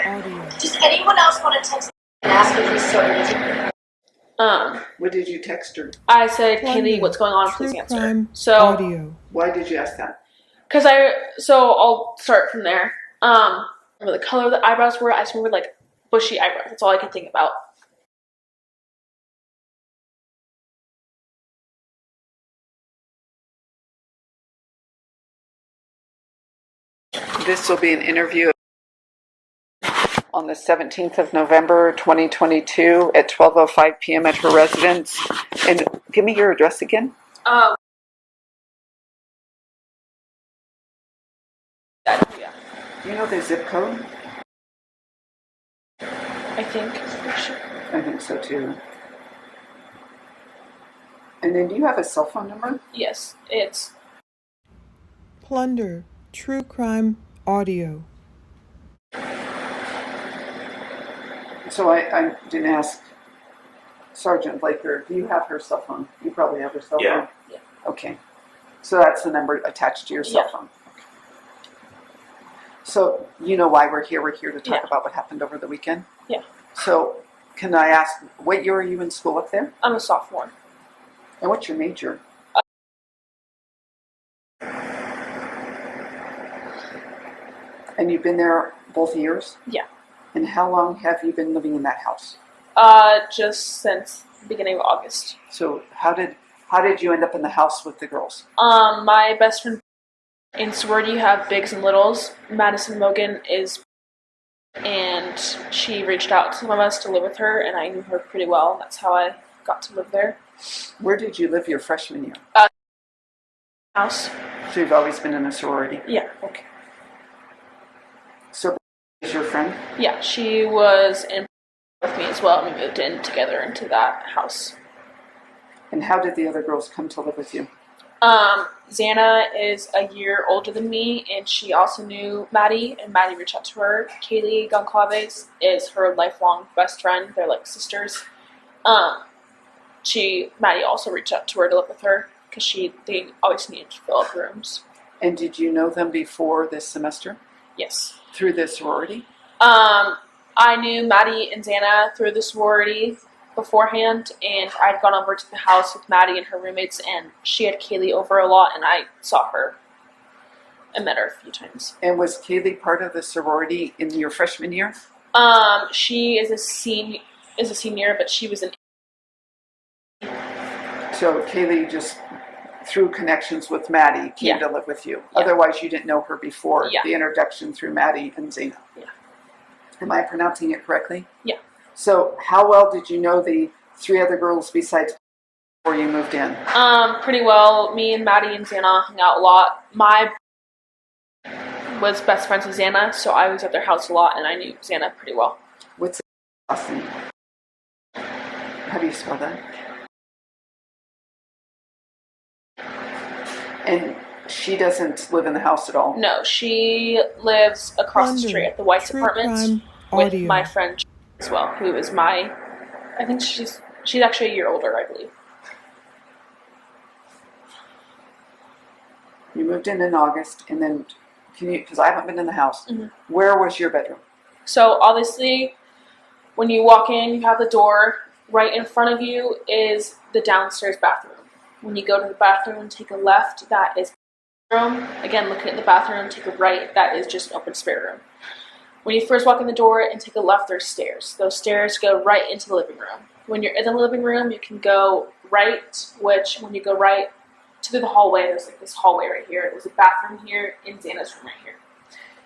Audio. Does anyone else want to text and ask if he's starting? What did you text her? I said, Plunder. Kaylee, what's going on? True Please answer. crime So, audio. Why did you ask that? so I'll start from there. The color of the eyebrows were, I just remember like bushy eyebrows. That's all I can think about. This will be an interview on the 17th of November, 2022 at 12:05 p.m. at her residence. And give me your address again. Yeah. Do you know the zip code? I think. I think so too. And then do you have a cell phone number? Yes, it's Plunder. True crime audio. So I didn't ask Sergeant Laker, do you have her cell phone? You probably have her cell phone? Yeah. Okay. So that's the number attached to your cell phone. So you know why we're here. We're here to talk about what happened over the weekend? Yeah. So can I ask, what year are you in school up there? I'm a sophomore. And what's your major? And you've been there both years? Yeah. And how long have you been living in that house? Just since the beginning of August. So how did you end up in the house with the girls? My best friend in sorority, you have bigs and littles. Madison Mogan and she reached out to some of us to live with her, and I knew her pretty well. That's how I got to live there. Where did you live your freshman year? House. So you've always been in a sorority? Yeah. Okay. So is your friend? Yeah, she was in with me as well, and we moved in together into that house. And how did the other girls come to live with you? Xana is a year older than me, and she also knew Maddie, and Maddie reached out to her. Kaylee Goncalves is her lifelong best friend. They're like sisters. Maddie also reached out to her to live with her because they always needed to fill up rooms. And did you know them before this semester? Yes. Through the sorority? I knew Maddie and Xana through the sorority beforehand, and I'd gone over to the house with Maddie and her roommates, and she had Kaylee over a lot, and I saw her and met her a few times. And was Kaylee part of the sorority in your freshman year? She is a senior, but she was an. So Kaylee just through connections with Maddie came to live with you. Yeah. Otherwise you didn't know her before. Yeah. The introduction through Maddie and Xana. Yeah. Am I pronouncing it correctly? Yeah. So how well did you know the three other girls besides before you moved in? Pretty well. Me and Maddie and Xana hung out a lot. My was best friends with Xana, so I was at their house a lot, and I knew Xana pretty well. What's the last name? How do you spell that? And she doesn't live in the house at all? No, she lives across the street at the White's True apartments crime with audio. my friend as well, who is I think she's actually a year older, I believe. You moved in August, and then because I haven't been in the house, where was your bedroom? So obviously, when you walk in, you have the door. Right in front of you is the downstairs bathroom. When you go to the bathroom, take a left, that is the room. Again, looking at the bathroom, take a right, that is just an open spare room. When you first walk in the door and take a left, there's stairs. Those stairs go right into the living room. When you're in the living room, you can go right, which when you go right to the hallway, there's like this hallway right here. There's a bathroom here and Xana's room right here.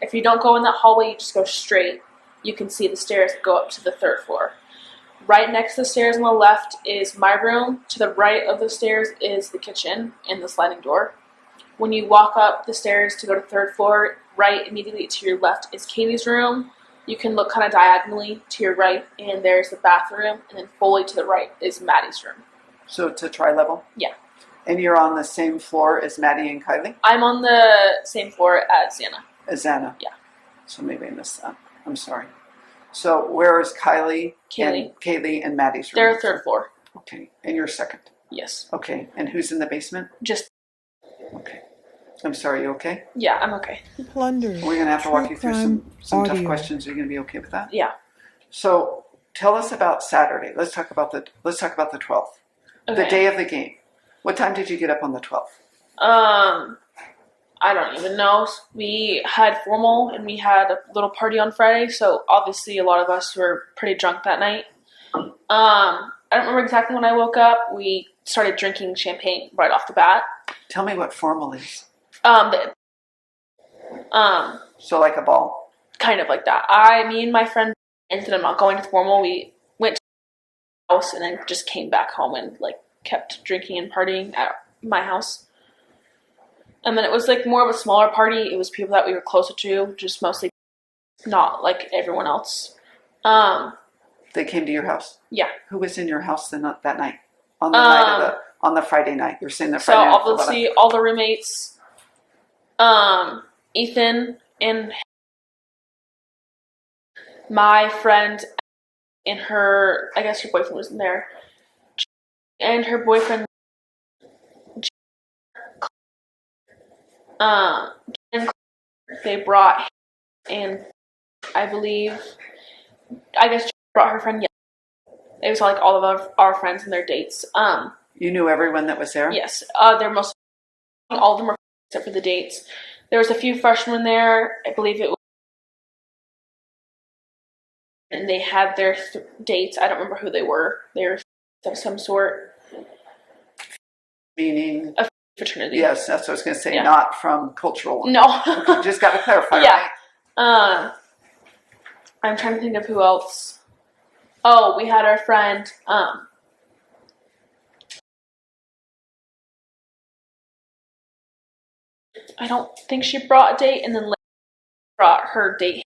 If you don't go in that hallway, you just go straight. You can see the stairs that go up to the third floor. Right next to the stairs on the left is my room. To the right of the stairs is the kitchen and the sliding door. When you walk up the stairs to go to the third floor, right immediately to your left is Katie's room. You can look kind of diagonally to your right, and there's the bathroom, and then fully to the right is Maddie's room. So it's a tri-level? Yeah. And you're on the same floor as Maddie and Kylie? I'm on the same floor as Xana. As Xana? Yeah. So maybe I missed that. I'm sorry. So where is Kaylee and Maddie's room? They're third floor. Okay. And you're second? Yes. Okay. And who's in the basement? Just. Okay. I'm sorry, you okay? Yeah, I'm okay. Plunder. We're going to have to walk you through some tough Audio. questions. Are you going to be okay with that? Yeah. So tell us about Saturday. Let's talk about the 12th, Okay. the day of the game. What time did you get up on the 12th? I don't even know. We had formal and we had a little party on Friday, so obviously a lot of us were pretty drunk that night. I don't remember exactly when I woke up. We started drinking champagne right off the bat. Tell me what formal is. So like a ball. Kind of like that. Me and my friend ended up not going to formal. We went to the house and then just came back home and like kept drinking and partying at my house. And then it was like more of a smaller party. It was people that we were closer to, just mostly not like everyone else. They came to your house? Yeah. Who was in your house that night? On the Friday night. You're saying the Friday night. So obviously all the roommates, Ethan and my friend and her, I guess her boyfriend wasn't there, and her boyfriend, they brought, and I guess brought her friend. Yeah, it was like all of our friends and their dates. You knew everyone that was there? Yes, they're all of them were except for the dates. There was a few freshmen there. I believe it was, and they had their dates. I don't remember who they were. They were of some sort. Meaning? A fraternity. Yes, that's what I was going to say. Yeah. Not from cultural. No. Okay, just got to clarify, Yeah. right? I'm trying to think of who else. Oh, we had our friend, I don't think she brought a date, and then Liz brought her date.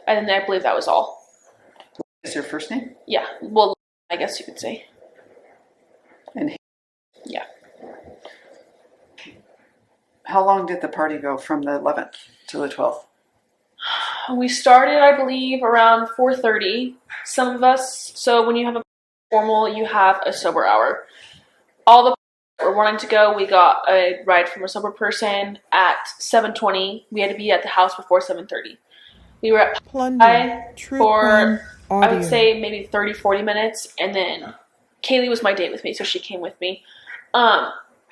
And then I believe that was all. Is your first name? Yeah. Well, I guess you could say. And yeah. How long did the party go from the 11th to the 12th? We started, I believe, around 4:30. Some of us. So when you have a formal, you have a sober hour. All the that were wanting to go, we got a ride from a sober person at 7:20. We had to be at the house before 7:30. We were at Plunder. True crime for, audio. I would say, maybe 30, 40 minutes. And then Kaylee was my date with me, so she came with me.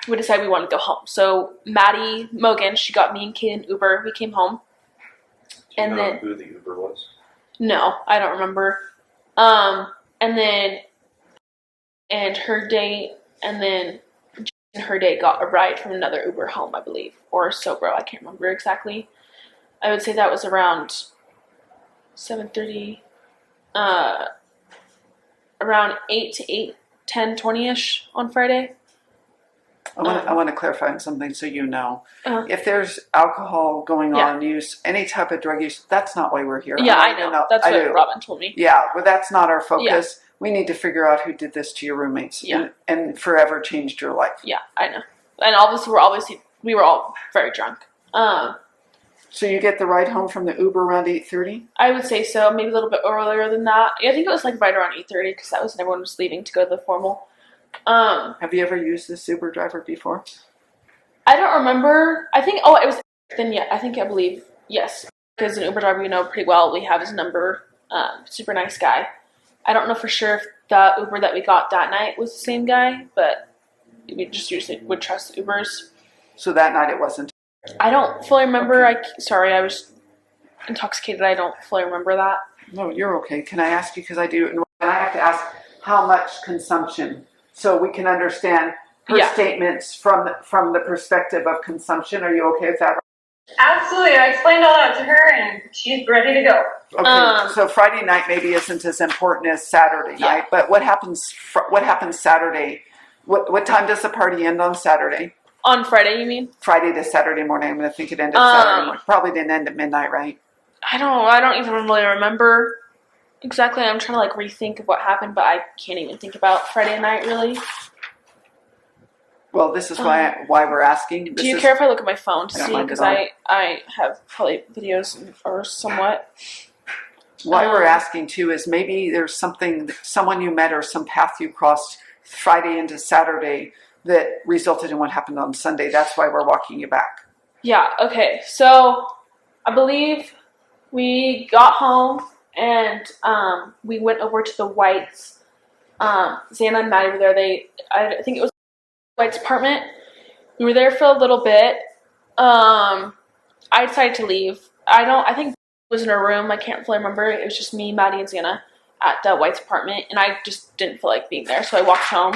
We decided we wanted to go home. So Maddie Mogan, she got me and Kaylee an Uber. We came home. Do you know who the Uber was? No, I don't remember. And her date, and then her date got a ride from another Uber home, I believe, or Sobro. I can't remember exactly. I would say that was around 7:30, around 8 to 8:10, 20-ish on Friday. I want to clarify something so you know. Uh-huh. If there's alcohol going Yeah. on, use, any type of drug use, that's not why we're here. Yeah, I know. That's I what do. Robin told me. Yeah, but that's not our focus. We need to figure out who did this to your roommates and forever changed your life. Yeah, I know. And obviously we were all very drunk. So you get the ride home from the Uber around 8:30? I would say so, maybe a little bit earlier than that. I think it was like right around 8:30 because that was when everyone was leaving to go to the formal. Have you ever used this Uber driver before? I don't remember. I think, it was then, yeah, I believe, yes. Because an Uber driver we know pretty well. We have his number. Super nice guy. I don't know for sure if the Uber that we got that night was the same guy, but we just usually would trust Ubers. So that night it wasn't. I don't fully remember. Okay. Sorry, I was intoxicated. I don't fully remember that. No, you're okay. Can I ask you, because I do, and I have to ask how much consumption, so we can understand her statements from the perspective of consumption. Are you okay with that? Absolutely. I explained all that to her, and she's ready to go. Okay, so Friday night maybe isn't as important as Saturday night, but what happens Saturday? What time does the party end on Saturday? On Friday, you mean? Friday to Saturday morning. I'm going to think it ended Saturday morning. Probably didn't end at midnight, right? I don't even really remember exactly. I'm trying to rethink of what happened, but I can't even think about Friday night really. Well, this is why we're asking. Do you care if I look at my phone to I don't see? mind Because at all. I have probably videos or somewhat. Why we're asking too is maybe there's someone you met or some path you crossed Friday into Saturday that resulted in what happened on Sunday. That's why we're walking you back. Yeah, okay. So I believe we got home and we went over to the Whites. Xana and Maddie were there. I think it was White's apartment. We were there for a little bit. I decided to leave. I think it was in her room. I can't fully remember. It was just me, Maddie, and Xana at the White's apartment, and I just didn't feel like being there, so I walked home.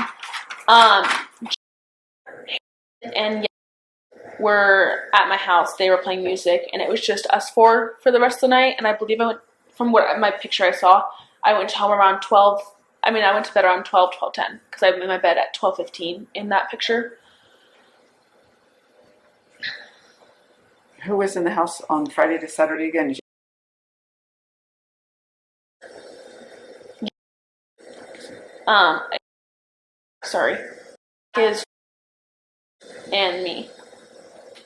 And were at my house. They were playing music, and it was just us four for the rest of the night. And I believe I went, from what my picture I saw, I went home around 12. I went to bed around 12:10 because I'm in my bed at 12:15 in that picture. Who was in the house on Friday to Saturday again? Sorry, his and me.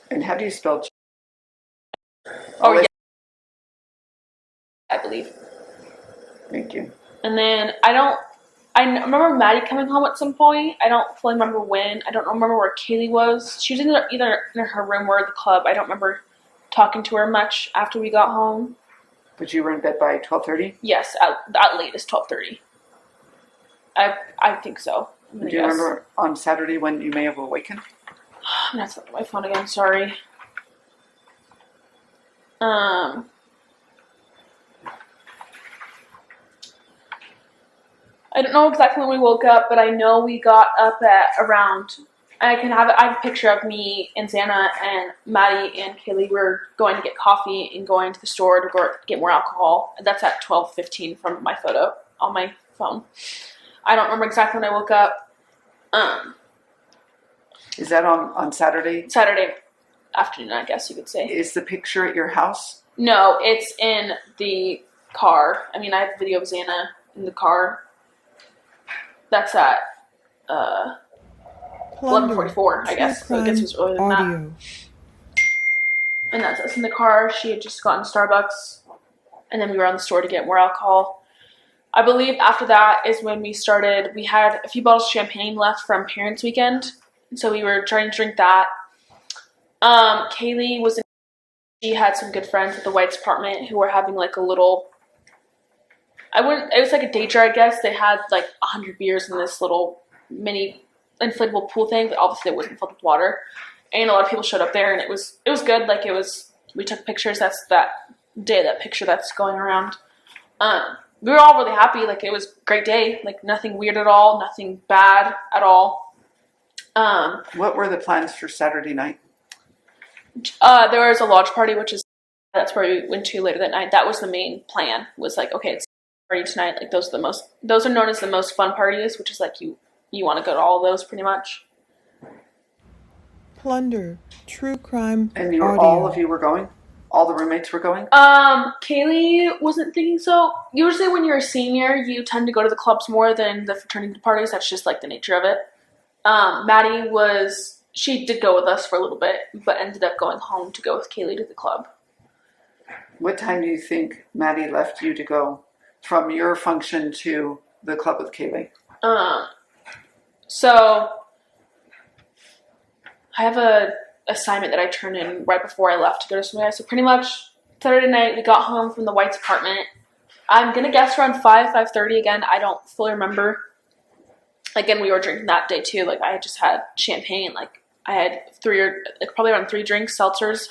And how do you spell? Oh yeah, I believe. Thank you. And then I remember Maddie coming home at some point. I don't fully remember when. I don't remember where Kaylee was. She was either in her room or the club. I don't remember talking to her much after we got home. But you were in bed by 12:30? Yes, at latest 12:30. I think so. Do you remember on Saturday when you may have awakened? I'm gonna have to look at my phone again. Sorry. I don't know exactly when we woke up, but I know we got up at around. I have a picture of me and Xana and Maddie and Kaylee were going to get coffee and going to the store to go get more alcohol. That's at 12:15 from my photo on my phone. I don't remember exactly when I woke up. Is that on Saturday? Saturday afternoon, I guess you could say. Is the picture at your house? No, it's in the car. I have a video of Xana in the car. That's at 11:44, I guess. So I guess it was earlier than that. And that's us in the car. She had just gotten Starbucks, and then we were on the store to get more alcohol. I believe after that is when we started. We had a few bottles of champagne left from Parents' Weekend, so we were trying to drink that. Kaylee she had some good friends at the White's apartment who were having like a little. It was like a day jar, I guess. They had like 100 beers in this little mini inflatable pool thing, but obviously it wasn't filled with water. And a lot of people showed up there, and it was good. Like we took pictures. That's that picture that's going around. We were all really happy. Like it was a great day. Like nothing weird at all, nothing bad at all. What were the plans for Saturday night? There was a lodge party, that's where we went to later that night. That was the main plan. Was like, okay, it's a party tonight. Like those are known as the most fun parties, which is like you want to go to all of those pretty much. Plunder, true crime. And audio. all of you were going? All the roommates were going? Kaylee wasn't thinking so. Usually when you're a senior, you tend to go to the clubs more than the fraternity parties. That's just like the nature of it. Maddie she did go with us for a little bit, but ended up going home to go with Kaylee to the club. What time do you think Maddie left you to go from your function to the club with Kaylee? So I have a assignment that I turned in right before I left to go to somewhere. So pretty much Saturday night, we got home from the White's apartment. I'm going to guess around 5:30 again. I don't fully remember. Again, we were drinking that day too. Like I had just had champagne. Like I had probably around 3 drinks, seltzers.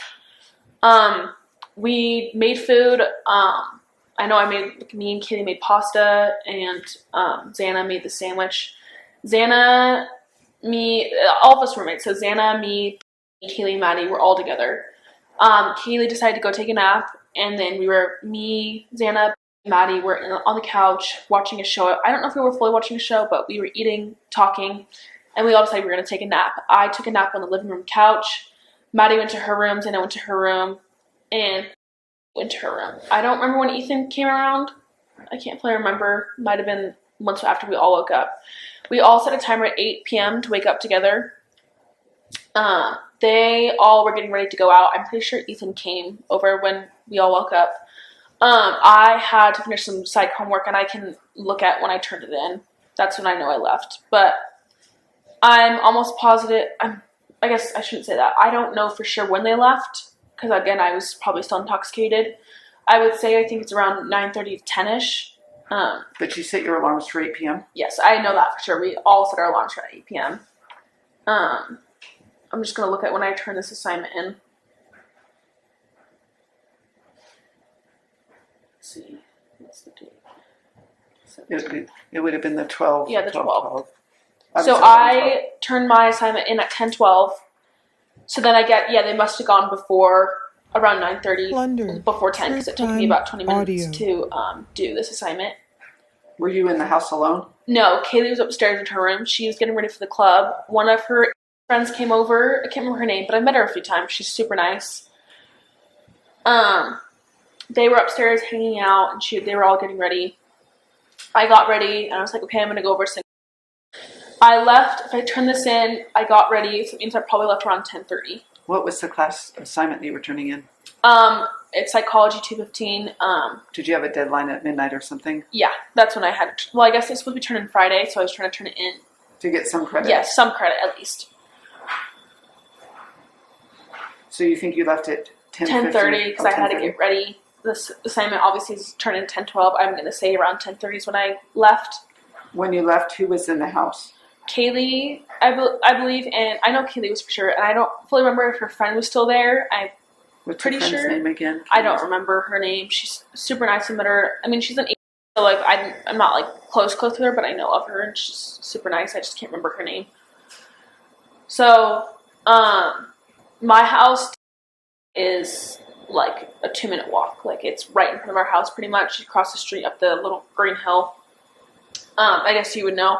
We made food. I know me and Kitty made pasta, and Xana made the sandwich. Xana, me, all of us were roommates. So Xana, me, Kaylee, Maddie were all together. Kaylee decided to go take a nap, and then me, Xana, Maddie were on the couch watching a show. I don't know if we were fully watching a show, but we were eating, talking, and we all decided we were going to take a nap. I took a nap on the living room couch. Maddie went to her room, Xana went to her room, and went to her room. I don't remember when Ethan came around. I can't fully remember. Might have been once after we all woke up. We all set a timer at 8 p.m. to wake up together. They all were getting ready to go out. I'm pretty sure Ethan came over when we all woke up. I had to finish some psych homework, and I can look at when I turned it in. That's when I know I left. But I'm almost positive. I guess I shouldn't say that. I don't know for sure when they left because again, I was probably still intoxicated. I would say I think it's around 9:30 to 10ish. But you set your alarms for 8 p.m. Yes, I know that for sure. We all set our alarms for 8 p.m. I'm just gonna look at when I turn this assignment in. Let's see, what's the date? It would have been the 12. Yeah, the 12. I So was I turned my assignment in at 10:12. So then they must have gone before around 9:30, Plunder. before 10, because it took me about 20 minutes Audio. to do this assignment. Were you in the house alone? No, Kaylee was upstairs in her room. She was getting ready for the club. One of her friends came over. I can't remember her name, but I met her a few times. She's super nice. They were upstairs hanging out, and they were all getting ready. I got ready, and I was like, okay, I'm going to go over to sing. I left. If I turn this in, I got ready, so it means I probably left around 10:30. What was the class assignment that you were turning in? It's Psychology 215. Did you have a deadline at midnight or something? Yeah, that's when I had. Well, I guess it's supposed to be turned in Friday, so I was trying to turn it in. To get some credit? Yes, some credit at least. So you think you left at 10:30 because I had to get ready. This assignment obviously is turned in 10:12. I'm going to say around 10:30 is when I left. When you left, who was in the house? Kaylee, I believe, and I know Kaylee was for sure, and I don't fully remember if her friend was still there. What's pretty your friend's sure. name again? I don't remember her name. She's super nice. I met her. I mean, she's an 8, so like I'm not like close to her, but I know of her, and she's super nice. I just can't remember her name. So, my house is like a 2-minute walk. Like it's right in front of our house, pretty much. Across the street up the little green hill. I guess you would know.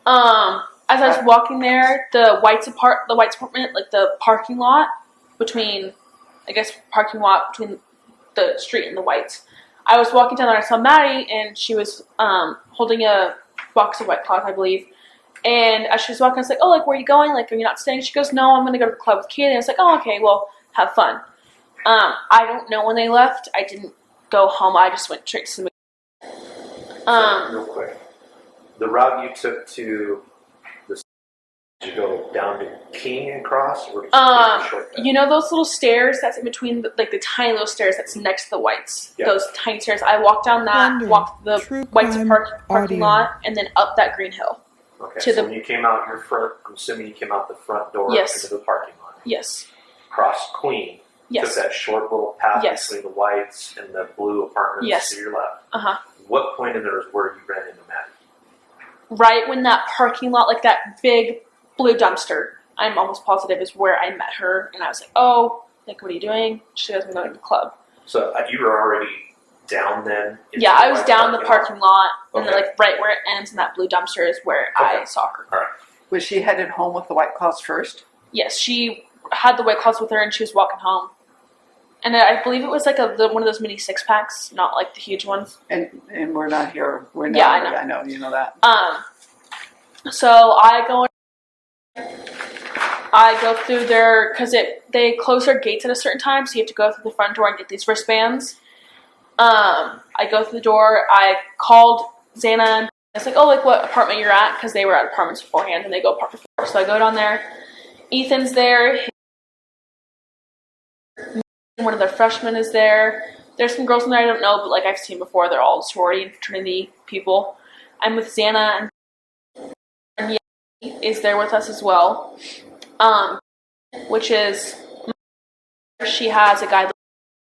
As I was walking there, the White's apartment, like the parking lot between the street and the Whites. I was walking down there, I saw Maddie, and she was holding a box of White Claws, I believe. And as she was walking, I was like, oh, like, where are you going? Like, are you not staying? She goes, no, I'm going to go to the club with Kaylee. I was like, oh, okay, well, have fun. I don't know when they left. I didn't go home. I just went straight to the Real quick. The route you took to did you go down to King and cross, or just take a shortcut? you know those little stairs that's in between, the tiny little stairs that's next to the Whites? Yeah. Those tiny stairs. I walked down that, Plunder. walked the True Whites crime parking audio. lot, and then up that green hill. Okay, to so the- when you came out your front, I'm assuming you came out the front door Yes. into the parking lot. Yes. Crossed Queen. Yes. Took that short little path Yes. between the Whites and the blue apartments Yes. to your left. Uh-huh. What point in there is where you ran into Maddie? Right when that parking lot, like that big blue dumpster, I'm almost positive is where I met her, and I was like, oh, like, what are you doing? She goes, I'm going to the club. So you were already down then? into Yeah, the I was White down the parking lot, and then, Okay. like, right where it ends in that blue dumpster is where I Okay. saw her. All right. Was she headed home with the White Claws first? Yes, she had the White Claws with her, and she was walking home. And I believe it was like one of those mini 6-packs, not like the huge ones. And we're not here. We're not. Yeah, I know. I know. You know that. So I go through there because they close their gates at a certain time, so you have to go through the front door and get these wristbands. I go through the door. I called Xana. And it's like, oh, like what apartment you're at? Because they were at apartments beforehand, and they go apartment 4. So I go down there. Ethan's there. One of their freshmen is there. There's some girls in there I don't know, but like I've seen before. They're all sorority and fraternity people. I'm with Xana, and is there with us as well. Which is, she has a guy,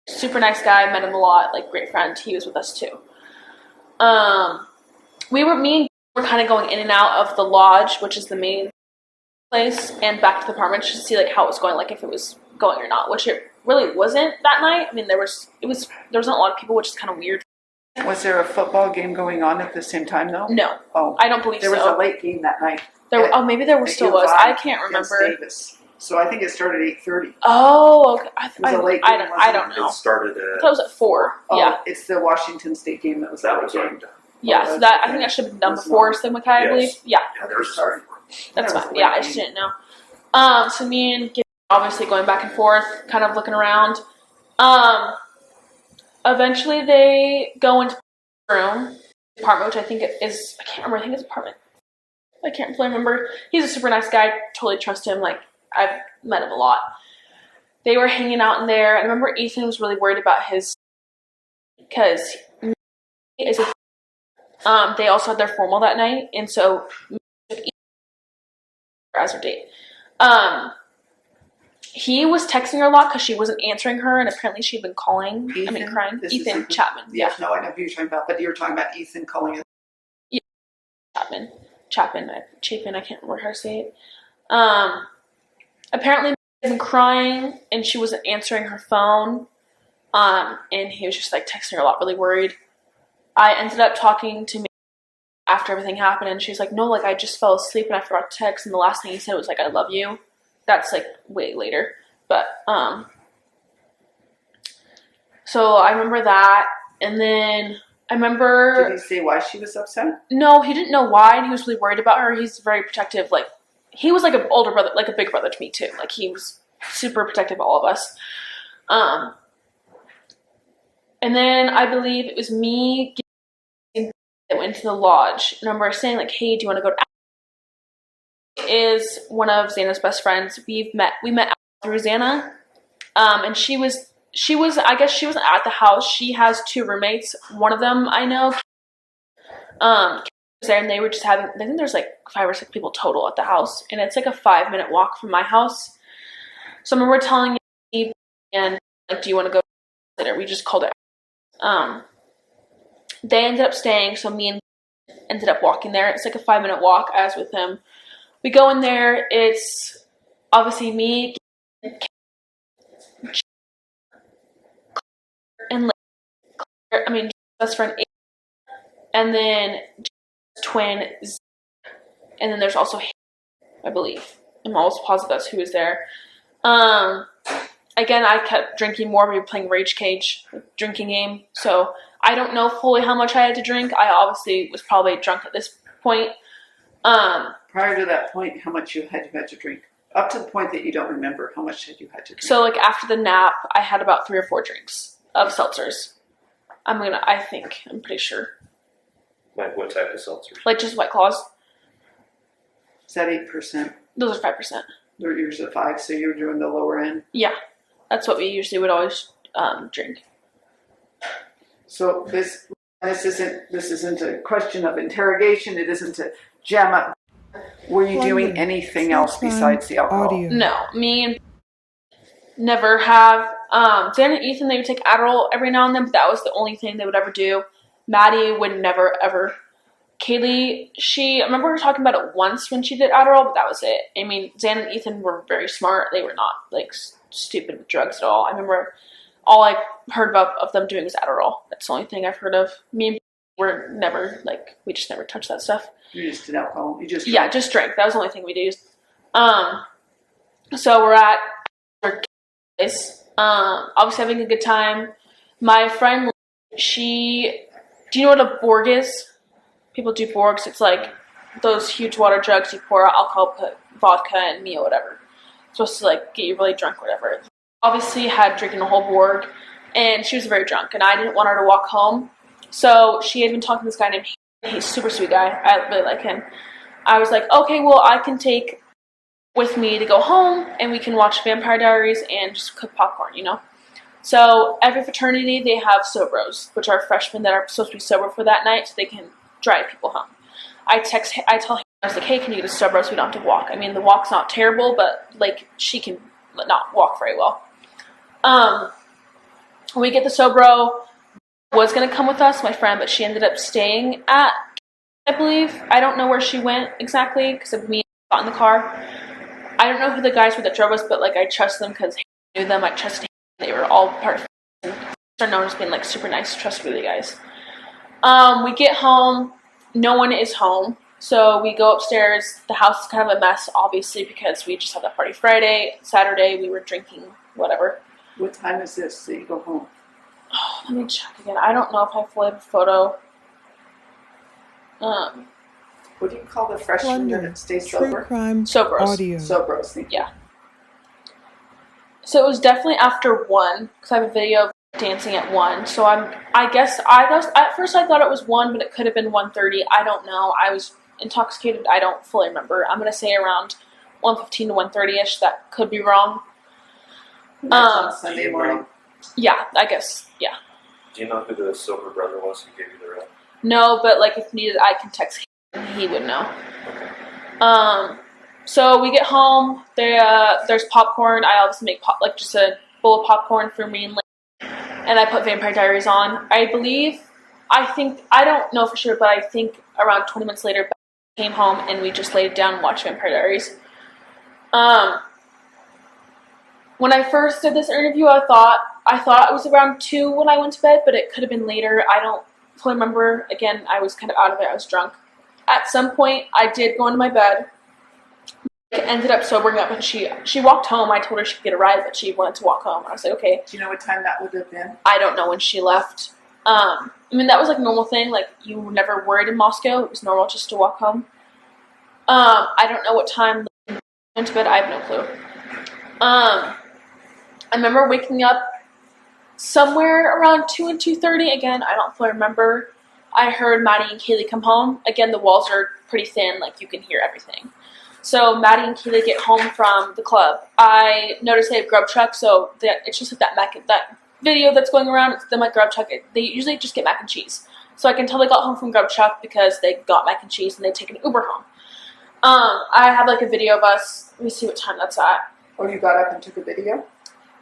super nice guy, met him a lot, like great friend. He was with us too. Me and were kind of going in and out of the lodge, which is the main place, and back to the apartment just to see like how it was going, like if it was going or not, which it really wasn't that night. I mean, there wasn't a lot of people, which is kind of weird. Was there a football game going on at the same time though? No, Oh, I don't believe there was so. a late game that night. Maybe there still was. I can't remember. Davis. So I think it started at 8:30. Oh, okay. was a late I game, don't wasn't know. It started I at thought it was at 4. Oh, Yeah. it's the Washington State game that was that that was game. already done. Yeah, so that I think that should have been done It was before not. Sigma Chi, I believe. Yes. Yeah, Yeah, there was Sorry. that's That was fine. a Yeah, late I just game. didn't know. So me and Gib obviously going back and forth, kind of looking around. Eventually they go into the room, apartment, which I think it is. I can't remember. I think it's apartment I can't fully remember. He's a super nice guy. Totally trust him. Like, I've met him a lot. They were hanging out in there. I remember Ethan was really worried about his, because he is a, they also had their formal that night, and so as her date. He was texting her a lot because she wasn't answering her, and apparently she'd been calling. Crying. Ethan Chapman. Yeah. No, I know who you're talking about, but you're talking about Ethan calling. Yeah. Chapman. I can't remember how to say it. Apparently she'd been crying, and she wasn't answering her phone. And he was just like texting her a lot, really worried. I ended up talking to me after everything happened, and she's like, no, like, I just fell asleep and I forgot to text, and the last thing he said was like, I love you. That's like way later. But so I remember that, and then I remember, did he say why she was upset? No, he didn't know why, and he was really worried about her. He's very protective. Like, he was like an older brother, like a big brother to me too. Like, he was super protective of all of us. And then I believe it was me that went to the lodge. I remember saying like, hey, do you want to go to is one of Xana's best friends. We met through Xana. And she was I guess she wasn't at the house. She has 2 roommates. One of them I know was there, and they were just having, I think there's like 5 or 6 people total at the house, and it's like a 5-minute walk from my house. So I remember telling me, and like, do you want to go later? We just called it. They ended up staying, so me and ended up walking there. It's like a 5-minute walk. I was with him. We go in there. It's obviously me and best friend, and then twin, and then there's also, I believe, I'm almost positive that's who was there. Again, I kept drinking more. We were playing Rage Cage drinking game, so I don't know fully how much I had to drink. I obviously was probably drunk at this point. Prior to that point, how much you had to drink? Up to the point that you don't remember, how much had you had to drink? So, like, after the nap, I had about 3 or 4 drinks of seltzers. I'm pretty sure. Like, what type of seltzers? Like, just White Claws. Is that 8%? Those are 5%. Yours at 5, so you were doing the lower end? Yeah. That's what we usually would always drink. So this isn't a question of interrogation. It isn't a jam up. Were you doing anything else besides the alcohol? Audio. No, me and never have. Dan and Ethan, they would take Adderall every now and then, but that was the only thing they would ever do. Maddie would never, ever. Kaylee, I remember her talking about it once when she did Adderall, but that was it. I mean, Dan and Ethan were very smart. They were not, like, stupid with drugs at all. I remember all I heard about of them doing was Adderall. That's the only thing I've heard of. Me and were never, like, we just never touched that stuff. You just did alcohol? You just drank? Yeah, just drank. That was the only thing we did. So we're at our place, obviously having a good time. My friend, do you know what a Borg is? People do Borgs. It's like those huge water jugs you pour out alcohol, put vodka and Mio, whatever. It's supposed to, like, get you really drunk, whatever. Obviously had drinking a whole Borg, and she was very drunk, and I didn't want her to walk home. So she had been talking to this guy named He's a super sweet guy. I really like him. I was like, okay, well, I can take with me to go home, and we can watch Vampire Diaries and just cook popcorn, you know? So every fraternity, they have sobros, which are freshmen that are supposed to be sober for that night so they can drive people home. I tell him, I was like, hey, can you get a sobro so we don't have to walk? I mean, the walk's not terrible, but, like, she can not walk very well. We get the sobro. Was going to come with us, my friend, but she ended up staying at, I believe. I don't know where she went exactly because of me got in the car. I don't know who the guys were that drove us, but, like, I trust them because I knew them. I trusted them. They were all part of it. They're known as being, like, super nice, trustworthy guys. We get home. No one is home. So we go upstairs. The house is kind of a mess, obviously, because we just had that party Friday. Saturday, we were drinking, whatever. What time is this that you go home? Oh, let me check again. I don't know if I fully have a photo. What do you call the freshman Plunder. that stays True sober? crime Sobros. audio. Sobros, thank you. Yeah. So it was definitely after 1, because I have a video of dancing at 1. So at first I thought it was 1, but it could have been 1:30. I don't know. I was intoxicated, I don't fully remember. I'm going to say around 1:15 to 1:30ish. That could be wrong. That's on Sunday morning. Yeah, I guess, yeah. Do you know who the sober brother was who gave you the ride? No, but like if needed, I can text him. He would know. Okay. So we get home. There's popcorn. I obviously make just a bowl of popcorn for me and Lynn, and I put Vampire Diaries on. I don't know for sure, but I think around 20 minutes later, Beth came home and we just laid down and watched Vampire Diaries. When I first did this interview, I thought it was around 2 when I went to bed, but it could have been later. I don't fully remember. Again, I was kind of out of it. I was drunk. At some point, I did go into my bed. Ended up sobering up, and she walked home. I told her she could get a ride, but she wanted to walk home. I was like, okay. Do you know what time that would have been? I don't know when she left. I mean, that was like a normal thing. Like, you were never worried in Moscow. It was normal just to walk home. I don't know what time I went to bed. I have no clue. I remember waking up somewhere around 2 and 2:30. Again, I don't fully remember. I heard Maddie and Kaylee come home. Again, the walls are pretty thin. Like, you can hear everything. So Maddie and Kaylee get home from the club. I noticed they have grub truck, so it's just like that video that's going around. It's them like grub truck. They usually just get mac and cheese. So I can tell they got home from grub truck because they got mac and cheese and they take an Uber home. I have like a video of us. Let me see what time that's at. Oh, you got up and took a video?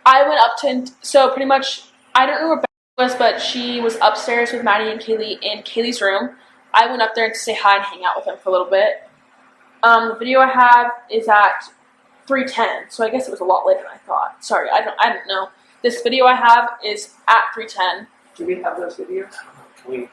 I went up so pretty much, I don't know where Beth was, but she was upstairs with Maddie and Kaylee in Kaylee's room. I went up there to say hi and hang out with them for a little bit. The video I have is at 3:10, so I guess it was a lot later than I thought. Sorry, I don't know. This video I have is at 3:10. Do we have those videos? It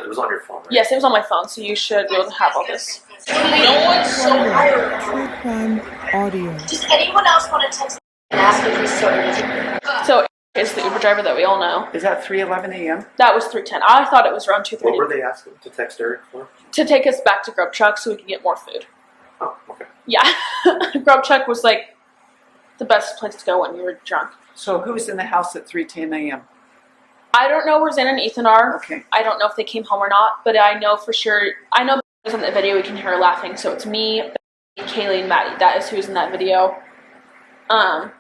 was on your phone, right? Yes, it was on my phone, so you should be able to have all this. No one's so Plunder, true crime audio. Does anyone else want to text and ask if he's sober? So it's the Uber driver that we all know. Is that 3:11 a.m.? That was 3:10. I thought it was around 2:30. What were they asking to text Eric for? To take us back to Grub Truck so we could get more food. Oh, okay. Yeah. Grub Truck was like the best place to go when you were drunk. So who's in the house at 3:10 a.m.? I don't know where Zen and Ethan are. Okay. I don't know if they came home or not, but I know for sure. I know in the video we can hear her laughing, so it's me, Kaylee, and Maddie. That is who's in that video. And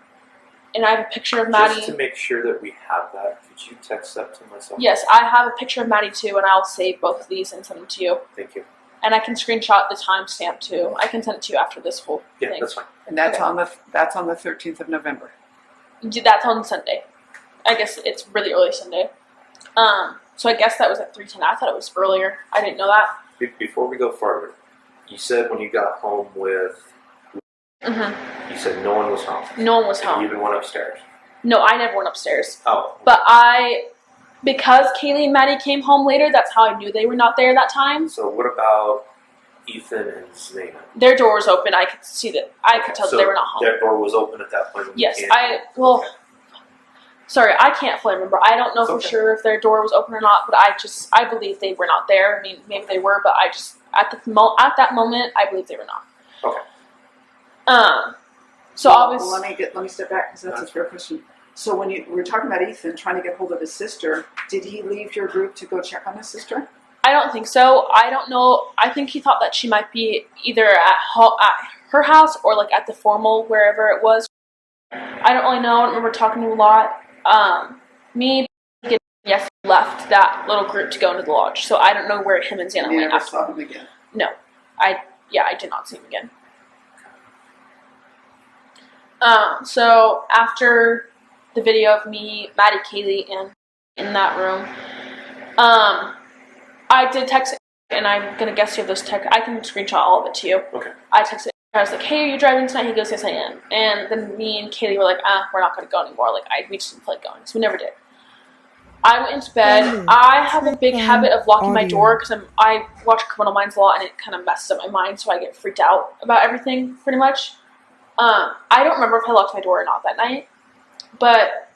I have a picture of Maddie. Just to make sure that we have that, could you text that to myself? Yes, I have a picture of Maddie too, and I'll save both of these and send them to you. Thank you. And I can screenshot the timestamp too. I can send it to you after this whole Yeah, thing. that's fine. And that's Okay. on the 13th of November. That's on Sunday. I guess it's really early Sunday. So I guess that was at 3:10. I thought it was earlier. I didn't know that. Before we go farther, you said when you got home with, you said no one was home. No one was And home. you even went upstairs. No, I never went upstairs. Oh. But because Kaylee and Maddie came home later, that's how I knew they were not there that time. So what about Ethan and Zena? Their door was open. I could see that. I could tell that they were not home. Their door was open at that point. When you Yes, came? well, sorry, I can't fully remember. I don't know for Okay. sure if their door was open or not, but I believe they were not there. I mean, maybe they were, but at that moment, I believe they were not. Okay. So obviously, Let me step back because that's a fair question. So when you were talking about Ethan trying to get hold of his sister, did he leave your group to go check on his sister? I don't think so. I don't know. I think he thought that she might be either at her house or like at the formal, wherever it was. I don't really know. I don't remember talking to him a lot. Me, yes, left that little group to go into the lodge. So I don't know where him and Xana You went never after. saw him again. No, I did not see him again. So after the video of me, Maddie, Kaylee, and in that room, I did text, and I'm gonna guess you have those text. I can screenshot all of it to you. Okay. I texted. I was like, "Hey, are you driving tonight?" He goes, "Yes, I am." And then me and Kaylee were like, we're not gonna go anymore. Like, we just didn't feel like going, so we never did. I went into bed. I have a big habit of locking my door because I watch Criminal Minds a lot, and it kind of messes up my mind, so I get freaked out about everything pretty much. I don't remember if I locked my door or not that night, but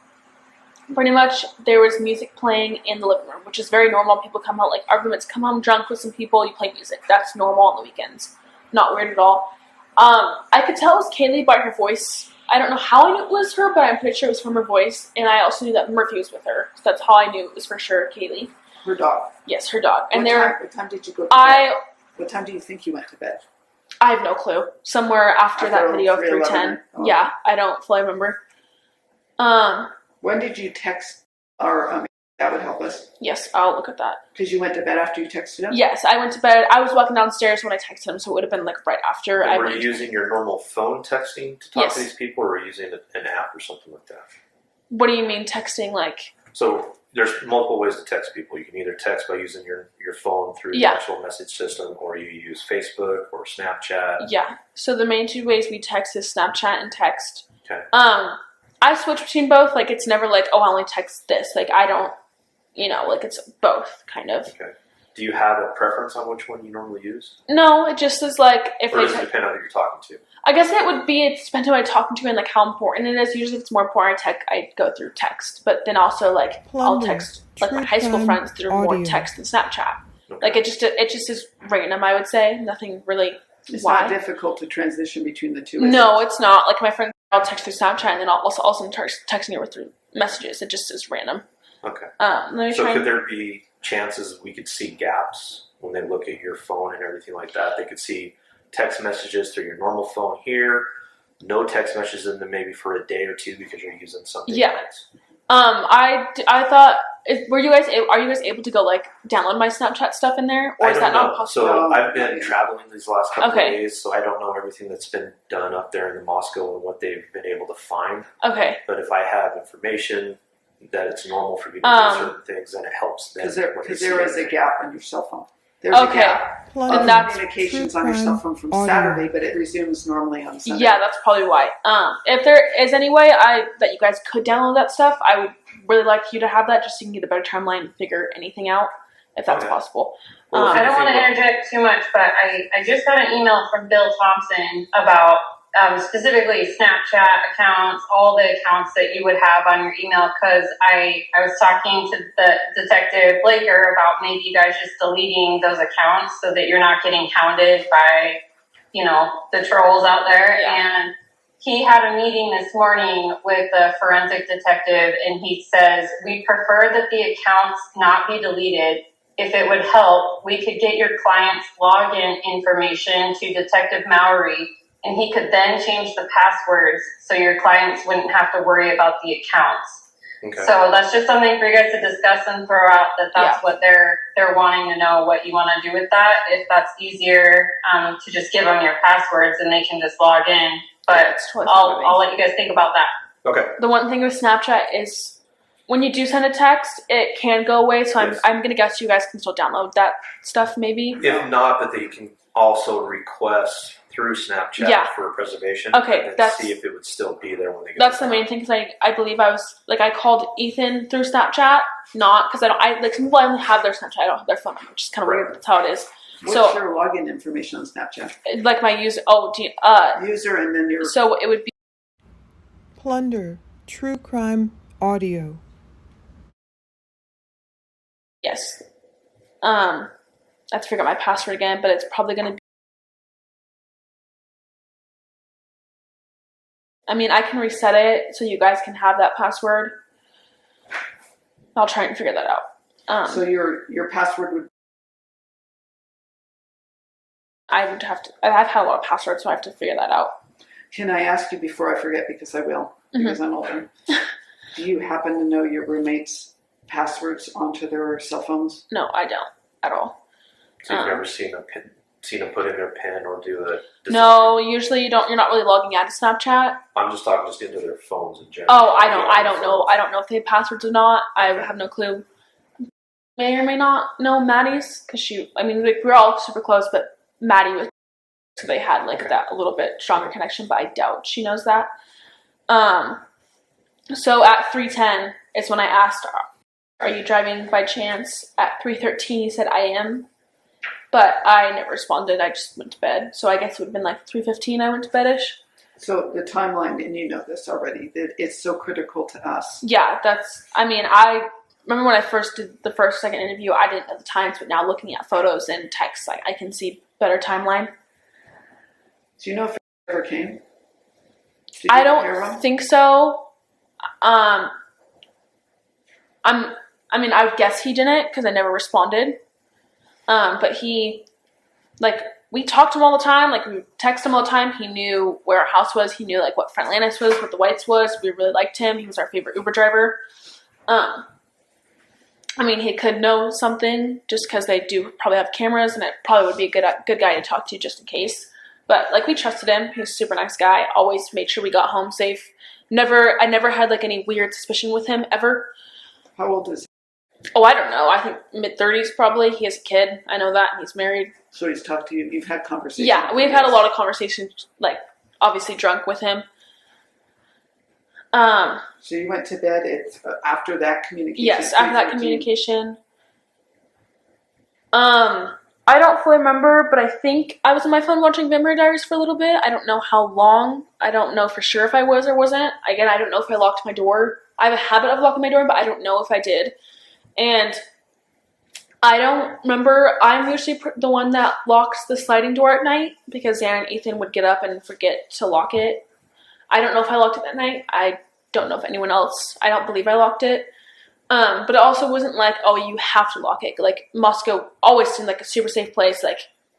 pretty much there was music playing in the living room, which is very normal. People come out, like our roommates come home drunk with some people, you play music. That's normal on the weekends. Not weird at all. I could tell it was Kaylee by her voice. I don't know how I knew it was her, but I'm pretty sure it was from her voice, and I also knew that Murphy was with her, so that's how I knew it was for sure Kaylee. Her dog. Yes, her dog. And What time did you go to bed? What time do you think you went to bed? I have no clue. Somewhere after that video of 3:11. 3:10. Oh. Yeah, I don't fully remember. When did you text our, that would help us, Yes, I'll look at that. because you went to bed after you texted him? Yes, I went to bed. I was walking downstairs when I texted him, so it would have been like right after And I were went. you using your normal phone texting to talk Yes. to these people, or were you using an app or something like that? What do you mean texting? Like, So there's multiple ways to text people. You can either text by using your phone through the Yeah. actual message system, or you use Facebook or Snapchat. yeah. So the main two ways we text is Snapchat and text. Okay. I switch between both. Like, it's never like, oh, I only text this. Like, I don't, like it's both kind of. Okay. Do you have a preference on which one you normally use? No, it just is like if Or they. does it depend on who you're talking to? I guess it would be. It depends on who I'm talking to and like how important it is. Usually, if it's more important, I go through text. But then also like I'll Plunder, text like my true high school crime friends through more audio. text than Snapchat. Okay. Like it just is random. I would say nothing really. It's why? not difficult to transition between the two. is No, it? it's not. Like my friends, I'll text through Snapchat and then I'll also texting her through messages. It just is random. Okay. Let me So try. could there be chances we could see gaps when they look at your phone and everything like that? They could see text messages through your normal phone here, no text messages in them maybe for a day or two because you're using something Yeah. else. I thought. Are you guys able to go like download my Snapchat stuff in there, or I is don't that know. not possible? So I've been traveling these last couple Okay. of days, so I don't know everything that's been done up there in the Moscow and what they've been able to find. Okay. But if I have information that it's normal for you to do certain things, then it helps them. Because when they see there is a everything. gap on your cell phone. There's a Okay. gap Plunder, of that's communications true on your cell crime phone from audio. Saturday, but it resumes normally on Sunday. Yeah, that's probably why. If there is any way that you guys could download that stuff, I would really like you to have that just so you can get a better timeline and figure anything out, if that's Okay. possible. Well, if I don't want to anything- interject too much, but I just got an email from Bill Thompson about specifically Snapchat accounts, all the accounts that you would have on your email, because I was talking to the Detective Blaker about maybe you guys just deleting those accounts so that you're not getting hounded by, the trolls out there. Yeah. And he had a meeting this morning with a forensic detective, and he says, we prefer that the accounts not be deleted. If it would help, we could get your client's login information to Detective Mowry, and he could then change the passwords so your clients wouldn't have to worry about the accounts. Okay. So that's just something for you guys to discuss and throw out, that's what they're wanting to know what you want to do with that. If that's easier to just give them your passwords and they can just log in. But It's totally fine with me. I'll let you guys think about that. Okay. The one thing with Snapchat is when you do send a text, it can go away. So Yes. I'm gonna guess you guys can still download that stuff, maybe. If not, that they can also request through Snapchat Yeah. for preservation. Okay, and then that's- see if it would still be there when they get That's the main thing, because I believe I called Ethan through Snapchat, not because some people only have their Snapchat, I don't have their phone number, which is kind of weird. That's how it is. What's So your login information on Snapchat? like my user, User and then your... so it would be Plunder, true crime audio. yes. I have to figure out my password again, but it's probably gonna be. I mean, I can reset it so you guys can have that password. I'll try and figure that out. So your password would... I would have to. I've had a lot of passwords, so I have to figure that out. Can I ask you before I forget, because I will, because I'm older. Do you happen to know your roommates' passwords onto their cell phones? No, I don't at all. So you've never seen them put in their PIN or do a design? No, usually you don't. You're not really logging out of Snapchat. I'm just talking just into their phones in general. Oh, I don't know. I don't know if they have passwords or not. I have no clue. May or may not know Maddie's, because we're all super close, but Maddie was, so they had like that a little bit stronger connection, but I doubt she knows that. So at 3:10 is when I asked, "Are you driving by chance?" At 3:13, he said, "I am," but I never responded. I just went to bed. So I guess it would have been like 3:15. I went to bedish. So the timeline, and you know this already, that it's so critical to us. Yeah, I remember when I first did the second interview, I didn't know the times, but now looking at photos and text, I can see better timeline. Do you know if it ever came? Did I you hear don't one? think so. I would guess he didn't because I never responded. But he like, we talked to him all the time. Like, we text him all the time. He knew where our house was. He knew, like, what Friendliness was, what the Whites was. We really liked him. He was our favorite Uber driver. I mean, he could know something just because they do probably have cameras, and it probably would be a good guy to talk to just in case. But, like, we trusted him. He was a super nice guy. Always made sure we got home safe. I never had, like, any weird suspicion with him ever. How old is he? Oh, I don't know. I think mid-30s probably. He has a kid. I know that. And he's married. So he's talked to you. You've had conversations. Yeah, we've had a lot of conversations, like, obviously drunk with him. So you went to bed after that communication? Yes, after that communication. I don't fully remember, but I think I was on my phone watching Vampire Diaries for a little bit. I don't know how long. I don't know for sure if I was or wasn't. Again, I don't know if I locked my door. I have a habit of locking my door, but I don't know if I did. And I don't remember. I'm usually the one that locks the sliding door at night because Xana and Ethan would get up and forget to lock it. I don't know if I locked it that night. I don't know if anyone else. I don't believe I locked it. But it also wasn't like, oh, you have to lock it. Like, Moscow always seemed like a super safe place. Like,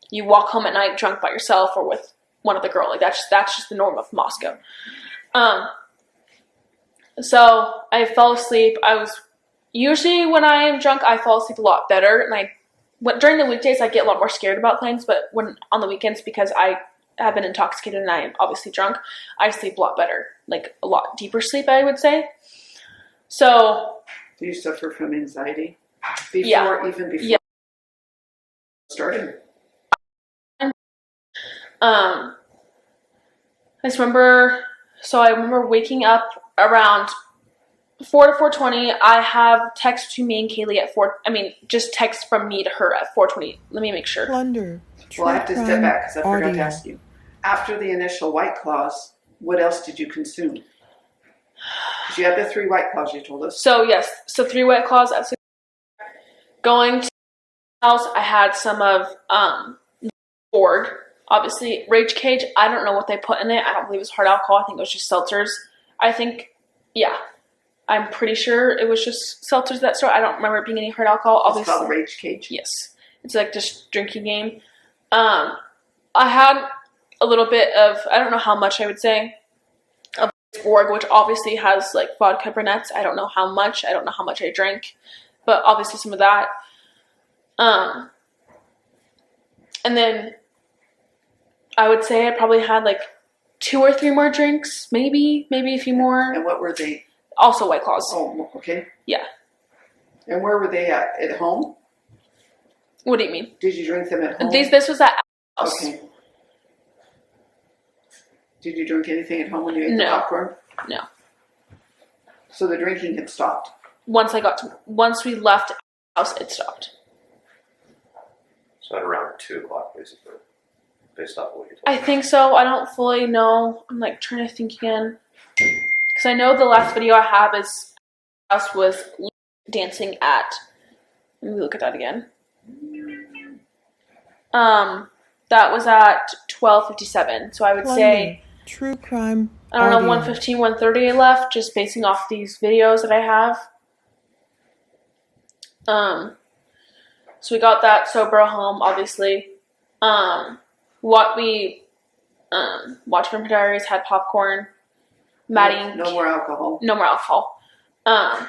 you walk home at night drunk by yourself or with one other girl. Like, that's just the norm of Moscow. So I fell asleep. Usually when I am drunk, I fall asleep a lot better. And during the weekdays, I get a lot more scared about things. But when on the weekends, because I have been intoxicated and I am obviously drunk, I sleep a lot better. Like, a lot deeper sleep, I would say. So... Do you suffer from anxiety? Even before starting? I just remember, I remember waking up around 4 to 4:20. I have text to me and Kaylee at just text from me to her at 4:20. Let me make sure. Plunder. Well, I have to step back because I forgot to ask you. After the initial White Claws, what else did you consume? Because you had the 3 White Claws you told us. So, yes. So, 3 White Claws. Going to the house, I had some of Borg. Obviously, Rage Cage. I don't know what they put in it. I don't believe it was hard alcohol. I think it was just seltzers. I'm pretty sure it was just seltzers that store. I don't remember it being any hard alcohol. It's obviously called Rage Cage? Yes. It's like just drinking game. I had a little bit of, I don't know how much I would say, of Borg, which obviously has like vodka brunettes. I don't know how much. I don't know how much I drank, but obviously some of that. And then I would say I probably had like 2 or 3 more drinks, maybe a few more. And what were they? Also White Claws. Oh, okay. Yeah. And where were they at? At home? What do you mean? Did you drink them at home? This was at house. Okay. Did you drink anything at home when you ate the popcorn? No. So the drinking had stopped? Once we left the house, it stopped. So at around 2 o'clock, basically, based off what you told me. I think so. I don't fully know. I'm like trying to think again. Because I know the last video I have is house was dancing at. Let me look at that again. That was at 12:57. So I would say true crime. I don't know, 1:15, 1:30 left, just basing off these videos that I have. So we got that sober home, obviously. What we watched Vampire Diaries, had popcorn. Maddie, no more alcohol. No more alcohol. So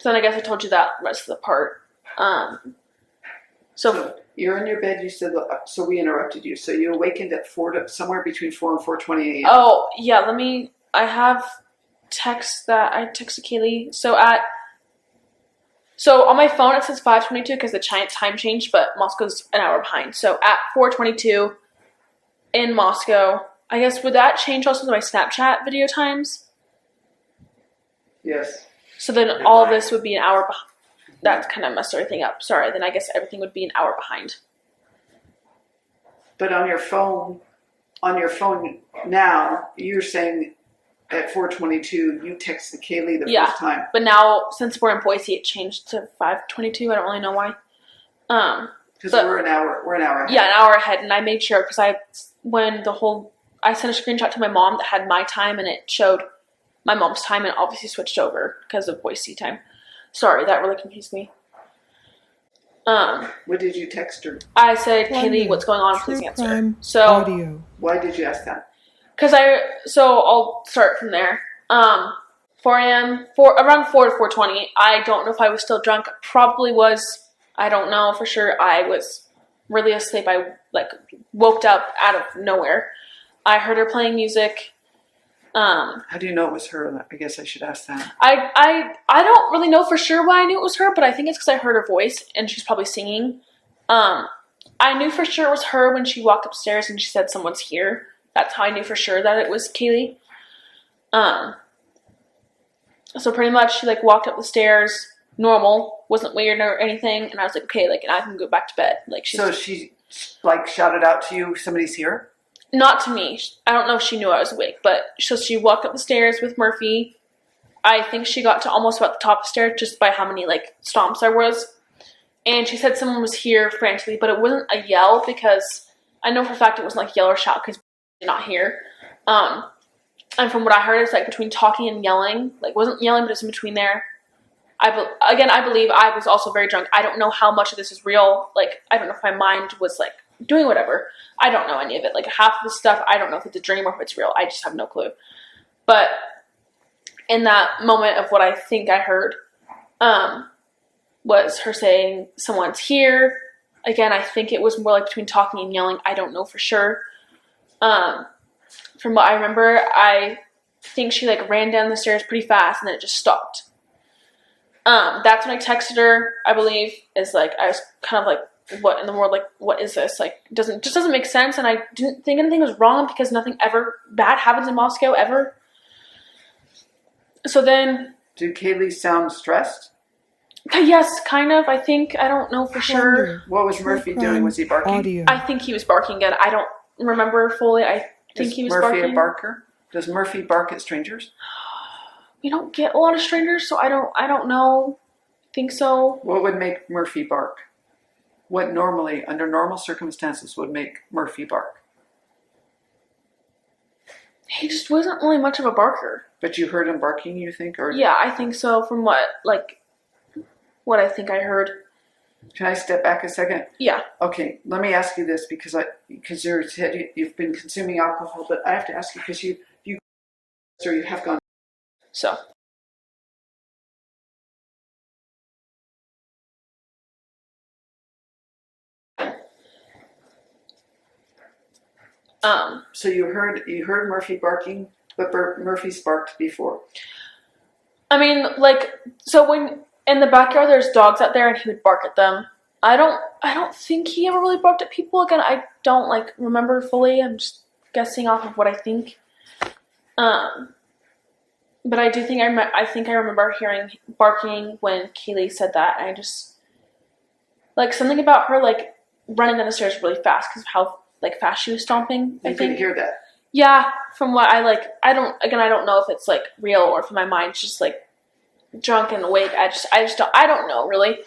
then I guess I told you that rest of the part. So you're in your bed. You said so. We interrupted you. So you awakened at somewhere between 4 and 4:20 a.m. Oh yeah, I have text that I texted Kaylee. So on my phone it says 5:22 because the time changed, but Moscow's an hour behind. So at 4:22 in Moscow. I guess, would that change also my Snapchat video times? Yes. So then all of this would be an hour behind. That kind of messed everything up. Sorry, then I guess everything would be an hour behind. But on your phone now, you're saying at 4:22 you texted Kaylee the first time. But now, since we're in Boise, it changed to 5:22. I don't really know why. Because we're an hour ahead. Yeah, an hour ahead, and I made sure because I sent a screenshot to my mom that had my time, and it showed my mom's time, and obviously switched over because of Boise time. Sorry, that really confused me. What did you text her? I said, Plunder, Kaylee, what's going on? true Please answer. crime So, audio. Why did you ask that? so I'll start from there. 4 a.m., around 4 to 4:20. I don't know if I was still drunk. Probably was. I don't know for sure. I was really asleep. I woke up out of nowhere. I heard her playing music. How do you know it was her? I guess I should ask that. I don't really know for sure why I knew it was her, but I think it's because I heard her voice and she's probably singing. I knew for sure it was her when she walked upstairs and she said someone's here. That's how I knew for sure that it was Kaylee. So pretty much she walked up the stairs, normal, wasn't weird or anything, and I was like, okay, and I can go back to bed. So she shouted out to you, somebody's here? Not to me. I don't know if she knew I was awake, but so she walked up the stairs with Murphy. I think she got to almost about the top of the stairs just by how many stomps there was. And she said someone was here frantically, but it wasn't a yell because I know for a fact it wasn't yell or shout because not here. And from what I heard, it's between talking and yelling. Wasn't yelling, but it's in between there. I believe I was also very drunk. I don't know how much of this is real. I don't know if my mind was doing whatever. I don't know any of it. Half of the stuff, I don't know if it's a dream or if it's real. I just have no clue. But in that moment of what I think I heard, was her saying someone's here. Again, I think it was more between talking and yelling. I don't know for sure. From what I remember, I think she ran down the stairs pretty fast and then it just stopped. That's when I texted her, I believe, is I was kind of what in the world, what is this? Doesn't make sense, and I didn't think anything was wrong because nothing ever bad happens in Moscow, ever. So then... Did Kaylee sound stressed? Yes, kind of, I think. I don't know for sure. What was Murphy doing? Was he barking? Audio. I think he was barking again. I don't remember fully. I think he was barking. Is Murphy a barker? Does Murphy bark at strangers? We don't get a lot of strangers, so I don't know. I think so. What would make Murphy bark? What normally, under normal circumstances, would make Murphy bark? He just wasn't really much of a barker. But you heard him barking, you think? Or yeah, I think so, from what I think I heard. Can I step back a second? Yeah. Okay, let me ask you this because you've been consuming alcohol, but I have to ask you because you have gone. So. So you heard Murphy barking, but Murphy's barked before. I mean, so when in the backyard there's dogs out there and he would bark at them. I don't think he ever really barked at people. Again, I don't remember fully. I'm just guessing off of what I think. But I do think I think I remember hearing barking when Kaylee said that. And I just something about her running down the stairs really fast because of how fast she was stomping. I could hear that. Yeah, from what I I don't know if it's real or if my mind's just drunk and awake. I don't know really.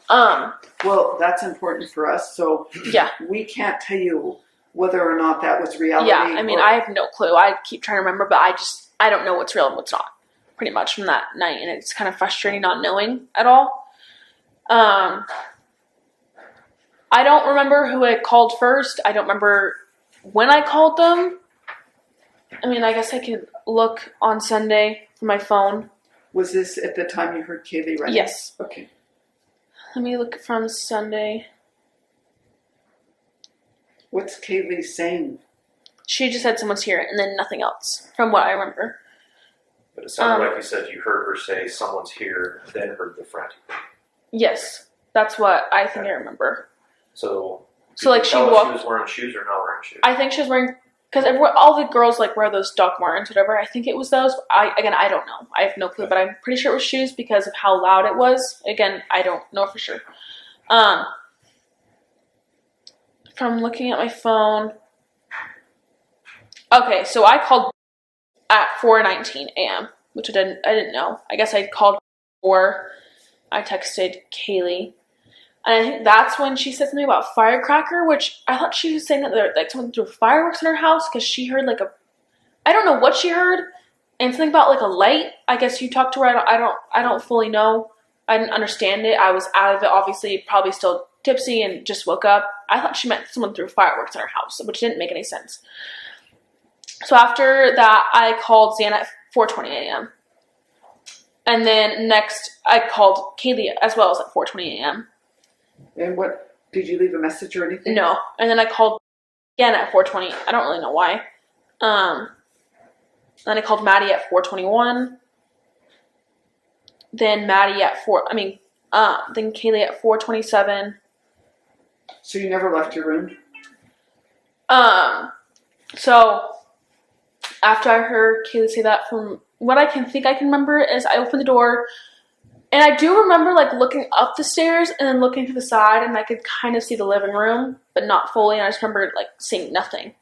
Well, that's important for us. So yeah, we can't tell you whether or not that was reality. Yeah, I mean, I have no clue. I keep trying to remember, but I don't know what's real and what's not. Pretty much from that night, and it's kind of frustrating not knowing at all. I don't remember who I called first. I don't remember when I called them. I mean, I guess I could look on Sunday from my phone. Was this at the time you heard Kaylee running? Yes. Okay. Let me look from Sunday. What's Kaylee saying? She just said someone's here and then nothing else, from what I remember. But it sounded like you said you heard her say someone's here, then heard the friend. Yes, that's what I think I remember. So she walked. She was wearing shoes or not wearing shoes? I think she was wearing, because all the girls wear those Doc Martens, whatever. I think it was those. I don't know. I have no clue, but I'm pretty sure it was shoes because of how loud it was. Again, I don't know for sure. From looking at my phone. Okay, so I called at 4:19 a.m., which I didn't know. I guess I called before I texted Kaylee. And I think that's when she said something about firecracker, which I thought she was saying that there someone threw fireworks in her house because she heard I don't know what she heard, and something about a light. I guess you talked to her. I don't fully know. I didn't understand it. I was out of it, obviously, probably still tipsy and just woke up. I thought she meant someone threw fireworks in our house, which didn't make any sense. So after that, I called Xana at 4:20 a.m. And then next, I called Kaylee as well as at 4:20 a.m. And what, did you leave a message or anything? No. And then I called again at 4:20. I don't really know why. Then I called Maddie at 4:21. Then Maddie at then Kaylee at 4:27. So you never left your room? So after I heard Kaylee say that, from what I can remember is I opened the door, and I do remember like looking up the stairs and then looking to the side, and I could kind of see the living room, but not fully. And I just remember like seeing nothing.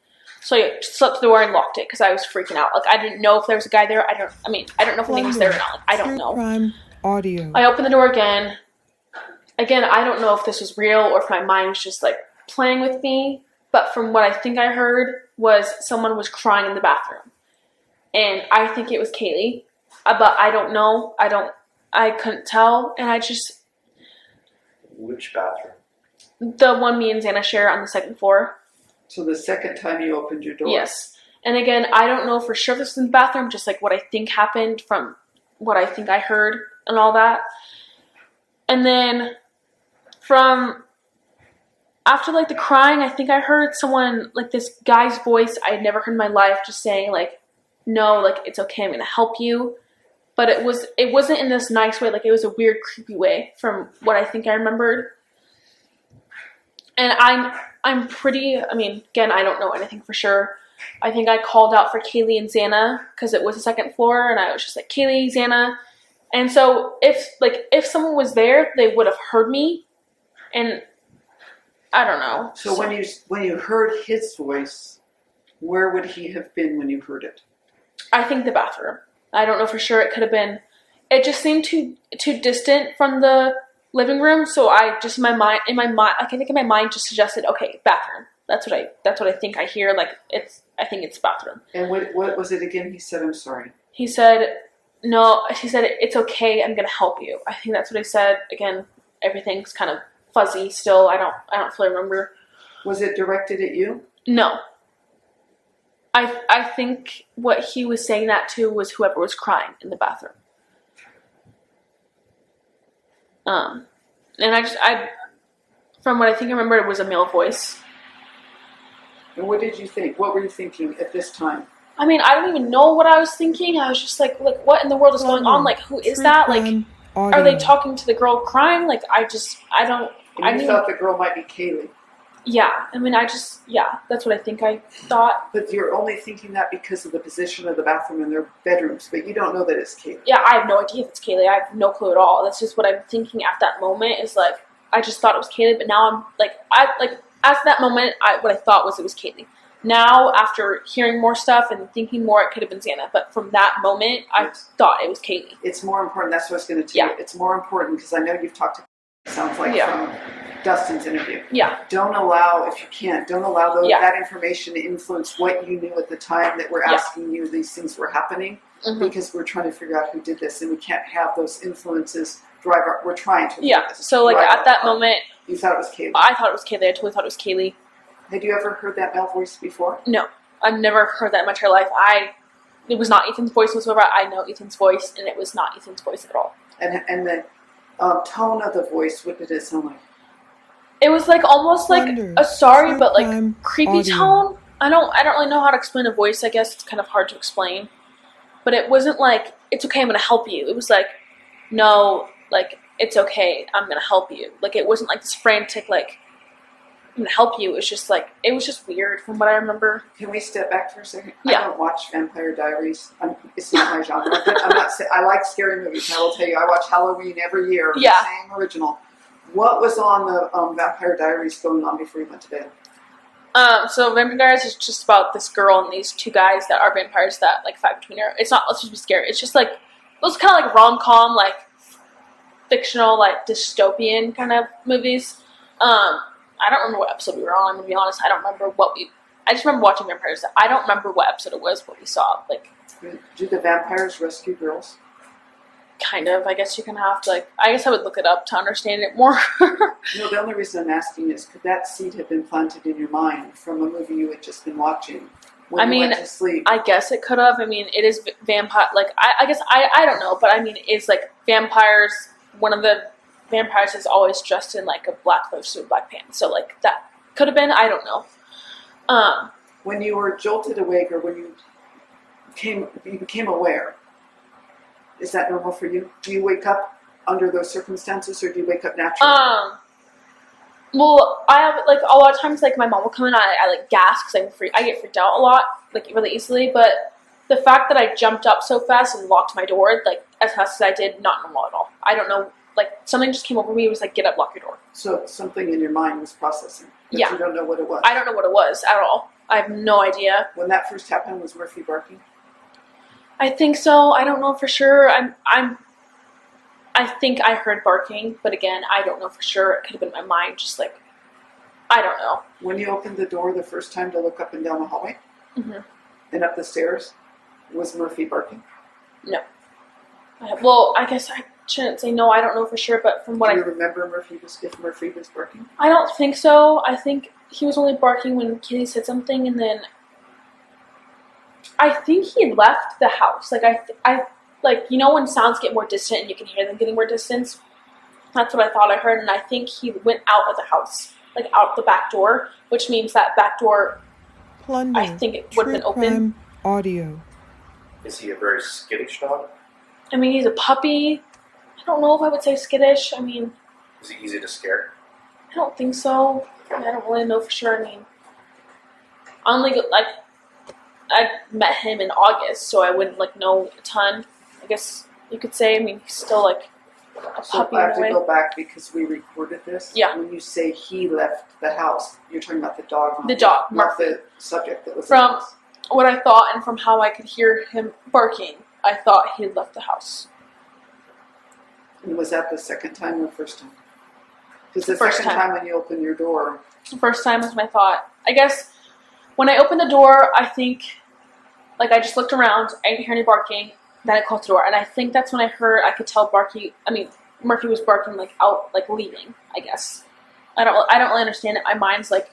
So I slept to the door and locked it because I was freaking out. Like, I didn't know if there was a guy there. I don't know if anything was there or not. Like, I don't know. Crime audio. I opened the door again. Again, I don't know if this was real or if my mind was just like playing with me. But from what I think I heard was someone was crying in the bathroom. And I think it was Kaylee. But I don't know. I couldn't tell. And I just... Which bathroom? The one me and Xana share on the second floor. So the second time you opened your door? Yes. And again, I don't know for sure if this was in the bathroom, just like what I think happened from what I think I heard and all that. And then from after like the crying, I think I heard someone, like this guy's voice I had never heard in my life, just saying like, no, like it's okay, I'm gonna help you. But it wasn't in this nice way, like it was a weird, creepy way from what I think I remembered. And I'm pretty, again, I don't know anything for sure. I think I called out for Kaylee and Xana because it was the second floor, and I was just like, Kaylee, Xana. And so if someone was there, they would have heard me, and I don't know. So when you heard his voice, where would he have been when you heard it? I think the bathroom. I don't know for sure. It could have been. It just seemed too distant from the living room, so I just I think in my mind just suggested, okay, bathroom. That's what I think I hear. Like I think it's bathroom. And what was it again? He said, I'm sorry. He said, no. He said, it's okay. I'm gonna help you. I think that's what he said. Again, everything's kind of fuzzy still. I don't fully remember. Was it directed at you? No. I think what he was saying that to was whoever was crying in the bathroom. And I from what I think I remember, it was a male voice. And what did you think? What were you thinking at this time? I don't even know what I was thinking. I was just like what in the world is going on? Like, who is that? Like, are they talking to the girl crying? Like, I don't. And you thought the girl might be Kaylee. Yeah, that's what I think I thought. But you're only thinking that because of the position of the bathroom in their bedrooms, but you don't know that it's Kaylee. Yeah, I have no idea if it's Kaylee. I have no clue at all. That's just what I'm thinking at that moment is like, I just thought it was Kaylee, but now I'm like, at that moment, what I thought was it was Kaylee. Now, after hearing more stuff and thinking more, it could have been Xana. But from that moment, I thought it was Kaylee. It's more important. That's what I was going to tell you. It's more important because I know you've talked to, it sounds like, from Dustin's interview. Yeah. Don't allow, if you can't, that information to influence what you knew at the time that we're asking you these things were happening, because we're trying to figure out who did this, and we can't have those influences drive our, we're trying to. Yeah, so like at that moment. You thought it was Kaylee? I thought it was Kaylee. I totally thought it was Kaylee. Had you ever heard that male voice before? No. I've never heard that in my entire life. It was not Ethan's voice whatsoever. I know Ethan's voice, and it was not Ethan's voice at all. And the tone of the voice, what did it sound like? It was like almost like a sorry but like creepy tone. I don't really know how to explain a voice. I guess it's kind of hard to explain. But it wasn't like, it's okay, I'm gonna help you. It was like, no, like, it's okay, I'm gonna help you. Like, it wasn't like this frantic, like, I'm gonna help you. It's just like, it was just weird from what I remember. Can we step back for a second? Yeah. I don't watch Vampire Diaries. It's not my genre. I like scary movies, and I will tell you, I watch Halloween every year. Yeah. The same original. What was on the Vampire Diaries going on before you went to bed? So Vampire Diaries is just about this girl and these two guys that are vampires that like fight between her. It's not supposed to be scary. It's just like those kind of like rom-com, like fictional, like dystopian kind of movies. I don't remember what episode we were on. I'm gonna be honest. I don't remember I just remember watching Vampires. I don't remember what episode it was, what we saw. Like, do the vampires rescue girls? kind of. I guess you can have to, like, I guess I would look it up to understand it more. No, the only reason I'm asking is could that seed have been planted in your mind from a movie you had just been watching when you went to sleep? I guess it could have. I mean, it is vampire. Like, I guess I don't know, but I mean, it's like vampires. One of the vampires is always dressed in like a black clothes suit, black pants. So like that could have been. I don't know. When you were jolted awake, or when you became aware, is that normal for you? Do you wake up under those circumstances, or do you wake up naturally? Well, I have, like, a lot of times, like, my mom will come in and I like, gasp because I get freaked out a lot, like, really easily, but the fact that I jumped up so fast and locked my door, like, as fast as I did, not normal at all. I don't know, like, something just came over me, it was like, get up, lock your door. So something in your mind was processing, but yeah. You don't know what it was. I don't know what it was at all. I have no idea. When that first happened, was Murphy barking? I think so. I don't know for sure. I think I heard barking, but again, I don't know for sure. It could have been my mind, just like, I don't know. When you opened the door the first time to look up and down the hallway, and up the stairs, was Murphy barking? No. Well, I guess I shouldn't say no. I don't know for sure, but from what Do you remember if Murphy was barking? I don't think so. I think he was only barking when Kitty said something, and then I think he left the house. Like I like, you know, when sounds get more distant and you can hear them getting more distant. That's what I thought I heard, and I think he went out of the house, like out the back door, which means that back door. Plunder. I think it would have been open. Crime Audio. Is he a very skittish dog? I mean, he's a puppy. I don't know if I would say skittish. I mean, Is he easy to scare? I don't think so. I don't really know for sure. I mean, I met him in August, so I wouldn't like know a ton. I guess you could say. I mean, he's still like a So puppy I in have a way. to go back because we recorded this. Yeah. When you say he left the house, you're talking about the dog. The dog, not Murphy. the subject that was in From this. what I thought and from how I could hear him barking, I thought he had left the house. And was that the second time or first time? Because the First second time. time when you opened your door, The first time was my thought. I guess when I opened the door, I think, like, I just looked around, I didn't hear any barking, then I closed the door, and I think that's when I could tell Murphy was barking, like, out, like, leaving, I guess. I don't really understand it. My mind's, like,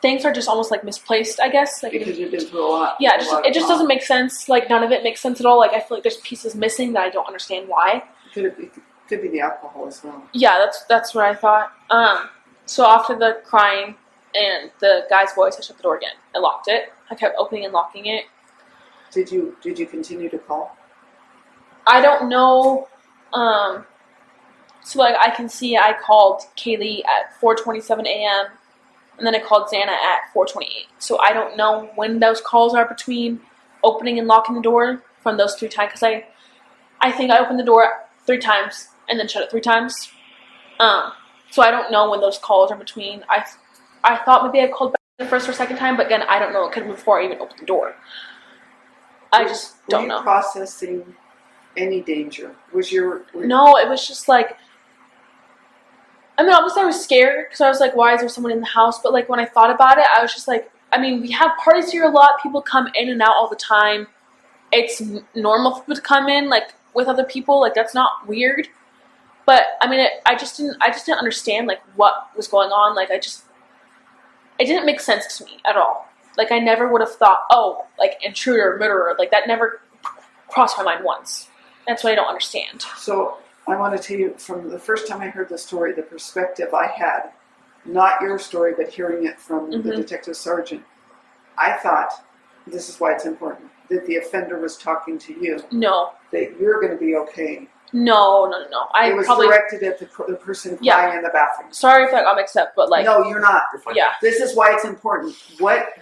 things are just almost, like, misplaced, I guess. Like, because you've been through a lot. yeah, it just doesn't make sense. Like, none of it makes sense at all. Like, I feel like there's pieces missing that I don't understand why. Could be the alcohol as well. Yeah, that's what I thought. So after the crying and the guy's voice, I shut the door again. I locked it. I kept opening and locking it. Did you continue to call? I don't know. So like I can see I called Kaylee at 4:27 a.m. and then I called Xana at 4:28. So I don't know when those calls are between opening and locking the door from those 3 times, because I think I opened the door 3 times and then shut it 3 times. So I don't know when those calls are between. I thought maybe I called back the first or second time, but again, I don't know. It could have been before I even opened the door. I just don't know. Were you processing any danger? No, it was just like, I mean, obviously I was scared because I was like, why is there someone in the house? But like when I thought about it, I was just like, I mean, we have parties here a lot. People come in and out all the time. It's normal for people to come in like with other people. Like that's not weird. But I mean, I just didn't understand like what was going on. Like it didn't make sense to me at all. Like I never would have thought, oh, like intruder, murderer. Like that never crossed my mind once. That's what I don't understand. So I want to tell you, from the first time I heard the story, the perspective I had, not your story, but hearing it from the detective sergeant, I thought, this is why it's important, that the offender was talking to you. No. That you're going to be okay. No. It was directed at the person crying in the bathroom. Sorry if that got mixed up, but like... No, you're not. Yeah. This is why it's important.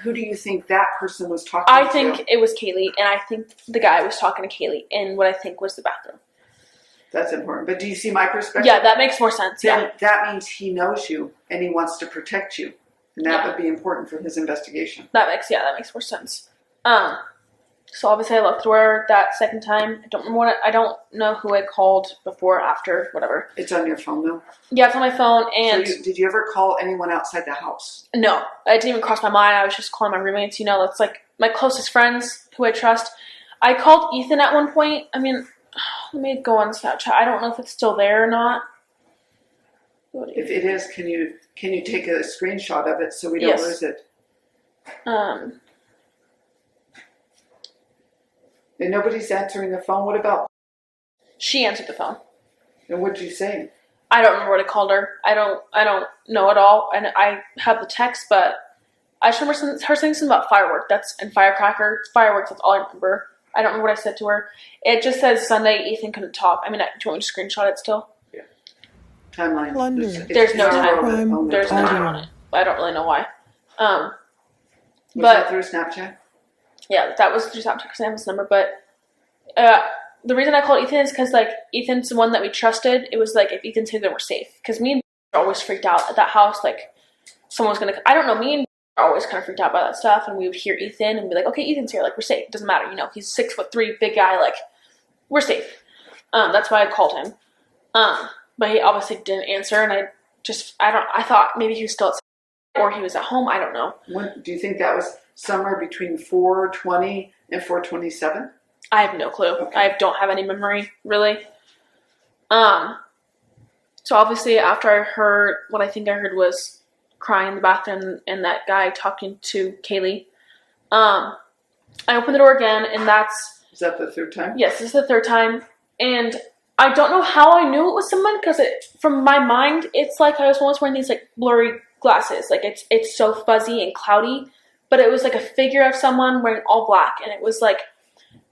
Who do you think that person was talking to? I think it was Kaylee, and I think the guy was talking to Kaylee in what I think was the bathroom. That's important. But do you see my perspective? Yeah, that makes more sense. Then that means he knows you, and he wants to protect you. And that would be important for his investigation. That makes more sense. So obviously I locked the door that second time. I don't know who I called before, after, whatever. It's on your phone though? Yeah, it's on my phone. And so did you ever call anyone outside the house? No, it didn't even cross my mind. I was just calling my roommates. You know, that's like my closest friends who I trust. I called Ethan at one point. I mean, let me go on Snapchat. I don't know if it's still there or not. If it is, can you take a screenshot of it so we don't lose it? And nobody's answering the phone. What about? She answered the phone. And what did you say? I don't remember what I called her. I don't know at all. And I have the text, but I just remember her saying something about fireworks. Fireworks. That's all I remember. I don't remember what I said to her. It just says Sunday, Ethan couldn't talk. I mean, do you want me to screenshot it still? Yeah. Timeline. Plunder. There's no time. There's no time on it. I don't really know why. Was that through Snapchat? Yeah, that was through Snapchat because I have his number. But the reason I called Ethan is because, like, Ethan's the one that we trusted. It was like, if Ethan's here, then we're safe. Because me and are always freaked out at that house. Like, someone's going to, I don't know, me and are always kind of freaked out by that stuff. And we would hear Ethan and be like, okay, Ethan's here. Like, we're safe. It doesn't matter. You know, he's 6'3", big guy. Like, we're safe. That's why I called him. But he obviously didn't answer. And I thought maybe he was still at school or he was at home. I don't know. When, do you think that was somewhere between 4:20 and 4:27? I have no clue. Okay. I don't have any memory, really. So obviously after I heard, what I think I heard was crying in the bathroom and that guy talking to Kaylee, I opened the door again, and Is that the third time? Yes, this is the third time. And I don't know how I knew it was someone, because from my mind, it's like I was once wearing these like blurry glasses. Like it's so fuzzy and cloudy, but it was like a figure of someone wearing all black, and it was like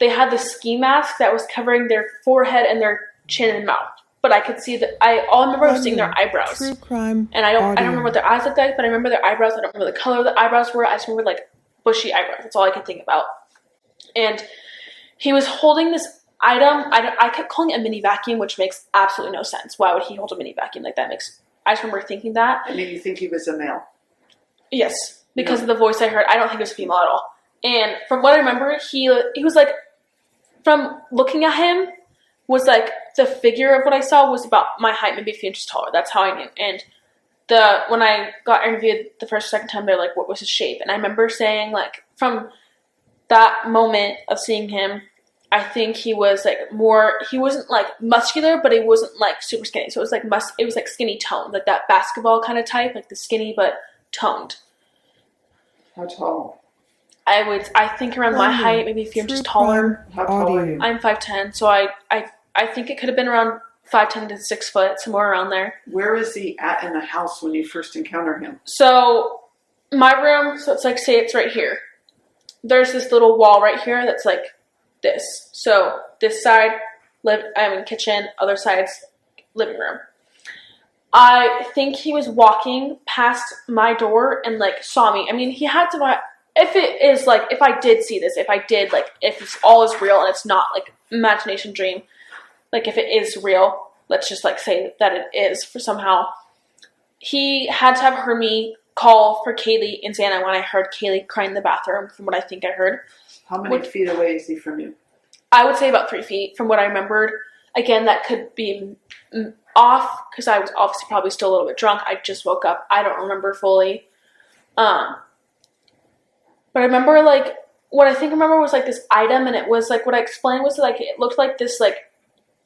they had the ski mask that was covering their forehead and their chin and mouth. But I could see that all I remember was seeing their eyebrows. True crime. And I don't remember what their eyes looked like, but I remember their eyebrows. I don't remember the color of the eyebrows were. I just remember like bushy eyebrows. That's all I could think about. And he was holding this item. I kept calling it a mini vacuum, which makes absolutely no sense. Why would he hold a mini vacuum? Like, I just remember thinking that. And then you think he was a male? Yes, because of the voice I heard. I don't think it was female at all. And from what I remember, he was like, from looking at him, was like, the figure of what I saw was about my height, maybe a few inches taller. That's how I knew. And when I got interviewed the first or second time, they're like, what was his shape? And I remember saying, like, from that moment of seeing him, I think he was like he wasn't like muscular, but he wasn't like super skinny. So it was like it was like skinny toned, like that basketball kind of type, like the skinny but toned. How tall? I think around my height, maybe a few inches taller. How tall are you? I'm 5'10", so I think it could have been around 5'10" to 6 foot, somewhere around there. Where is he at in the house when you first encounter him? So my room, so it's like, say it's right here. There's this little wall right here that's like this. So this side, kitchen, other side's living room. I think he was walking past my door and like saw me. I mean, he had to. If I did see this, if it's all is real and it's not like imagination dream, like if it is real, let's just like say that it is for somehow. He had to have heard me call for Kaylee and Xana when I heard Kaylee crying in the bathroom, from what I think I heard. How many feet away is he from you? I would say about 3 feet from what I remembered. Again, that could be off because I was obviously probably still a little bit drunk. I just woke up. I don't remember fully. But I remember like what I think I remember was like this item, and it was like what I explained was like it looked like this like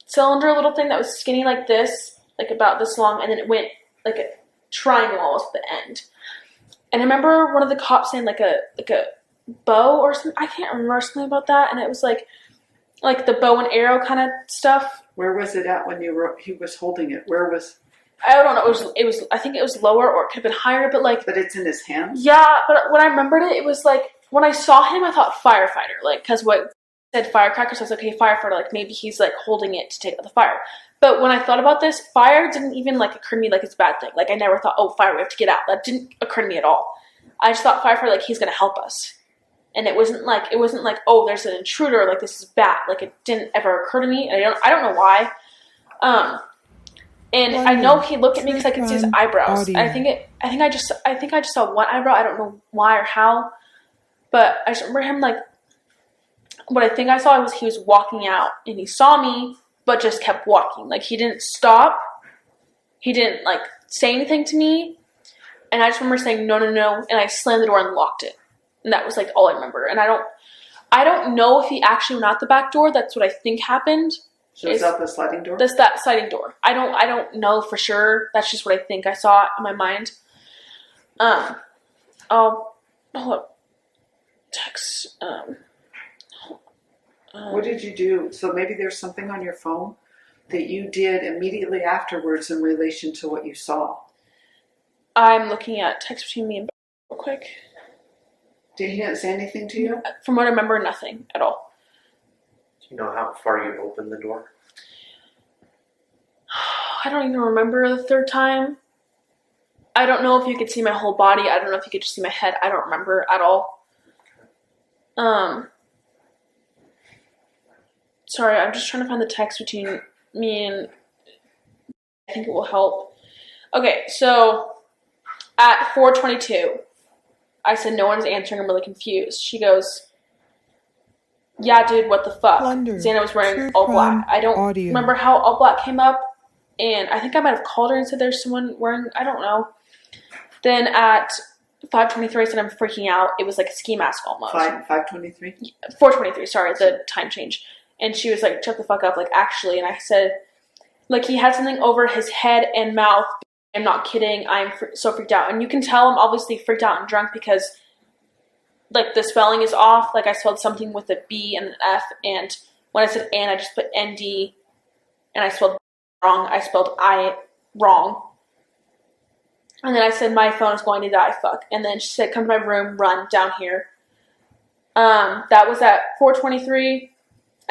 cylinder little thing that was skinny like this, like about this long, and then it went like a triangle almost at the end. And I remember one of the cops saying like a bow or something. I can't remember something about that, and it was like the bow and arrow kind of stuff. Where was it at when he was holding it? Where was? I don't know. It was. I think it was lower, or it could have been higher. But like. But it's in his hand. Yeah, but when I remembered it, it was like when I saw him, I thought firefighter. Like, because what said firecracker, so I was like, okay, firefighter. Like maybe he's like holding it to take out the fire. But when I thought about this, fire didn't even like occur to me like it's a bad thing. Like I never thought, oh, fire, we have to get out. That didn't occur to me at all. I just thought firefighter, like he's gonna help us. And it wasn't like oh, there's an intruder, like this is bad. Like it didn't ever occur to me. And I don't know why. And I know he looked at me because I could see his eyebrows. I think I just saw one eyebrow. I don't know why or how, but I just remember him like. What I think I saw was he was walking out and he saw me, but just kept walking. Like he didn't stop. He didn't like say anything to me. And I just remember saying no, and I slammed the door and locked it. And that was like all I remember. And I don't know if he actually went out the back door. That's what I think happened. So is that the sliding door? That's that sliding door. I don't know for sure. That's just what I think I saw in my mind. I'll hold up. Text. What did you do? So maybe there's something on your phone that you did immediately afterwards in relation to what you saw. I'm looking at text between me and Ben real quick. Did he not say anything to you? From what I remember, nothing at all. Do you know how far you opened the door? I don't even remember the third time. I don't know if you could see my whole body. I don't know if you could just see my head. I don't remember at all. Sorry, I'm just trying to find the text between me and I think it will help. Okay, so at 4:22, I said no one's answering. I'm really confused. She goes, "Yeah, dude, what the fuck?" Plunder, Xana was wearing all black. I don't remember how all black came up, and I think I might have called her and said there's someone wearing. I don't know. Then at 5:23, I said I'm freaking out. It was like a ski mask almost. 5:23? 4:23, sorry, the time change. And she was like, shut the fuck up, like, actually. And I said, like, he had something over his head and mouth. I'm not kidding. I'm so freaked out. And you can tell I'm obviously freaked out and drunk because, like, the spelling is off. Like, I spelled something with a B and an F. And when I said and, I just put ND. And I spelled wrong. I spelled I wrong. And then I said, my phone is going to die, fuck. And then she said, come to my room, run down here. That was at 4:23.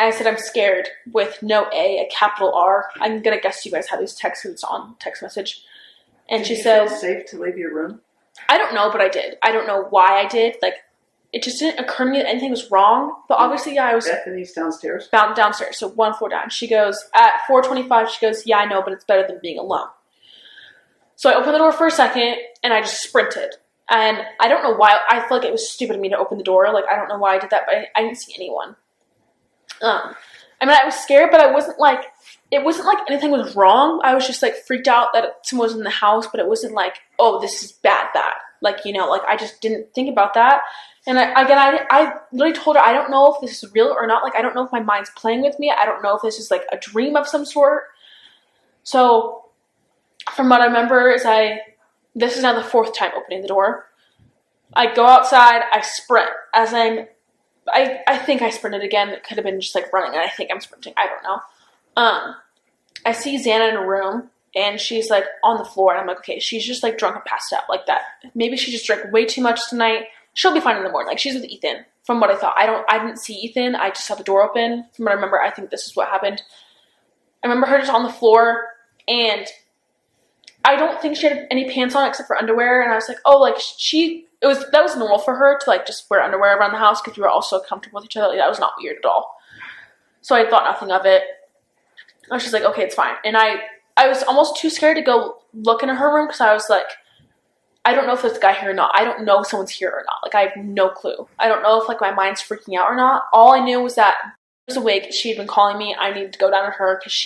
I said, I'm scared with no A capital R. I'm going to guess you guys have these texts because it's on text message. And she said, did you feel safe to leave your room? I don't know, but I did. I don't know why I did. Like, it just didn't occur to me that anything was wrong. But obviously, yeah, I was Bethany's downstairs? downstairs, so one floor down. She goes, at 4:25, she goes, yeah, I know, but it's better than being alone. So I opened the door for a second, and I just sprinted. And I don't know why. I feel like it was stupid of me to open the door. Like, I don't know why I did that, but I didn't see anyone. I mean, I was scared, but it wasn't like anything was wrong. I was just like freaked out that someone was in the house, but it wasn't like, oh, this is bad. Like, you know, like I just didn't think about that. And I literally told her, I don't know if this is real or not. Like, I don't know if my mind's playing with me. I don't know if this is like a dream of some sort. So from what I remember is this is now the fourth time opening the door. I go outside, I sprint as I think I sprinted again. It could have been just like running, and I think I'm sprinting. I don't know. I see Xana in a room, and she's like on the floor, and I'm like, okay, she's just like drunk and passed out like that. Maybe she just drank way too much tonight. She'll be fine in the morning. Like, she's with Ethan, from what I thought. I didn't see Ethan. I just saw the door open. From what I remember, I think this is what happened. I remember her just on the floor, and I don't think she had any pants on except for underwear. And I was like, oh, like that was normal for her to like just wear underwear around the house because we were all so comfortable with each other. Like, that was not weird at all. So I thought nothing of it. I was just like, okay, it's fine. And I was almost too scared to go look into her room because I was like, I don't know if there's a guy here or not. I don't know if someone's here or not. Like, I have no clue. I don't know if like my mind's freaking out or not. All I knew was that I was awake. She had been calling me. I needed to go down to her because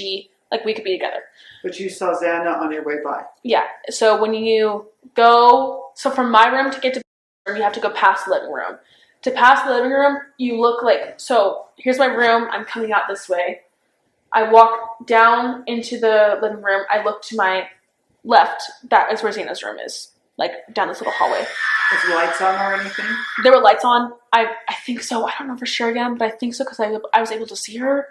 we could be together. But you saw Xana on your way by. Yeah. So when you go, from my room to get to the room, you have to go past the living room. To pass the living room, you look like, so here's my room. I'm coming out this way. I walk down into the living room. I look to my left. That is where Xana's room is. Like, down this little hallway. Was lights on or anything? There were lights on. I think so. I don't know for sure again, but I think so because I was able to see her.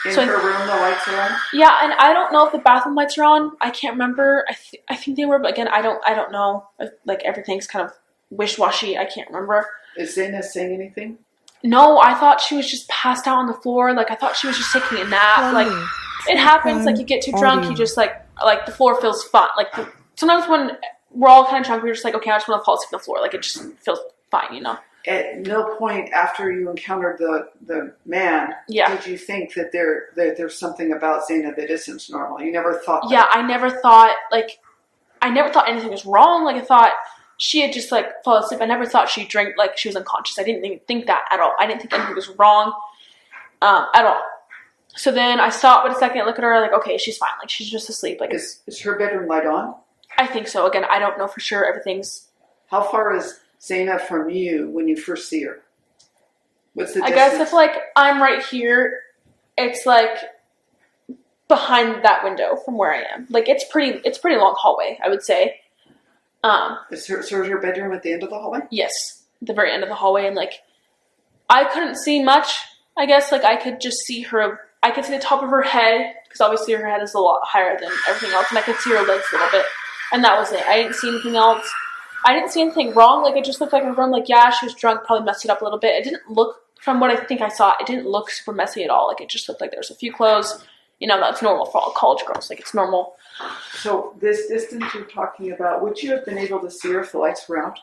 In her room, the lights are on? Yeah, and I don't know if the bathroom lights are on. I can't remember. I think they were, but again, I don't know. Like, everything's kind of wish-washy. I can't remember. Is Xana saying anything? No, I thought she was just passed out on the floor. Like, I thought she was just taking a nap. Like, it happens. Like, you get too drunk, you just like the floor feels fun. Like, sometimes when we're all kind of drunk, we're just like, okay, I just want to fall asleep on the floor. Like, it just feels fine, you know? At no point after you encountered the man, did you think that there's something about Xana that isn't normal? You never thought that? Yeah, I never thought anything was wrong. Like, I thought she had just like fallen asleep. I never thought she drank, like she was unconscious. I didn't even think that at all. I didn't think anything was wrong at all. So then I stopped for a second, look at her, like, okay, she's fine. Like, she's just asleep. Like, is her bedroom light on? I think so. Again, I don't know for sure. Everything's. How far is Xana from you when you first see her? What's the distance? I guess if like I'm right here, it's like behind that window from where I am. Like, it's pretty long hallway, I would say. Is your bedroom at the end of the hallway? Yes, the very end of the hallway, and like, I couldn't see much. I guess like I could just see her. I could see the top of her head because obviously her head is a lot higher than everything else, and I could see her legs a little bit, and that was it. I didn't see anything else. I didn't see anything wrong. Like, it just looked like her room. Like, yeah, she was drunk, probably messed it up a little bit. It didn't look, from what I think I saw, it didn't look super messy at all. Like, it just looked like there was a few clothes. You know, that's normal for all college girls. Like, it's normal. So this distance you're talking about, would you have been able to see her if the lights were out?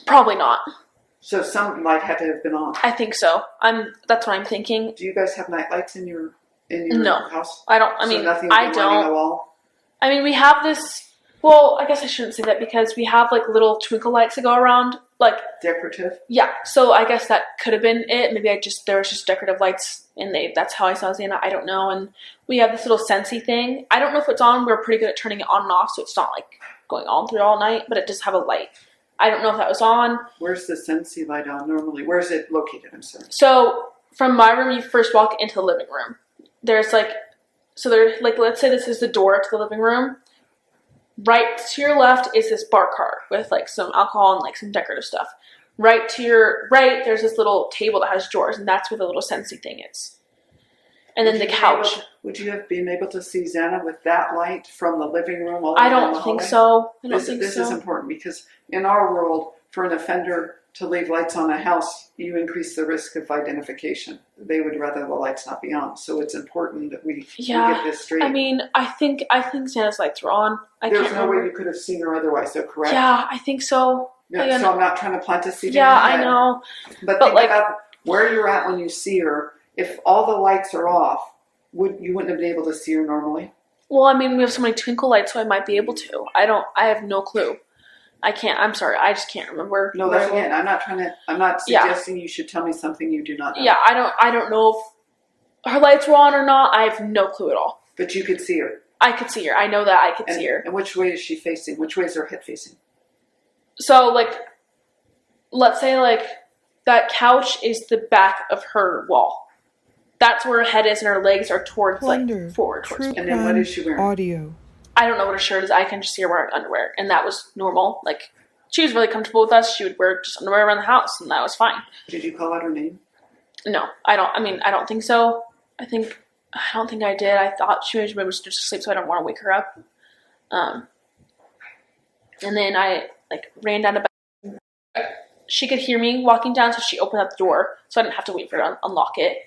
Probably not. So some light had to have been on. I think so. That's what I'm thinking. Do you guys have night lights in your no, house? I don't. I mean, I don't. I mean, we have this. Well, I guess I shouldn't say that because we have like little twinkle lights that go around, like decorative. Yeah, so I guess that could have been it. Maybe there was just decorative lights, and that's how I saw Xana. I don't know. And we have this little Scentsy thing. I don't know if it's on. We're pretty good at turning it on and off, so it's not like going on through all night. But it does have a light. I don't know if that was on. Where's the Scentsy light on normally? Where's it located? I'm sorry. So from my room, you first walk into the living room. There's like, let's say this is the door to the living room. Right to your left is this bar cart with like some alcohol and like some decorative stuff. Right to your right, there's this little table that has drawers, and that's where the little Scentsy thing is. And then the couch. Would you have been able to see Xana with that light from the living room? I don't think so. This is important because in our world, for an offender to leave lights on a house, you increase the risk of identification. They would rather the lights not be on. So it's important that we get this straight. I mean, I think Xana's lights were on. There's no way you could have seen her otherwise, though, correct? Yeah, I think so. Yeah, so I'm not trying to plant a seed in your head. I know. But think about where you're at when you see her. If all the lights are off, you wouldn't have been able to see her normally? Well, I mean, we have so many twinkle lights, so I might be able to. I have no clue. I'm sorry, I just can't remember. No, that's again, I'm not suggesting you should tell me something you do not know. Yeah, I don't know if her lights were on or not. I have no clue at all. But you could see her. I could see her. I know that I could see her. And which way is she facing? Which way is her head facing? So, like, let's say, like, that couch is the back of her wall. That's where her head is, and her legs are towards, Plunder, like, forward. Towards and then what is she wearing? Audio. I don't know what her shirt is. I can just see her wearing underwear, and that was normal. Like, she was really comfortable with us. She would wear just underwear around the house, and that was fine. Did you call out her name? No, I don't think so. I don't think I did. I thought she maybe was just asleep, so I don't want to wake her up. And then I, like, ran down the back. She could hear me walking down, so she opened up the door, so I didn't have to wait for her to unlock it.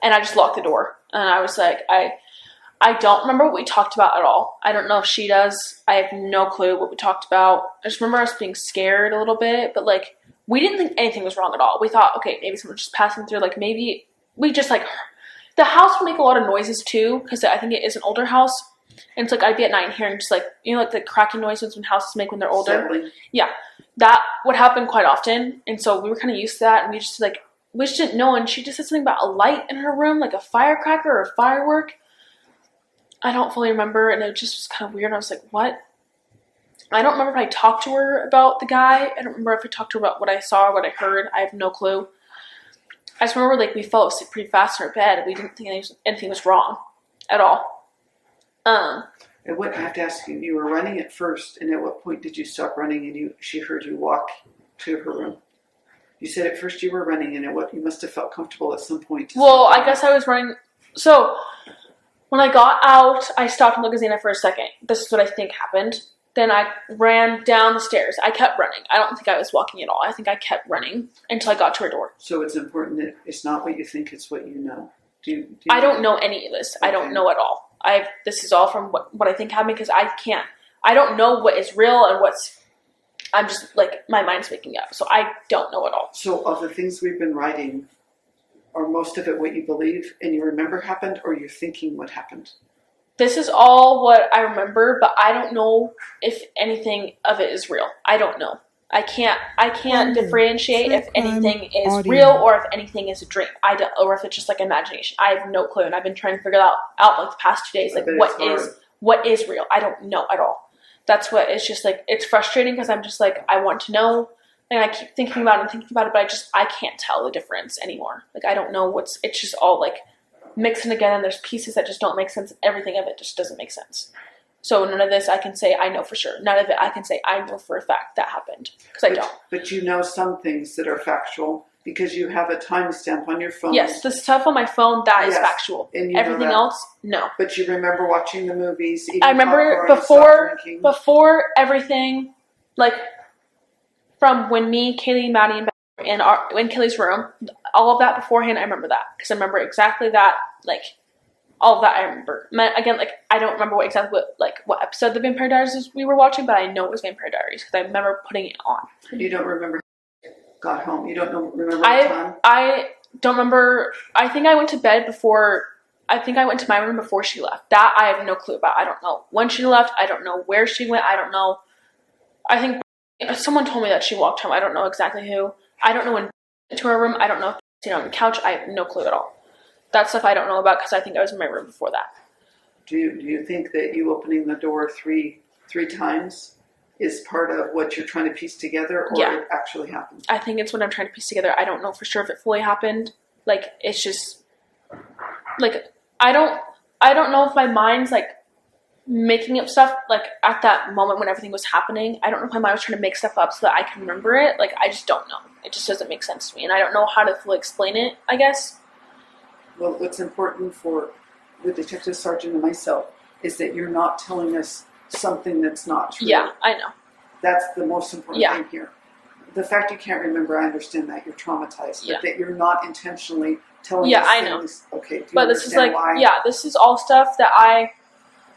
And I just locked the door. And I was like, I don't remember what we talked about at all. I don't know if she does. I have no clue what we talked about. I just remember us being scared a little bit, but, like, we didn't think anything was wrong at all. We thought, okay, maybe someone's just passing through. Like, maybe we just, like, the house would make a lot of noises, too, because I think it is an older house. And it's like, I'd be at night and hearing just, like, you know, like the cracking noises when houses make when they're older. Settling. Yeah. That would happen quite often. And so we were kind of used to that, and we just didn't know. And she just said something about a light in her room, like a firecracker or a firework. I don't fully remember, and it just was kind of weird. I was like, what? I don't remember if I talked to her about the guy. I don't remember if I talked to her about what I saw or what I heard. I have no clue. I just remember, like, we fell asleep pretty fast in our bed, and we didn't think anything was wrong at all. I wouldn't have to ask you. You were running at first, and at what point did you stop running and she heard you walk to her room? You said at first you were running, and you must have felt comfortable at some point. Well, I guess I was running. So when I got out, I stopped and looked at Xana for a second. This is what I think happened. Then I ran down the stairs. I kept running. I don't think I was walking at all. I think I kept running until I got to her door. So it's important that it's not what you think, it's what you know. I don't know any of this. Okay. I don't know at all. This is all from what I think happened, because I don't know what is real and I'm just, like, my mind's making up. So I don't know at all. So of the things we've been writing, are most of it what you believe and you remember happened, or you're thinking what happened? This is all what I remember, but I don't know if anything of it is real. I don't know. I can't differentiate if anything is real or if anything is a dream. Or if it's just, like, imagination. I have no clue, and I've been trying to figure that out like the past 2 days. Like, what is real? I don't know at all. That's what it's just, like, it's frustrating because I'm just like, I want to know, and I keep thinking about it, but I can't tell the difference anymore. Like, I don't know it's just all, like, mixing together, and there's pieces that just don't make sense. Everything of it just doesn't make sense. So none of this I can say I know for sure. None of it I can say I know for a fact that happened, because I don't. But you know some things that are factual because you have a timestamp on your phone. Yes, the stuff on my phone, that is factual. And everything else, no. But you remember watching the movies. I remember before everything, like from when me, Kaylee, Maddie, and Becky in Kaylee's room, all of that beforehand, I remember that. Because I remember exactly that, like, all of that I remember. Again, like, I don't remember what episode of the Vampire Diaries we were watching, but I know it was Vampire Diaries because I remember putting it on. You don't remember got home? You don't remember the time? I don't remember. I think I went to bed before. I think I went to my room before she left. That I have no clue about. I don't know when she left. I don't know where she went. I don't know. I think someone told me that she walked home. I don't know exactly who. I don't know when to her room. I don't know if she's on the couch. I have no clue at all. That stuff I don't know about because I think I was in my room before that. Do you think that you opening the door three times is part of what you're trying to piece together, or it actually happened? I think it's what I'm trying to piece together. I don't know for sure if it fully happened. Like, it's just like I don't know if my mind's like making up stuff like at that moment when everything was happening. I don't know if my mind was trying to make stuff up so that I can remember it. Like, I just don't know. It just doesn't make sense to me, and I don't know how to fully explain it, I guess. Well, what's important for the detective sergeant and myself is that you're not telling us something that's not true. Yeah, I know. That's the most important thing here. The fact you can't remember, I understand that. You're traumatized. But that you're not intentionally telling us things. Know. Okay, but this is like, this is all stuff that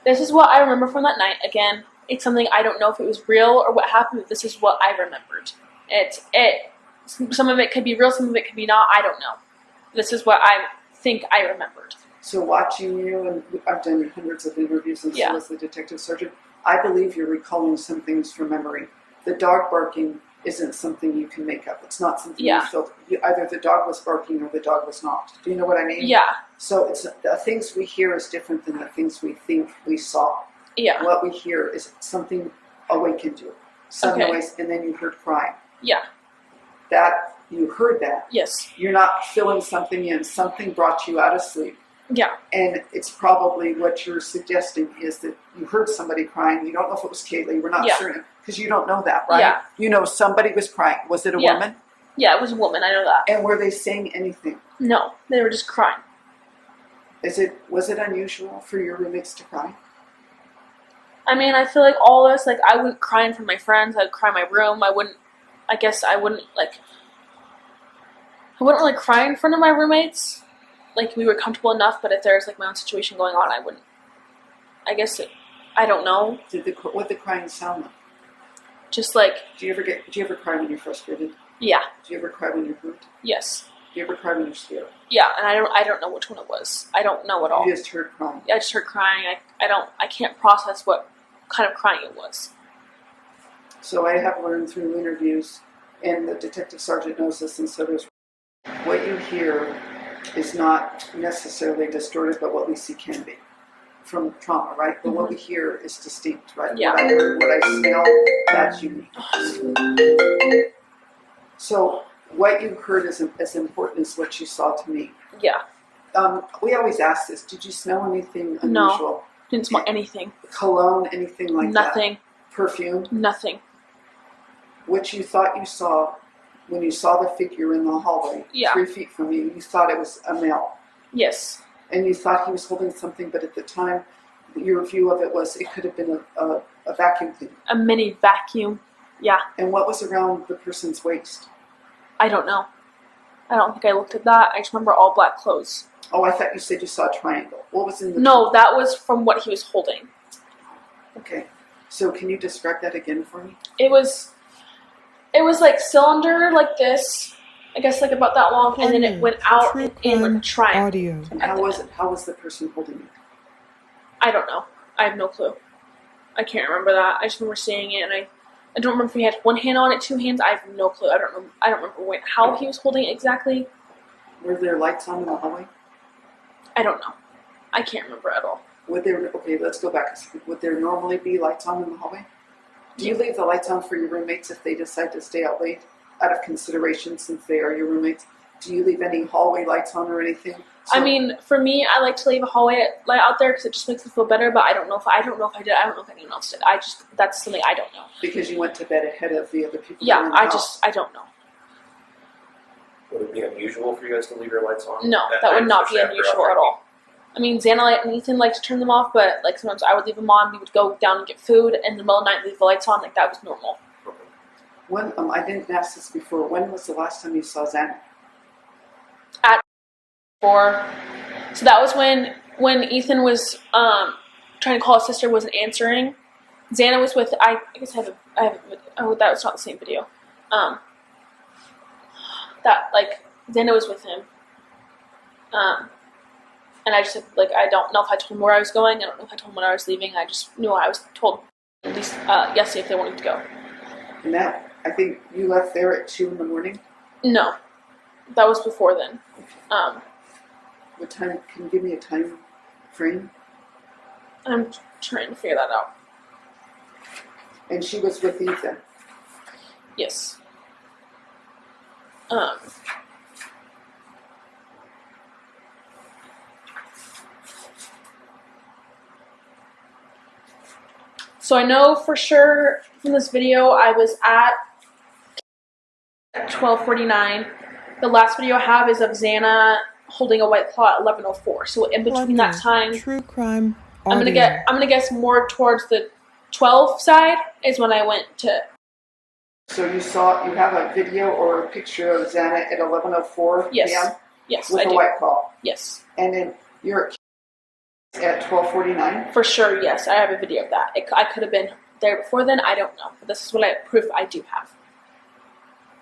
this is what I remember from that night. Again, it's something I don't know if it was real or what happened, but this is what I remembered. Some of it could be real, some of it could be not. I don't know. This is what I think I remembered. So watching you, and I've done hundreds of interviews, and so as the detective sergeant, I believe you're recalling some things from memory. The dog barking isn't something you can make up. It's not something you feel. Either the dog was barking or the dog was not. Do you know what I mean? Yeah. So it's the things we hear is different than the things we think we saw. Yeah. What we hear is something awakened you. Some noise, and then you heard crying. Yeah. That, you heard that. Yes. You're not filling something in. Something brought you out of sleep. Yeah. And it's probably what you're suggesting is that you heard somebody crying. You don't know if it was Kaylee. We're not certain because you don't know that, right? Yeah. You know somebody was crying. Was it a woman? Yeah, it was a woman. I know that. And were they saying anything? No, they were just crying. Was it unusual for your roommates to cry? I mean, I feel like all this, like, I wouldn't cry in front of my friends. I'd cry in my room. I wouldn't really cry in front of my roommates. Like, we were comfortable enough, but if there's, like, my own situation going on, I wouldn't. I guess, I don't know. What did the crying sound like? Just, like... Do you ever cry when you're frustrated? Yeah. Do you ever cry when you're hurt? Yes. Do you ever cry when you're scared? Yeah, and I don't know which one it was. I don't know at all. You just heard crying? Yeah, I just heard crying. I can't process what kind of crying it was. So I have learned through interviews, and the detective sergeant knows this, and so does what you hear is not necessarily distorted, but what we see can be from trauma, right? But what we hear is distinct, right? Yeah. What I heard, what I smell, that's unique. So what you heard is as important as what you saw to me. Yeah. We always ask this. Did you smell anything unusual? No. Didn't smell anything. Cologne, anything like that? Nothing. Perfume? Nothing. What you thought you saw when you saw the figure in the hallway, 3 feet from you, you thought it was a male. Yes. And you thought he was holding something, but at the time, your view of it was it could have been a vacuum cleaner. A mini vacuum. Yeah. And what was around the person's waist? I don't know. I don't think I looked at that. I just remember all black clothes. Oh, I thought you said you saw a triangle. What was in the No, that was from what he was holding. Okay. So can you describe that again for me? It was like cylinder like this. I guess like about that long, and then it went out in like a triangle. And how was the person holding it? I don't know. I have no clue. I can't remember that. I just remember seeing it, and I don't remember if he had one hand on it, two hands. I have no clue. I don't remember how he was holding it exactly. Were there lights on in the hallway? I don't know. I can't remember at all. Okay, let's go back a second. Would there normally be lights on in the hallway? Do you leave the lights on for your roommates if they decide to stay out late out of consideration since they are your roommates? Do you leave any hallway lights on or anything I mean, for me, I like to leave a hallway light out there because it just makes me feel better. But I don't know if I did. I don't know if anyone else did. That's something I don't know. Because you went to bed ahead of the other people. Yeah, I don't know. Would it be unusual for you guys to leave your lights on? No, that would not be unusual at all. I mean, Xana and Ethan like to turn them off, but like sometimes I would leave them on. We would go down and get food, and in the middle of the night leave the lights on. Like that was normal. Okay. When I didn't ask this before. When was the last time you saw Xana? At 4. So that was when Ethan was trying to call his sister, wasn't answering. Xana was with I guess I have oh, that was not the same video. That like Xana was with him. And I just said, like, I don't know if I told him where I was going. I don't know if I told him when I was leaving. I just knew I was told at least yesterday if they wanted to go. And that, I think you left there at 2 in the morning? No. That was before then. What time? Can you give me a time frame? I'm trying to figure that out. And she was with Ethan? Yes. So I know for sure from this video I was at 12:49. The last video I have is of Xana holding a white claw at 11:04. So in between Plunder, that time, true crime audio. I'm gonna guess more towards the 12 side is when I went to. So you have a video or a picture of Xana at 11:04 Yes. p.m. Yes, with I a do. white claw, Yes, and then you're at 12:49. for sure. Yes, I have a video of that. I could have been there before then. I don't know, but this is what proof I do have.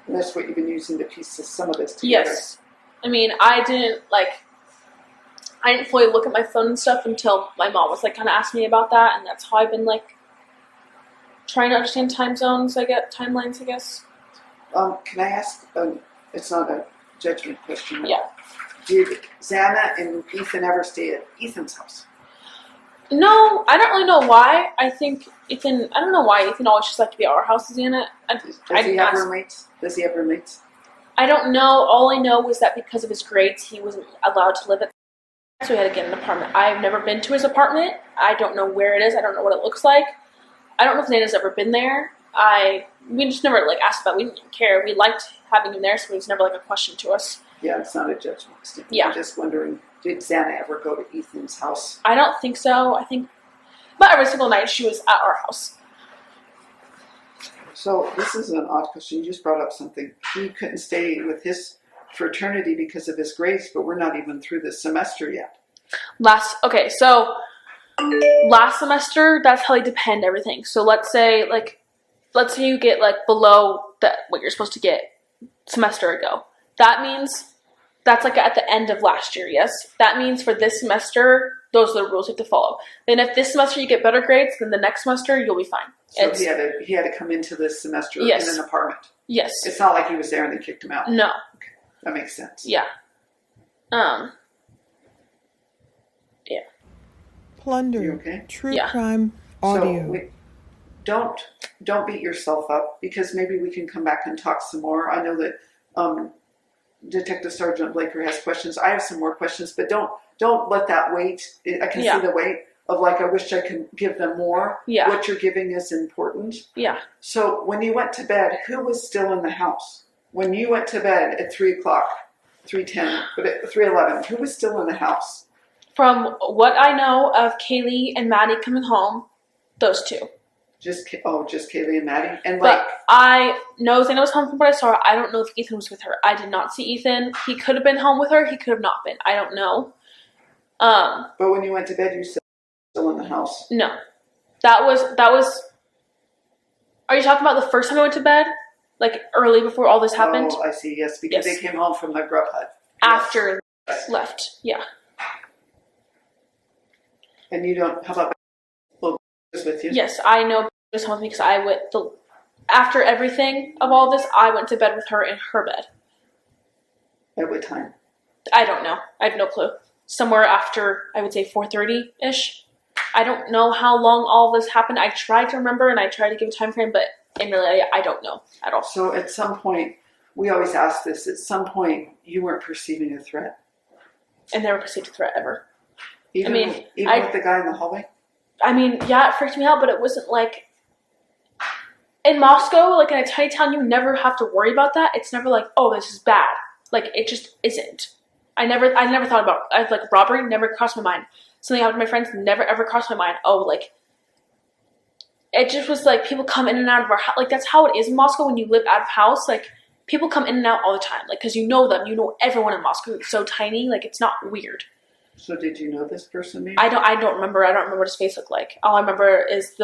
And that's what you've been using to piece some of this together. Yes, I mean I didn't fully look at my phone and stuff until my mom was like kind of asking me about that, and that's how I've been like trying to understand time zones. Timelines, I guess. Can I ask? It's not a judgment question. Right? Yeah. Did Xana and Ethan ever stay at Ethan's house? No, I don't really know why. I think Ethan. I don't know why Ethan always just liked to be at our house. Xana. Does he have roommates? Does he have roommates? I don't know. All I know was that because of his grades, he wasn't allowed to live at. So he had to get an apartment. I've never been to his apartment. I don't know where it is. I don't know what it looks like. I don't know if Xana's ever been there. We just never like asked about it. We didn't care. We liked having him there, so it was never like a question to us. Yeah, it's not a judgment. Yeah. I'm just wondering, did Xana ever go to Ethan's house? I don't think so. I think about every single night she was at our house. So this is an odd question. You just brought up something. He couldn't stay with his fraternity because of his grades, but we're not even through this semester yet. So last semester, that's how they depend everything. So let's say you get like below what you're supposed to get semester ago. That means that's like at the end of last year, yes? That means for this semester, those are the rules you have to follow. Then if this semester you get better grades, then the next semester you'll be fine. So he had to come into this semester in an apartment. Yes. It's not like he was there and they kicked him out. No. Okay. That makes sense. Yeah. Yeah. Plunder, You okay? true crime audio. So don't beat yourself up, because maybe we can come back and talk some more. I know that Detective Sergeant Blaker has questions. I have some more questions, but don't let that wait. I can see the weight of like, I wish I could give them more. Yeah. What you're giving is important. Yeah. So when you went to bed, who was still in the house? When you went to bed at 3 o'clock, 3:10, but at 3:11, who was still in the house? From what I know of Kaylee and Maddie coming home, those two. Just Kaylee and Maddie? And but I know Xana was home from what I saw. I don't know if Ethan was with her. I did not see Ethan. He could have been home with her. He could have not been. I don't know. But when you went to bed, you said still in the house. No. That was. Are you talking about the first time I went to bed? Like early before all this happened? Oh, I see. Yes, because they came home from the grub hut. After left. Yeah. And you don't. How about was with you? Yes, I know was home with me because I went after everything of all this. I went to bed with her in her bed. At what time? I don't know. I have no clue. Somewhere after, I would say 4:30-ish. I don't know how long all this happened. I tried to remember and I tried to give a time frame, but in reality, I don't know at all. So at some point, we always ask this. At some point, you weren't perceiving a threat. and never perceived a threat ever. Even with the guy in the hallway? I mean, yeah, it freaked me out, but it wasn't like... In Moscow, like in a tiny town, you never have to worry about that. It's never like, oh, this is bad. Like, it just isn't. I never thought about it. Like, robbery never crossed my mind. Something happened to my friends never ever crossed my mind. Oh, like... It just was like people come in and out of our house. Like, that's how it is in Moscow when you live out of house. Like, people come in and out all the time. Like, because you know them. You know everyone in Moscow. It's so tiny. Like, it's not weird. So did you know this person maybe? I don't remember. I don't remember what his face looked like. All I remember is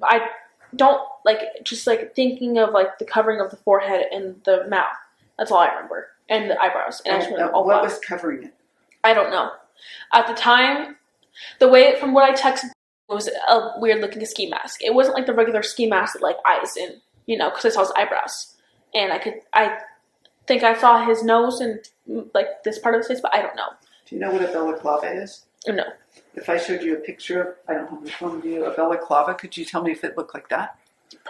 I don't, like, just, like, thinking of, like, the covering of the forehead and the mouth. That's all I remember. And the eyebrows. And I just remember, what was covering it? I don't know. At the time, the way, from what I texted, it was a weird-looking ski mask. It wasn't, like, the regular ski mask with, like, eyes in, you know, because I saw his eyebrows. And I think I saw his nose and, like, this part of his face, but I don't know. Do you know what a balaclava is? No. If I showed you a picture of, I don't have the phone view, a balaclava, could you tell me if it looked like that?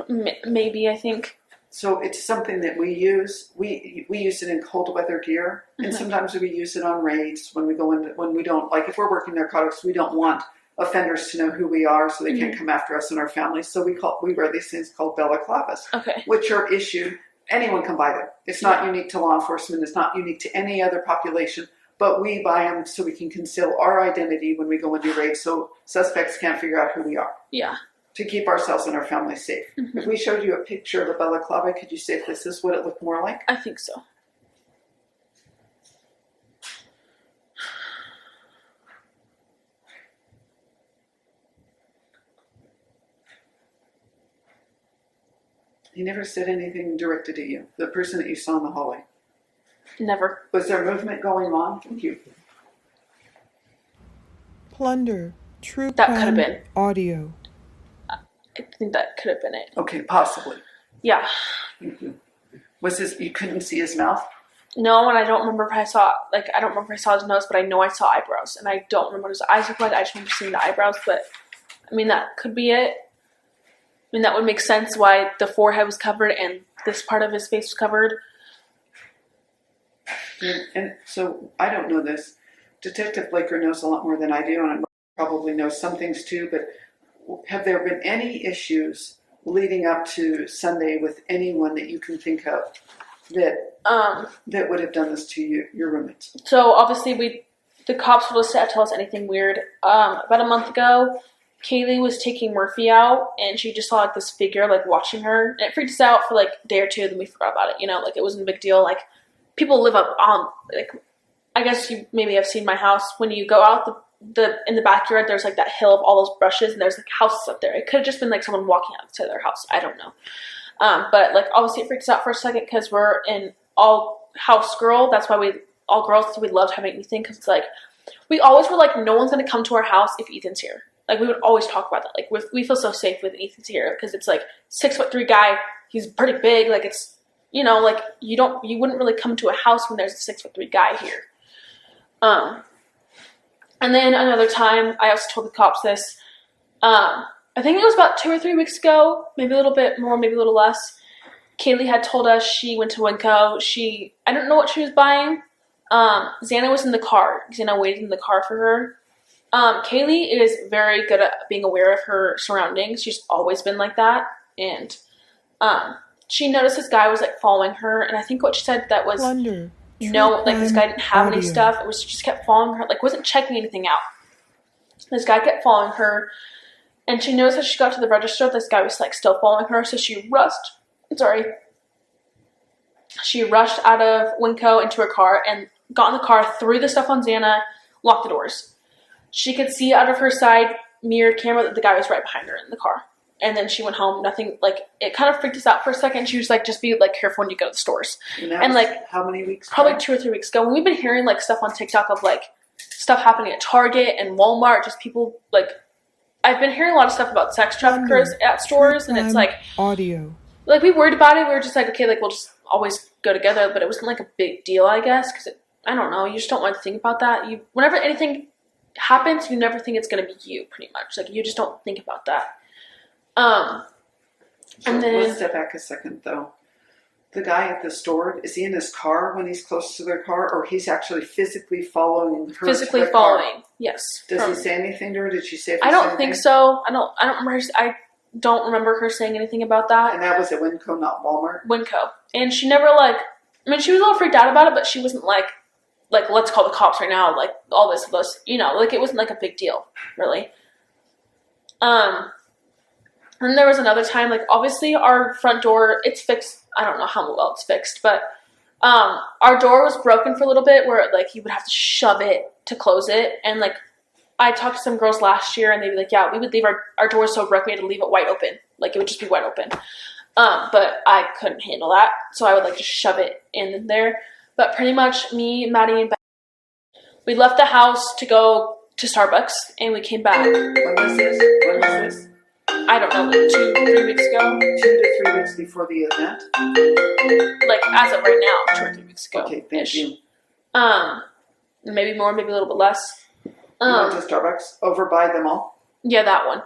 Maybe, I think. So it's something that we use. We use it in cold weather gear, and sometimes we use it on raids when we go in. When we don't, like, if we're working narcotics, we don't want offenders to know who we are, so they can't come after us and our families. So we wear these things called balaclavas, which are issued. Anyone can buy them. It's not unique to law enforcement. It's not unique to any other population. But we buy them so we can conceal our identity when we go into raids, so suspects can't figure out who we are. Yeah. To keep ourselves and our families safe. If we showed you a picture of a balaclava, could you say if this is what it looked more like? I think so. He never said anything directed at you, the person that you saw in the hallway. Never. Was there movement going on? Thank you. Plunder. True That could have been. Audio. I think that could have been it. Okay, possibly. Yeah. Thank you. You couldn't see his mouth? No, and I don't remember if I saw his nose, but I know I saw eyebrows, and I don't remember what his eyes looked like. I just remember seeing the eyebrows, but, I mean, that could be it. I mean, that would make sense why the forehead was covered and this part of his face was covered. And so, I don't know this. Detective Blaker knows a lot more than I do, and I probably knows some things too, but have there been any issues leading up to Sunday with anyone that you can think of that would have done this to you, your roommates? So obviously the cops will just tell us anything weird. About a month ago, Kaylee was taking Murphy out, and she just saw, like, this figure, like, watching her, and it freaked us out for, like, a day or two, then we forgot about it, you know, like, it wasn't a big deal. Like, people live up on, like, I guess you maybe have seen my house. When you go out in the backyard, there's, like, that hill of all those brushes, and there's, like, houses up there. It could have just been, like, someone walking outside their house. I don't know. But, like, obviously it freaks us out for a second because we're an all-house girl. That's why we loved having Ethan, because it's, like, we always were, like, no one's going to come to our house if Ethan's here. Like, we would always talk about that. Like, we feel so safe with Ethan's here because it's, like, 6'3" guy. He's pretty big. Like, it's, you know, like, you wouldn't really come to a house when there's a 6'3" guy here. And then another time, I also told the cops this. I think it was about 2 or 3 weeks ago, maybe a little bit more, maybe a little less. Kaylee had told us she went to Winco. I don't know what she was buying. Xana was in the car. Xana waited in the car for her. Kaylee is very good at being aware of her surroundings. She's always been like that. And she noticed this guy was, like, following her. And I think what she said that was, Plunder. no, like, this guy didn't have any stuff. It was, she just kept following her. Like, wasn't checking anything out. This guy kept following her. And she noticed as she got to the register, this guy was, like, still following her. So she rushed out of Winco into her car and got in the car, threw the stuff on Xana, locked the doors. She could see out of her side mirror camera that the guy was right behind her in the car. And then she went home. Nothing, like, it kind of freaked us out for a second. She was like, just be, like, careful when you go to the stores. And like, how many weeks? Probably 2 or 3 weeks ago. And we've been hearing, like, stuff on TikTok of, like, stuff happening at Target and Walmart. Just people, like, I've been hearing a lot of stuff about sex traffickers at stores. And it's like, audio. Like, we worried about it. We were just like, okay, like, we'll just always go together. But it wasn't, like, a big deal, I guess. Because, I don't know. You just don't want to think about that. Whenever anything happens, you never think it's going to be you, pretty much. Like, you just don't think about that. And then let's step back a second, though. The guy at the store, is he in his car when he's close to their car, or he's actually physically following her? Physically following, yes. Does he say anything to her? Did she say? I don't think so. I don't remember. I don't remember her saying anything about that. And that was at Winco, not Walmart. Winco, and she never she was a little freaked out about it, but she wasn't like let's call the cops right now. Like all this, it wasn't like a big deal, really. And there was another time, obviously our front door, it's fixed. I don't know how well it's fixed, but our door was broken for a little bit where you would have to shove it to close it. And I talked to some girls last year and they'd be like, yeah, we would leave our doors so broken we had to leave it wide open. It would just be wide open. But I couldn't handle that. So I would just shove it in there. But pretty much me, Maddie, and Beth, we left the house to go to Starbucks and we came back. When was this? I don't know, 2-3 weeks ago. 2 to 3 weeks before the event? As of right now, 2 or 3 weeks ago. Okay, thank you. Maybe more, maybe a little bit less. You went to Starbucks over by the mall? Yeah, that one.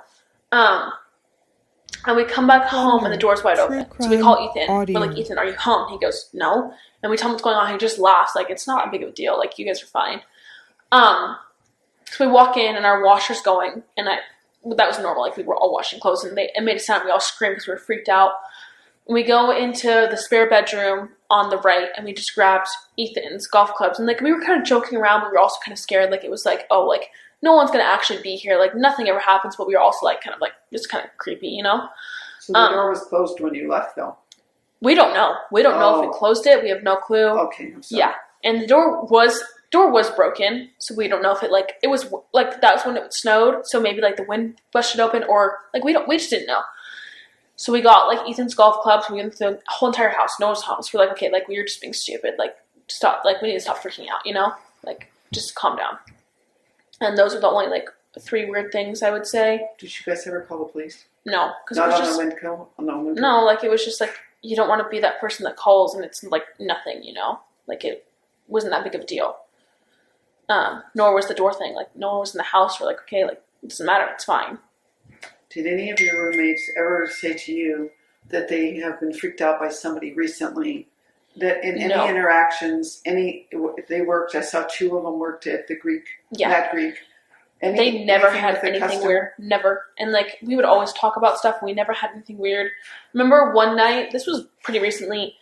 And we come back home and the door's wide open. So we call Ethan. We're like, Ethan, are you home? He goes, no. And we tell him what's going on. He just laughs. It's not a big of a deal. You guys are fine. So we walk in and our washer's going. And that was normal. We were all washing clothes and it made a sound. We all screamed because we were freaked out. We go into the spare bedroom on the right and we just grabbed Ethan's golf clubs. And we were kind of joking around, but we were also kind of scared. It was no one's going to actually be here. Nothing ever happens, but we were also just kind of creepy, So the door was closed when you left though? We don't know. We don't know if we closed it. We have no clue. Okay, I'm sorry. Yeah. And the door was broken, so we don't know if it was that was when it snowed, so maybe the wind busted open, or we just didn't know. So we got Ethan's golf clubs. We went through the whole entire house. No one's house. We're okay, we were just being stupid. Stop. We need to stop freaking out. Just calm down. And those are the only 3 weird things I would say. Did you guys ever call the police? No, because it was just on the Winco. No, it was just you don't want to be that person that calls and it's nothing. It wasn't that big of a deal. Nor was the door thing. No one was in the house. We're okay, it doesn't matter. It's fine. Did any of your roommates ever say to you that they have been freaked out by somebody recently? That in any interactions, they worked, I saw 2 of them worked at the Greek, that Greek. They never had anything weird. Never. And we would always talk about stuff. We never had anything weird. Remember one night, this was pretty recently,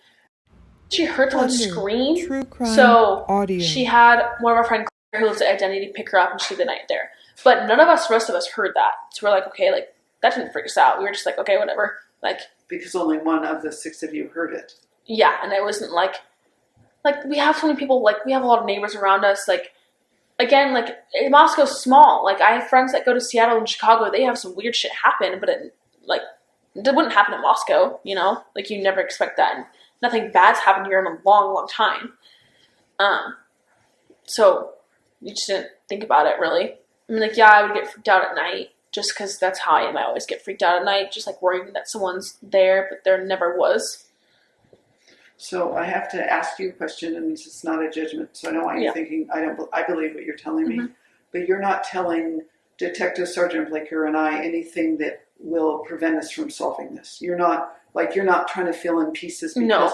she heard someone scream. True crime so audio. She had one of our friends who lives at Identity pick her up and stay the night there. But none of us, the rest of us, heard that. So we're okay, that didn't freak us out. We were just okay, whatever. Because only one of the 6 of you heard it. Yeah, and it wasn't we have so many people, we have a lot of neighbors around us. Again, Moscow's small. I have friends that go to Seattle and Chicago. They have some weird shit happen, but it wouldn't happen in Moscow, you never expect that. And nothing bad's happened here in a long, long time. So you just didn't think about it, really. I mean, I would get freaked out at night just because that's how I am. I always get freaked out at night, just worrying that someone's there, but there never was. So I have to ask you a question, and this is not a judgment, so I know why you're thinking, I believe what you're telling me, but you're not telling Detective Sergeant Blaker and I anything that will prevent us from solving this. You're not trying to fill in pieces because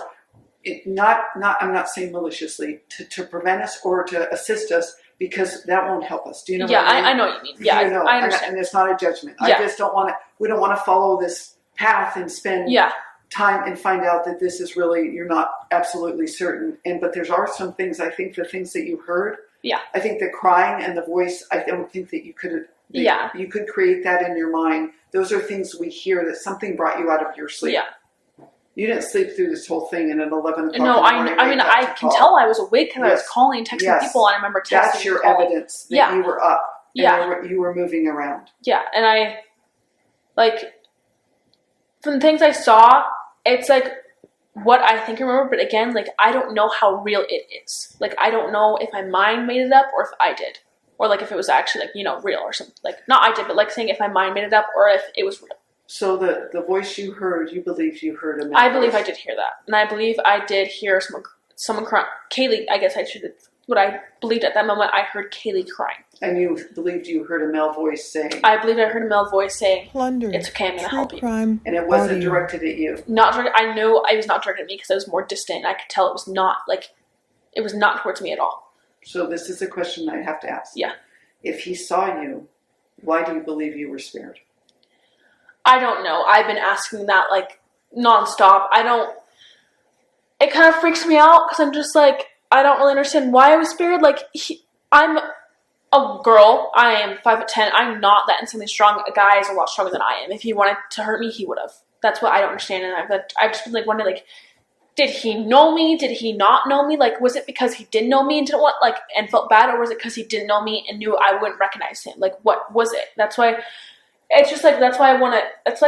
I'm not saying maliciously to prevent us or to assist us, because that won't help us. Do you know what I mean? I know what you mean. Yeah, I understand. And it's not a judgment. I just don't want to, we don't want to follow this path and spend time and find out that this is really, you're not absolutely certain. But there are some things, I think the things that you heard, I think the crying and the voice, I don't think that you could, you could create that in your mind. Those are things we hear, that something brought you out of your sleep. Yeah. You didn't sleep through this whole thing, and at 11 o'clock. No, I can tell I was awake because I was calling, texting people, and I remember texting. That's your evidence that you were up. And you were moving around. Yeah, and I, from the things I saw, it's what I think I remember, but again, I don't know how real it is. I don't know if my mind made it up or if I did. Or if it was actually real or something. Not I did, but saying if my mind made it up or if it was real. So the voice you heard, you believe you heard a I believe I did hear that. And I believe I did hear someone crying. Kaylee, I guess I should what I believed at that moment. I heard Kaylee crying. And you believed you heard a male voice saying? I believed I heard a male voice saying, Plunder. "It's okay, I'm going to help you." Crime and it wasn't audio. directed at you? Not directed. I know it was not directed at me because I was more distant. I could tell it was not, it was not towards me at all. So this is a question I have to ask. Yeah. If he saw you, why do you believe you were spared? I don't know. I've been asking that, nonstop. It kind of freaks me out because I'm just I don't really understand why I was spared. I'm a girl. I am 5'10". I'm not that insanely strong. A guy is a lot stronger than I am. If he wanted to hurt me, he would have. That's what I don't understand. And I've just been wondering, did he know me? Did he not know me? Was it because he didn't know me and didn't want, and felt bad? Or was it because he didn't know me and knew I wouldn't recognize him? What was it? That's why, it's just that's why I want to, it's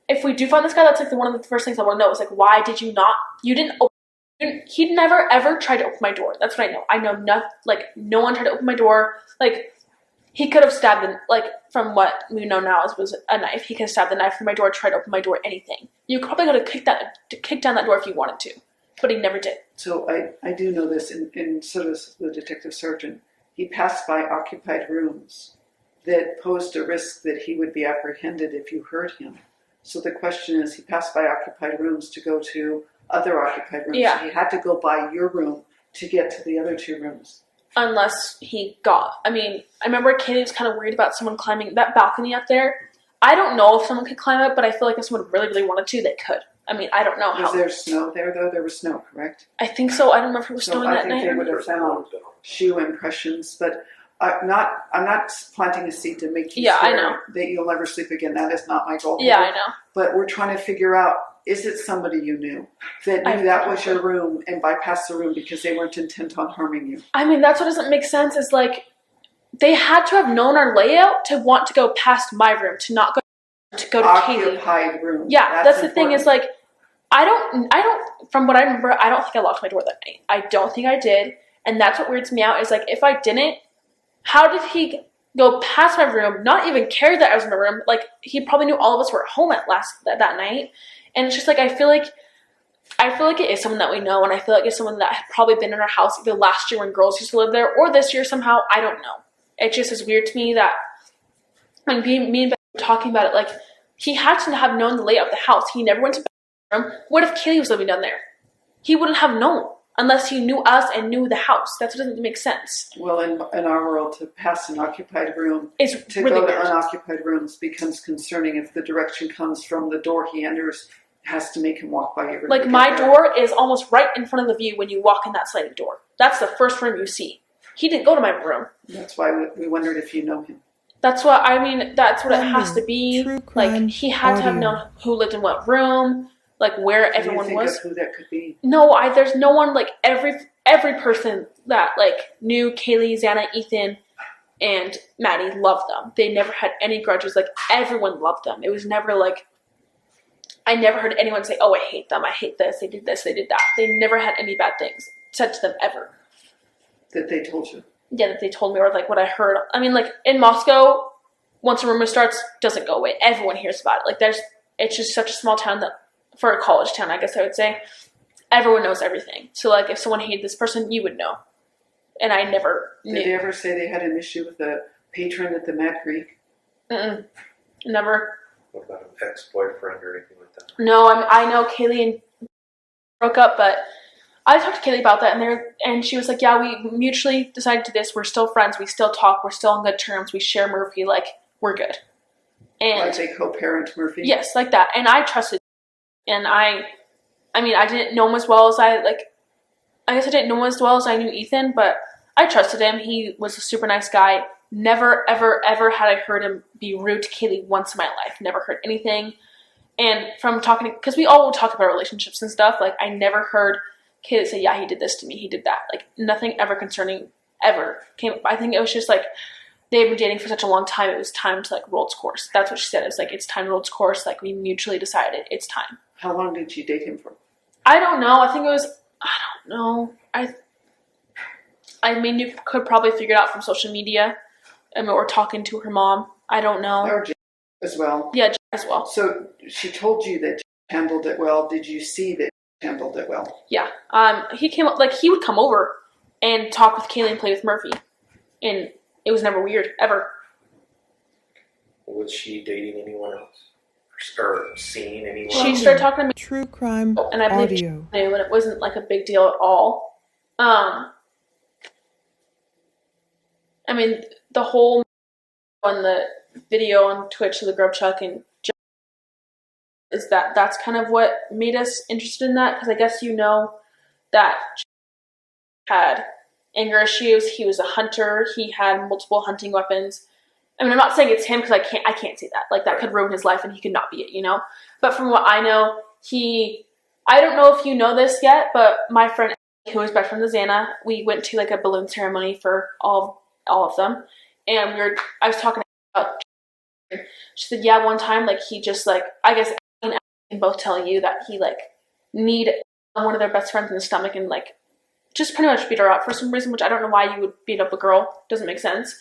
if we do find this guy, that's one of the first things I want to know is why did you not, he never ever tried to open my door. That's what I know. I know no one tried to open my door. He could have stabbed from what we know now was a knife. He could have stabbed the knife through my door, tried to open my door, anything. You probably could have kick down that door if you wanted to, but he never did. So I do know this, and so does the detective sergeant. He passed by occupied rooms that posed a risk that he would be apprehended if you hurt him. So the question is, he passed by occupied rooms to go to other occupied rooms. Yeah. So he had to go by your room to get to the other two rooms. Unless he got, I remember Katie was kind of worried about someone climbing that balcony up there. I don't know if someone could climb it, but I feel if someone really, really wanted to, they could. I don't know how. Was there snow there, though? There was snow, correct? I think so. I don't remember if it was snowing that night. I think they would have found shoe impressions, but I'm not planting a seed to make you swear that you'll never sleep again. That is not my goal. Yeah, I know. But we're trying to figure out, is it somebody you knew that knew that was your room and bypassed the room because they weren't intent on harming you? That's what doesn't make sense is they had to have known our layout to want to go past my room, to not go to Kaylee. Occupied room. Yeah, that's the thing is I don't, from what I remember, I don't think I locked my door that night. I don't think I did. And that's what weirds me out is if I didn't, how did he go past my room, not even care that I was in my room? He probably knew all of us were at home that night. And it's just I feel like it is someone that we know, and I feel it's someone that had probably been in our house either last year when girls used to live there or this year somehow. I don't know. It just is weird to me that when me and Ben were talking about it, he had to have known the layout of the house. He never went to Ben's room. What if Kaylee was living down there? He wouldn't have known unless he knew us and knew the house. That's what doesn't make sense. Well, in our world, to pass an occupied room, to really go weird. to unoccupied rooms becomes concerning if the direction comes from the door he enters. Has to make him walk by your room. My door is almost right in front of the view when you walk in that sliding door. That's the first room you see. He didn't go to my room. That's why we wondered if you know him. That's what that's what it has to be. He had to have known who lived in what room, where everyone was. Of who that could be? No, there's no one. Every person that knew Kaylee, Xana, Ethan, and Maddie loved them. They never had any grudges. Everyone loved them. It was never I never heard anyone say, "Oh, I hate them. I hate this. They did this. They did that." They never had any bad things said to them ever. That they told you? Yeah, that they told me, or what I heard. In Moscow, once a rumor starts, doesn't go away. Everyone hears about it. It's just such a small town that, for a college town, I guess I would say, everyone knows everything. So, if someone hated this person, you would know. And I never knew. Did they ever say they had an issue with a patron at the Mad Creek? Never. What about an ex-boyfriend or anything like that? No, I know Kaylee and broke up, but I talked to Kaylee about that, and she was yeah, we mutually decided to this. We're still friends. We still talk. We're still on good terms. We share Murphy. We're good. And they co-parent Murphy? Yes, like that. And I trusted him. And I didn't know him as well as I guess I didn't know him as well as I knew Ethan, but I trusted him. He was a super nice guy. Never, ever, ever had I heard him be rude to Kaylee once in my life. Never heard anything. And from talking, because we all talk about relationships and stuff, I never heard Kaylee say, "Yeah, he did this to me, he did that." Nothing ever concerning ever came up. I think it was just they've been dating for such a long time, it was time to roll its course. That's what she said. It was it's time to roll its course. We mutually decided it's time. How long did you date him for? I don't know. I think it was, I don't know. You could probably figure it out from social media. Or talking to her mom. I don't know. Or Jen as well. Yeah, Jen as well. So she told you that Jen handled it well. Did you see that Jen handled it well? Yeah. He came up, he would come over and talk with Kaylee and play with Murphy. And it was never weird, ever. Was she dating anyone else? Or seeing anyone She else? started talking to me. True crime And I believe she knew, and it wasn't like a big deal at all. I mean, the whole on the video on Twitch of the Grub Chuck and is that's kind of what made us interested in that, because I guess you know that had anger issues. He was a hunter. He had multiple hunting weapons. I mean, I'm not saying it's him because I can't see that. Like, that could ruin his life and he could not be it, you know? But from what I know, I don't know if you know this yet, but my friend who was best friend with Xana, we went to like a balloon ceremony for all of them. And I was talking about, she said, yeah, one time, like, he just, like, I guess I can both tell you that he, like, need one of their best friends in the stomach and, like, just pretty much beat her up for some reason, which I don't know why you would beat up a girl. Doesn't make sense.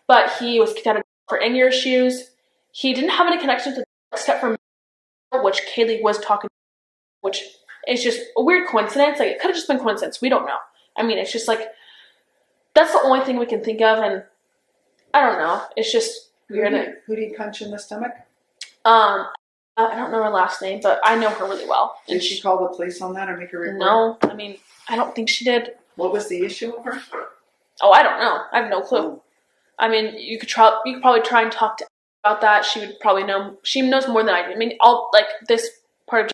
But he was kicked out of for anger issues. He didn't have any connection to except for which Kaylee was talking to, which is just a weird coincidence. Like, it could have just been coincidence. We don't know. I mean, it's just like, that's the only thing we can think of, and I don't know. It's just weird. Who did he punch in the stomach? I don't know her last name, but I know her really well. Did she call the police on that or make a report? No, I mean, I don't think she did. What was the issue with her? Oh, I don't know. I have no clue. Oh. I mean, you could probably try and talk to her about that. She would probably know. She knows more than I do. I mean, this part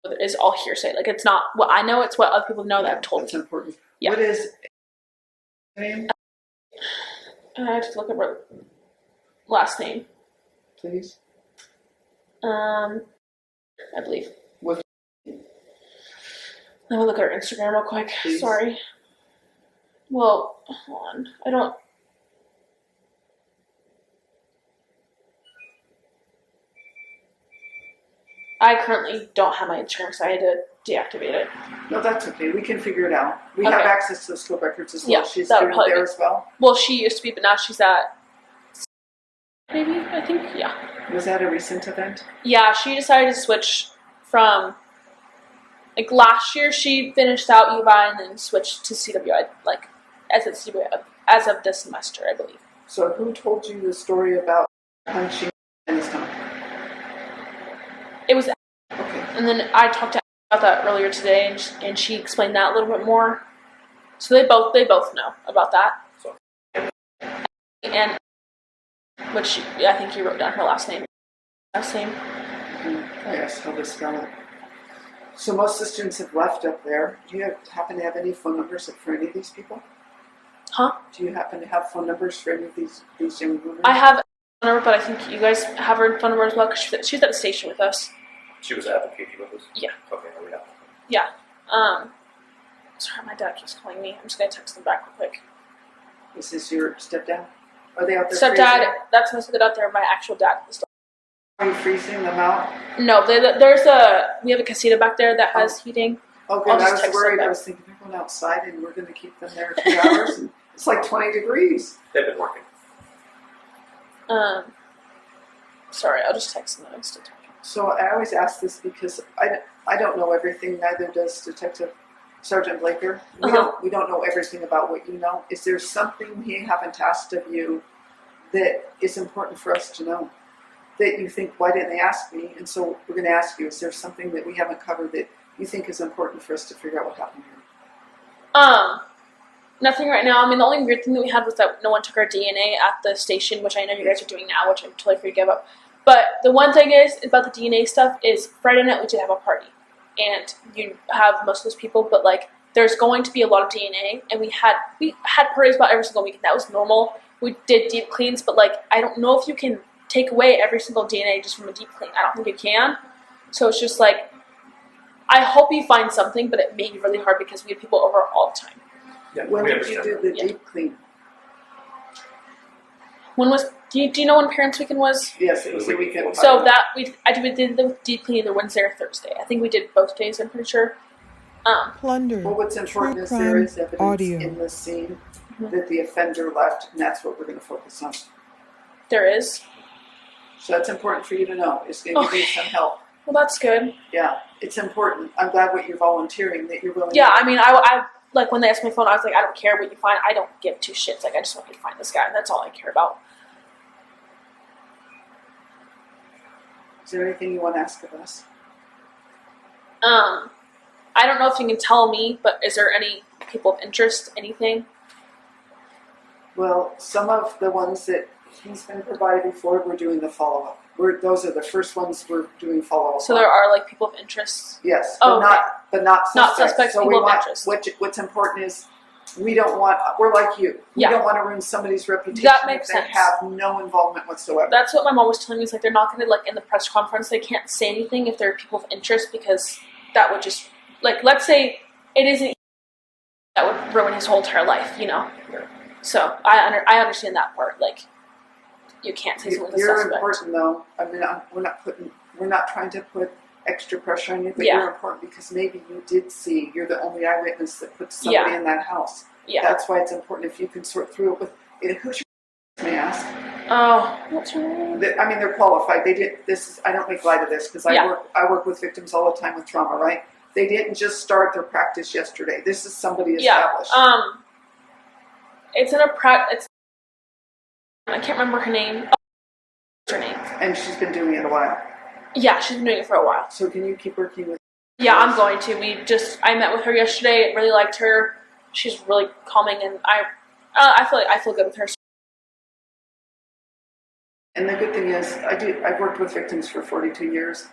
of is all hearsay. Like, it's not what I know. It's what other people know that have told me. That's important. Yeah. What is her name? I have to look at her last name. Please. I believe. What? Let me look at her Instagram real quick. Please. Sorry. Well, hold on. I don't. I currently don't have my insurance, so I had to deactivate it. No, that's okay. We can figure it out. We Okay. have access to the school records as well. Yeah, She's that would doing probably there be- as well. Well, she used to be, but now she's at maybe, I think, yeah. Was that a recent event? Yeah, she decided to switch from, like, last year she finished out UBI and then switched to CWI, like, as of this semester, I believe. So who told you the story about punching in the stomach? It was, Okay. and then I talked to her about that earlier today, and she explained that a little bit more. So they both know about that. And which I think you wrote down her last name. Last name. Yes, how to spell it. So most of the students have left up there. Do you happen to have any phone numbers for any of these people? Huh? Do you happen to have phone numbers for any of these young women? I have a phone number, but I think you guys have her phone number as well, because she's at the station with us. She was at the KT with us? Yeah. Okay, we have. Yeah. Sorry, my dad keeps calling me. I'm just gonna text them back real quick. Is this your stepdad? Are they out there Stepdad, freezing? that's my stepdad out there. My actual dad is still. Are you freezing them out? No, we have a casita back there that has heating. Oh, good. I'll just I was text worried. them I was thinking they're going outside and we're going to keep them there 2 hours. And it's like 20 degrees. They've been working. Sorry, I'll just text them. I'm still talking. So I always ask this because I don't know everything. Neither does Detective Sergeant Blaker. We don't know everything about what you know. Is there something we haven't asked of you that is important for us to know? That you think, why didn't they ask me? And so we're going to ask you, is there something that we haven't covered that you think is important for us to figure out what happened here? Nothing right now. I mean, the only weird thing that we had was that no one took our DNA at the station, which I know you guys are doing now, which I'm totally free to give up. But the one thing is about the DNA stuff is Friday night we did have a party. And you have most of those people, but like there's going to be a lot of DNA, and we had parties about every single week. That was normal. We did deep cleans, but like I don't know if you can take away every single DNA just from a deep clean. I don't think you can. So it's just like, I hope you find something, but it may be really hard because we have people over all the time. Yeah, when did you do the deep clean? When was? Do you know when Parents Weekend was? Yes, it was the weekend. So I did the deep clean either Wednesday or Thursday. I think we did both days. I'm pretty sure. Plunder. Well, what's important True is there is crime evidence audio. in this scene that the offender left, and that's what we're going to focus on. There is. So that's important for you to know. It's going to give you some help. Well, that's good. Yeah, it's important. I'm glad what you're volunteering, that you're willing. Yeah, I mean, like when they asked my phone, I was like, I don't care what you find. I don't give two shits. Like, I just want you to find this guy. That's all I care about. Is there anything you want to ask of us? I don't know if you can tell me, but is there any people of interest, anything? Well, some of the ones that he's been provided before, we're doing the follow-up. Those are the first ones we're doing follow-up. So there are like people of interest? Yes, but not suspects. Not suspects, so people of interest. What's important is we're like you. We don't want to ruin somebody's reputation that makes if they sense. have no involvement whatsoever. That's what my mom was telling me, is like they're not going to, like in the press conference, they can't say anything if there are people of interest, because that would just, like, let's say it isn't, that would ruin his whole entire life, you know? Yeah. So I understand that part, like, you can't say someone's a suspect. You're important though. I mean, we're not trying to put extra pressure on you, but you're important because maybe you did see, you're the only eyewitness that put somebody in that house. Yeah. That's why it's important if you can sort through it with, who's your, may I ask? Oh, what's her name? I mean, they're qualified. They did, I don't make light of this because I work with victims all the time with trauma, right? They didn't just start their practice yesterday. This is somebody established. It's in a I can't remember her name. What's her name? And she's been doing it a while. Yeah, she's been doing it for a while. So can you keep working with her? Yeah, I'm going to. I met with her yesterday. Really liked her. She's really calming, and I feel good with her. And the good thing is, I've worked with victims for 42 years.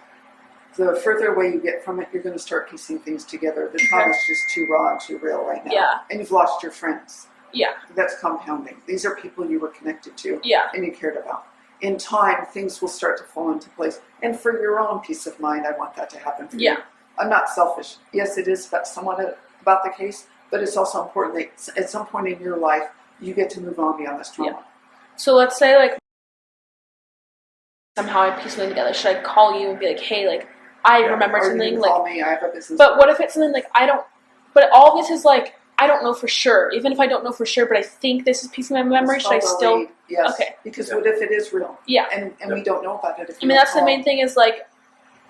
The further away you get from it, you're going to start piecing things together. The trauma is just too raw and too real right now. Yeah. And you've lost your friends. Yeah. That's compounding. These are people you were connected to. Yeah. And you cared about. In time, things will start to fall into place. And for your own peace of mind, I want that to happen for you. I'm not selfish. Yes, it is somewhat about the case, but it's also important that at some point in your life, you get to move on beyond this trauma. Yeah. So let's say, like, somehow I piece something together. Should I call you and be like, hey, like, I remembered something? You can call me. I have a business. But what if it's something like, but all this is like, I don't know for sure. Even if I don't know for sure, but I think this is a piece of my memory, should I still? Read. Yes. Okay. Because what if it is real? Yeah. And we don't know about it. I mean, that's the main thing is, like,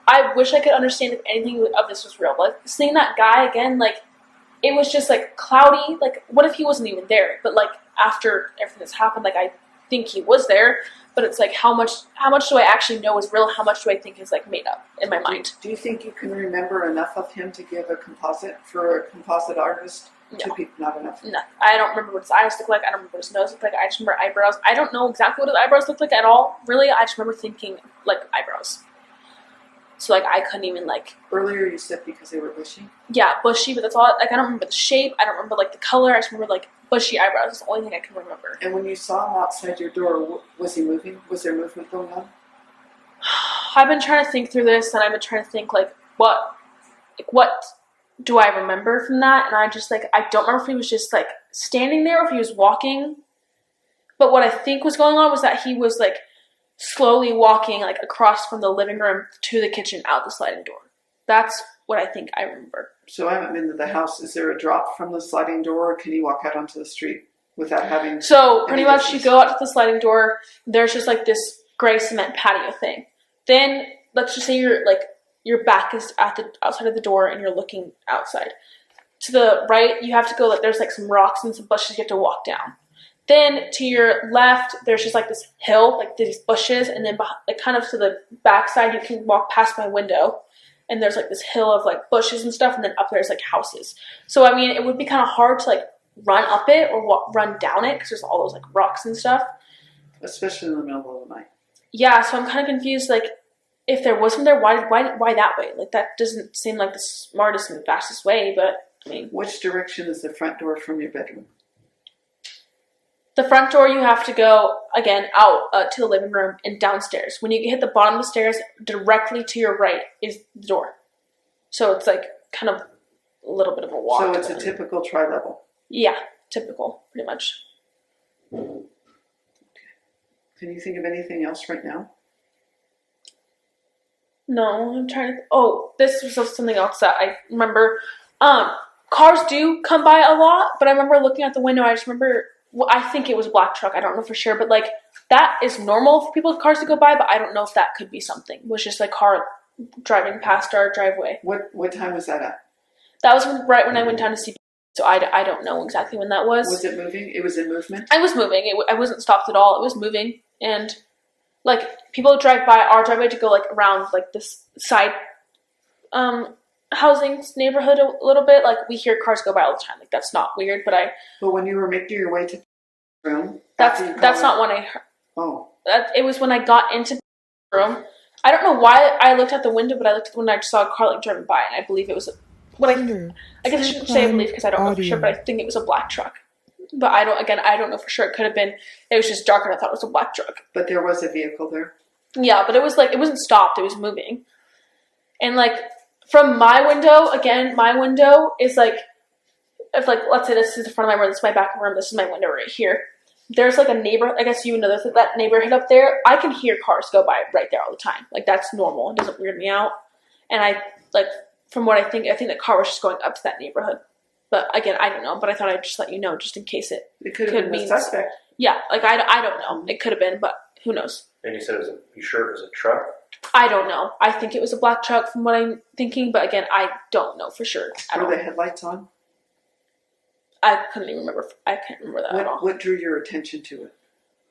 I wish I could understand if anything of this was real. But seeing that guy again, like, it was just, like, cloudy. Like, what if he wasn't even there? But, like, after everything that's happened, like, I think he was there. But it's like, how much do I actually know is real? How much do I think is, like, made up in my mind? Do you think you can remember enough of him to give a composite for a composite artist? No. Not enough. No. I don't remember what his eyes look like. I don't remember what his nose looked like. I just remember eyebrows. I don't know exactly what his eyebrows look like at all, really. I just remember thinking, like, eyebrows. So, like, I couldn't even, like... Earlier you said because they were bushy? Yeah, bushy, but that's all... Like, I don't remember the shape. I don't remember, like, the color. I just remember, like, bushy eyebrows. That's the only thing I can remember. And when you saw him outside your door, was he moving? Was there movement going on? I've been trying to think through this, and I've been trying to think, like, what do I remember from that? And I just, like, I don't remember if he was just, like, standing there or if he was walking. But what I think was going on was that he was, like, slowly walking, like, across from the living room to the kitchen out the sliding door. That's what I think I remember. So I haven't been to the house. Is there a drop from the sliding door, or can you walk out onto the street without having... So pretty much you go out to the sliding door. There's just, like, this gray cement patio thing. Then let's just say your back is at the outside of the door and you're looking outside. To the right, you have to go, like, there's, like, some rocks and some bushes you have to walk down. Then to your left, there's just, like, this hill, like, these bushes, and then like, kind of to the back side, you can walk past my window, and there's, like, this hill of, like, bushes and stuff, and then up there's, like, houses. So, I mean, it would be kind of hard to, like, run up it or run down it, because there's all those, like, rocks and stuff. Especially in the middle of the night. Yeah, so I'm kind of confused, like, if there wasn't there, why that way? Like, that doesn't seem like the smartest and fastest way, but, I mean... Which direction is the front door from your bedroom? The front door, you have to go, again, out to the living room and downstairs. When you hit the bottom of the stairs, directly to your right is the door. So it's, like, kind of a little bit of a walk. So it's a typical tri-level? Yeah, typical, pretty much. Okay. Can you think of anything else right now? No, I'm trying to... Oh, this was something else that I remember. Cars do come by a lot, but I remember looking out the window, I just remember... Well, I think it was a black truck. I don't know for sure, but, like, that is normal for people's cars to go by, but I don't know if that could be something. It was just a car driving past our driveway. What time was that at? That was right when I went down to see. So I don't know exactly when that was. Was it moving? It was in movement? I was moving. I wasn't stopped at all. It was moving. And, like, people drive by our driveway to go, like, around, like, this side housing neighborhood a little bit. Like, we hear cars go by all the time. Like, that's not weird, but when you were making your way to the room? That's not when I heard. Oh. It was when I got into the room. I don't know why I looked out the window, but I looked at the window and I just saw a car, like, driving by, and I believe it was I guess I shouldn't say I believe because I don't know for sure, but I think it was a black truck. But I don't know for sure. It could have been, it was just dark and I thought it was a black truck. But there was a vehicle there? Yeah, but it was like, it wasn't stopped, it was moving. And like, from my window, again, my window is like, if like, let's say this is the front of my room, this is my back room, this is my window right here. There's like a neighborhood, I guess you know, there's that neighborhood up there. I can hear cars go by right there all the time. Like, that's normal. It doesn't weird me out. And I, like, from what I think the car was just going up to that neighborhood. But again, I don't know. But I thought I'd just let you know, just in case it could have been a suspect. Yeah, like I don't know. It could have been, but who knows? And you said you sure it was a truck? I don't know. I think it was a black truck from what I'm thinking, but again, I don't know for sure. Were the headlights on? I couldn't even remember. I can't remember that at all. What drew your attention to it?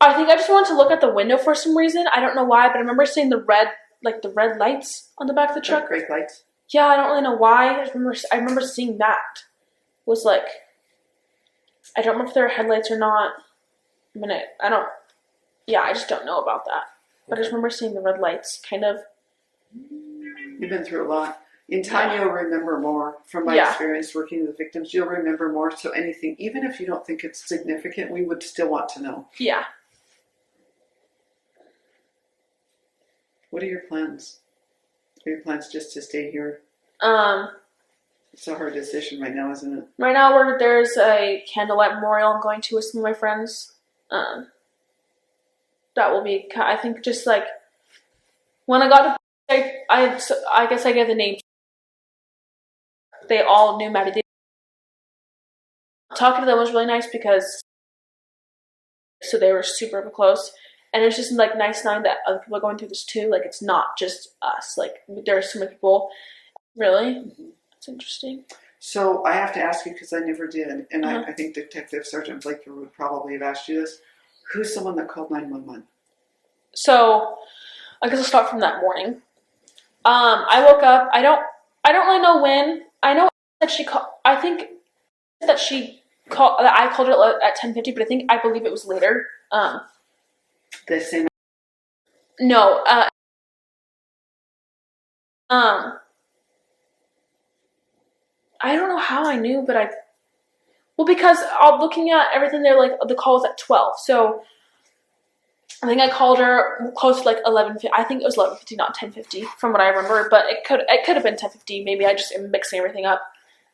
I think I just wanted to look at the window for some reason. I don't know why, but I remember seeing the red lights on the back of the truck. Brake lights? Yeah, I don't really know why. I remember seeing that. It was like, I don't remember if there were headlights or not. I just don't know about that. But I just remember seeing the red lights, kind of. You've been through a lot. In time, you'll remember more. From my experience working with victims, you'll remember more. So anything, even if you don't think it's significant, we would still want to know. Yeah. What are your plans? Are your plans just to stay here? It's a hard decision right now, isn't it? Right now, there's a candlelight memorial I'm going to with some of my friends. That will be, I think, just like, when I got to, I guess I gave the name. They all knew Maddie. Talking to them was really nice because, so they were super close. And it's just like nice knowing that other people are going through this too. Like, it's not just us. Like, there are so many people. Really? That's interesting. So I have to ask you because I never did. And I think Detective Sergeant Blake would probably have asked you this. Who's someone that called 911? So I guess I'll start from that morning. I woke up. I don't really know when. I know that she called. I think that she called. That I called her at 10:50, but I believe it was later. The same. No. I don't know how I knew, but because looking at everything there, like the call was at 12, so I think I called her close to like 11:50. I think it was 11:50, not 10:50, from what I remember. But it could have been 10:50. Maybe I just am mixing everything up.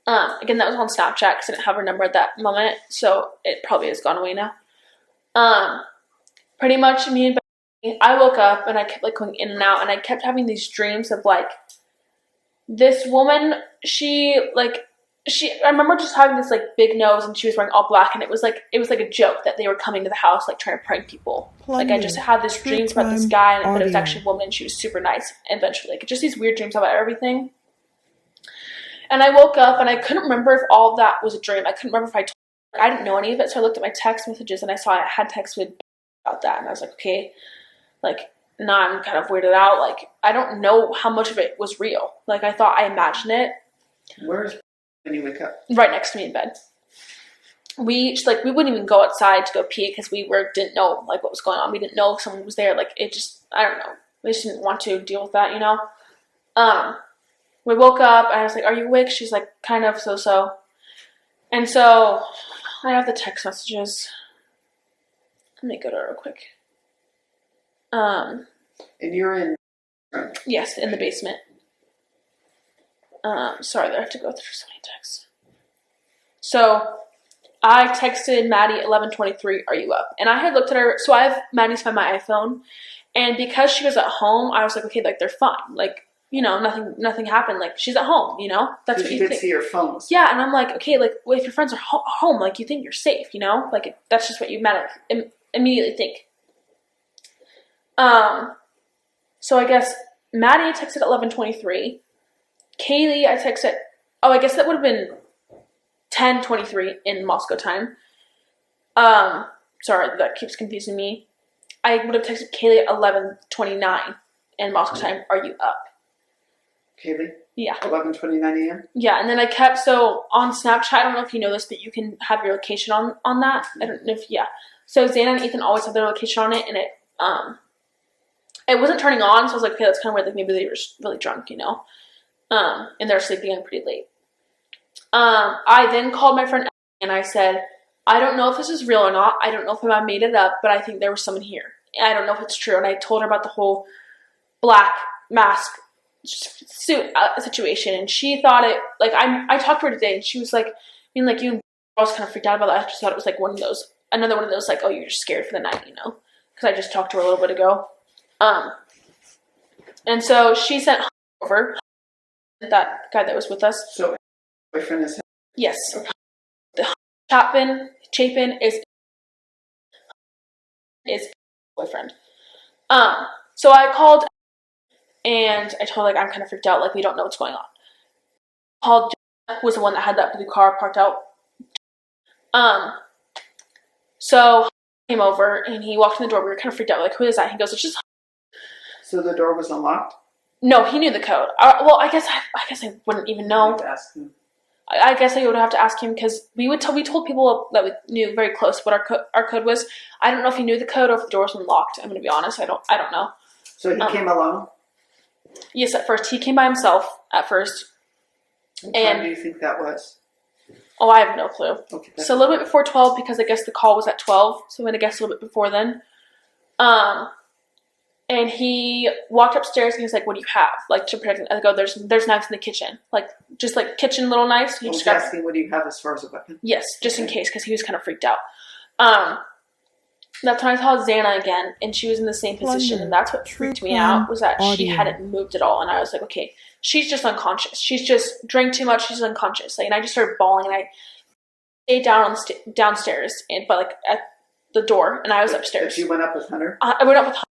Again, that was on Snapchat because I didn't have her number at that moment, so it probably has gone away now. Pretty much, me and Becky, I woke up and I kept like going in and out, and I kept having these dreams of like this woman. I remember just having this like big nose, and she was wearing all black, and it was like a joke that they were coming to the house like trying to prank people. Plunder. Like, I just had these dreams about this guy, but it was actually a woman, and she was super nice. And eventually, like, just these weird dreams about everything. And I woke up, and I couldn't remember if all of that was a dream. I couldn't remember if I didn't know any of it, so I looked at my text messages, and I saw I had texted about that, and I was like, okay, like, now I'm kind of weirded out. Like, I don't know how much of it was real. Like, I thought I imagined it. Where's when you wake up? Right next to me in bed. We wouldn't even go outside to go pee because we didn't know like what was going on. We didn't know if someone was there. Like, it just, I don't know. We just didn't want to deal with that, you know. We woke up and I was like, "Are you awake?" She's like, "Kind of, so." And so I have the text messages. Let me go to it real quick. And you're in? Yes, in the basement. Sorry, I have to go through so many texts. So I texted Maddie at 11:23, "Are you up?" And I had looked at her, so I have Maddie's Find My iPhone, and because she was at home, I was like, okay, like, they're fine. Like, you know, nothing happened. Like, she's at home, you know? That's what you could think. See your phones. Yeah, and I'm like, okay, like, well, if your friends are home, like, you think you're safe, you know? Like, that's just what you immediately think. So I guess Maddie texted at 11:23. Kaylee, I texted, I guess that would have been 10:23 in Moscow time. Sorry, that keeps confusing me. I would have texted Kaylee at 11:29 in Moscow time. Are you up? Kaylee? Yeah. 11:29 a.m.? Yeah, and then I kept, so on Snapchat, I don't know if you know this, but you can have your location on that. I don't know if, yeah. So Xana and Ethan always have their location on it, and it wasn't turning on, so I was like, okay, that's kind of weird, like maybe they were just really drunk, you know? And they're sleeping in pretty late. I then called my friend and I said, I don't know if this is real or not. I don't know if I made it up, but I think there was someone here. And I don't know if it's true. And I told her about the whole black mask suit situation. And she thought it, like, I talked to her today and she was like, I mean, like, you I was kind of freaked out about that. I just thought it was like another one of those, like, oh, you're just scared for the night, you know? Because I just talked to her a little bit ago. And so she sent over that guy that was with us. So, boyfriend is. Yes. Okay. The Chapin is boyfriend. So I called and I told her, like, I'm kind of freaked out, like, we don't know what's going on. Called was the one that had that blue car parked out. So he came over and he walked in the door. We were kind of freaked out, like, who is that? He goes, it's just. So the door was unlocked? No, he knew the code. Well, I guess I wouldn't even know. Ask him. I guess I would have to ask him because we told people that we knew very close what our code was. I don't know if he knew the code or if the door was unlocked. I'm going to be honest. I don't know. So he came alone? Yes, at first. He came by himself at first. What time do you think that was? Oh, I have no clue. Okay. So a little bit before 12 because I guess the call was at 12. So I'm going to guess a little bit before then. And he walked upstairs and he was like, what do you have? Like, to protect. I go, there's knives in the kitchen. Like, just like kitchen little knives. He was asking, what do you have as far as a weapon? Yes, just in case, because he was kind of freaked out. That's when I saw Xana again, and she was in the same position, Plunder. and that's what freaked me out, was that she hadn't moved at all. And I was like, okay, she's just unconscious. She's just drank too much. She's unconscious. Like, and I just started bawling, and I stayed down downstairs, but like at the door, and I was upstairs. You went up with Hunter? I went up with Hunter.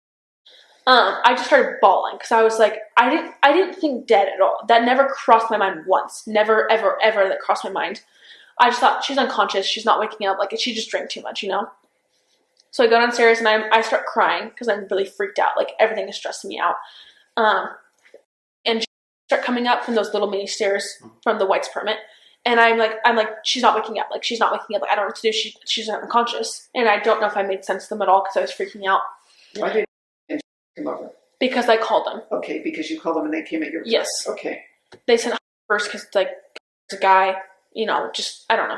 I just started bawling because I was like, I didn't think dead at all. That never crossed my mind once. Never, ever, ever that crossed my mind. I just thought, she's unconscious. She's not waking up. Like, she just drank too much, you know? So I go downstairs and I start crying because I'm really freaked out. Like, everything is stressing me out. And she start coming up from those little mini stairs from the White's permit. And I'm like, she's not waking up. Like, she's not waking up. Like, I don't know what to do. She's unconscious. And I don't know if I made sense to them at all because I was freaking out. Why did you come over? Because I called them. Okay, because you called them and they came at your place. Yes. Okay. They sent first because, like, there's a guy, you know, just, I don't know.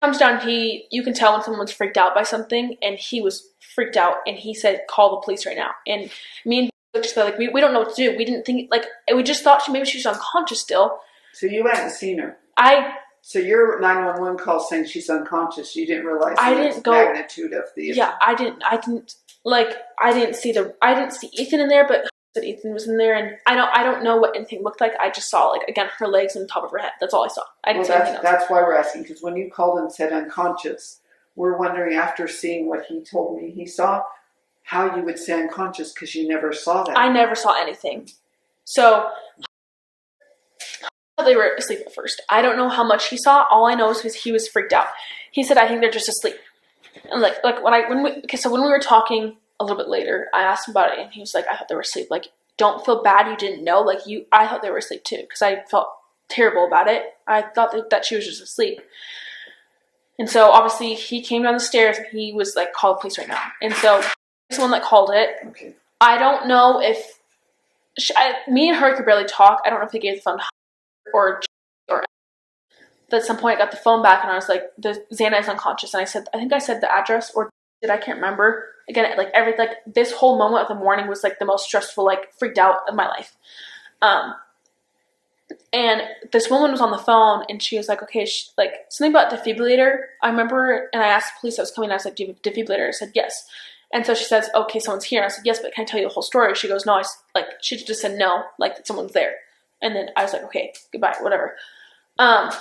Comes down, you can tell when someone's freaked out by something, and he was freaked out, and he said, call the police right now. And me and just like, we don't know what to do. We didn't think, like, we just thought maybe she was unconscious still. So you hadn't seen her? So your 911 call saying she's unconscious, you didn't realize the magnitude of the issue? Yeah, I didn't see Ethan in there, but Ethan was in there, and I don't know what anything looked like. I just saw, like, again, her legs and the top of her head. That's all I saw. I didn't see anything else. That's why we're asking, because when you called and said unconscious, we're wondering, after seeing what he told me he saw, how you would say unconscious, because you never saw that. I never saw anything. So they were asleep at first. I don't know how much he saw. All I know is he was freaked out. He said, I think they're just asleep. And when we were talking a little bit later, I asked him about it, and he was like, I thought they were asleep. Like, don't feel bad you didn't know. Like, I thought they were asleep too, because I felt terrible about it. I thought that she was just asleep. And so obviously he came down the stairs and he was like, call the police right now. And so he's the one that called it. Okay. I don't know if me and her could barely talk. I don't know if they gave the phone or at some point I got the phone back and I was like, Xana is unconscious. And I think I said the address, or I can't remember. Again, this whole moment of the morning was like the most stressful, like, freaked out of my life. And this woman was on the phone and she was like, okay, something about defibrillator. I remember, and I asked the police that was coming, I was like, do you have a defibrillator? I said, yes. And so she says, okay, someone's here. I said, yes, but can I tell you the whole story? She goes, no, she just said no, like, that someone's there. And then I was like, okay, goodbye, whatever. I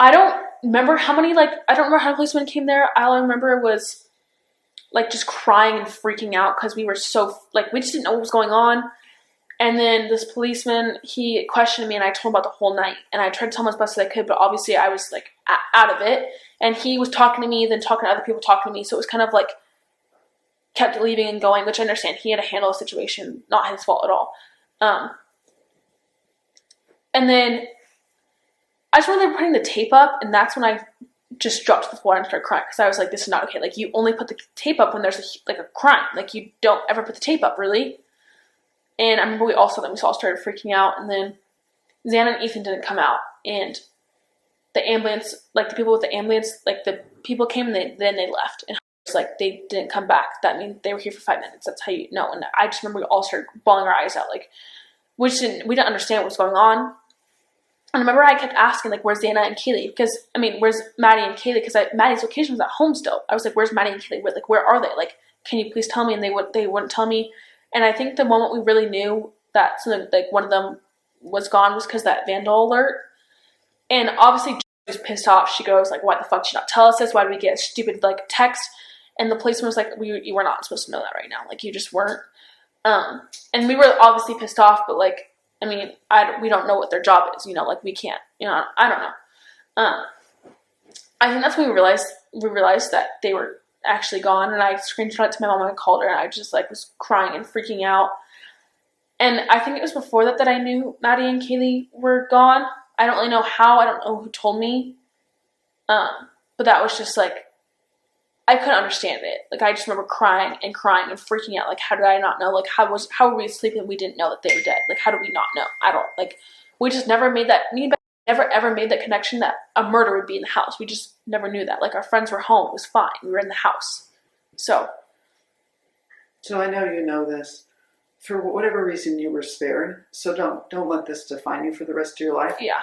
don't remember how many policemen came there. All I remember was, like, just crying and freaking out because we were so, like, we just didn't know what was going on. And then this policeman, he questioned me, and I told him about the whole night. And I tried to tell him as best as I could, but obviously I was, like, out of it. And he was talking to me, then talking to other people talking to me. So it was kind of, like, kept leaving and going, which I understand. He had to handle the situation. Not his fault at all. And then I just remember putting the tape up, and that's when I just dropped to the floor and started crying. Because I was like, this is not okay. Like, you only put the tape up when there's, a crime. Like, you don't ever put the tape up, really. And I remember we all started freaking out, and then Xana and Ethan didn't come out, and the ambulance, like, the people with the ambulance, like, the people came, and then they left, and it's like, they didn't come back. That means they were here for 5 minutes. That's how you know. And I just remember we all started bawling our eyes out, like, we didn't understand what was going on. And I remember I kept asking, like, where's Xana and Kaylee? Because, where's Maddie and Kaylee? Because Maddie's location was at home still. I was like, where's Maddie and Kaylee? Like, where are they? Like, can you please tell me? And they wouldn't tell me. And I think the moment we really knew that something, like, one of them was gone was because that vandal alert. And obviously, she was pissed off. She goes, like, why the fuck did she not tell us this? Why did we get a stupid, like, text? And the policeman was like, you were not supposed to know that right now. Like, you just weren't. And we were obviously pissed off, but, like, we don't know what their job is, like, we can't, I don't know. I think that's when we realized that they were actually gone, and I screenshot it to my mom and I called her, and I just, like, was crying and freaking out. And I think it was before that I knew Maddie and Kaylee were gone. I don't really know how, I don't know who told me, but that was just, like, I couldn't understand it. Like, I just remember crying and freaking out. Like, how did I not know? Like, how were we asleep and we didn't know that they were dead? Like, how did we not know at all? Like, we just never made that, never ever made that connection that a murder would be in the house. We just never knew that. Like, our friends were home. It was fine. We were in the house. So I know you know this. For whatever reason, you were spared. So don't let this define you for the rest of your life. Yeah.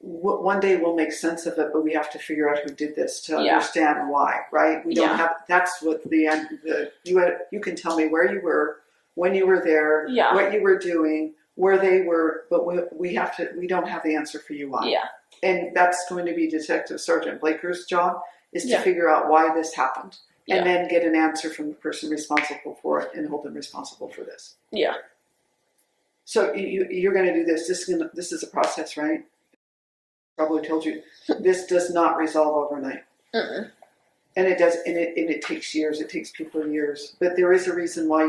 One day we'll make sense of it, but we have to figure out who did this to understand why, right? We don't have, that's what you can tell me where you were, when you were there, what you were doing, where they were, but we don't have the answer for you why. Yeah. And that's going to be Detective Sergeant Blaker's job, is to figure out why this happened, and then get an answer from the person responsible for it and hold them responsible for this. Yeah. So you're going to do this. This is a process, right? Probably told you this does not resolve overnight. And it does, and it takes years. It takes people years, but there is a reason why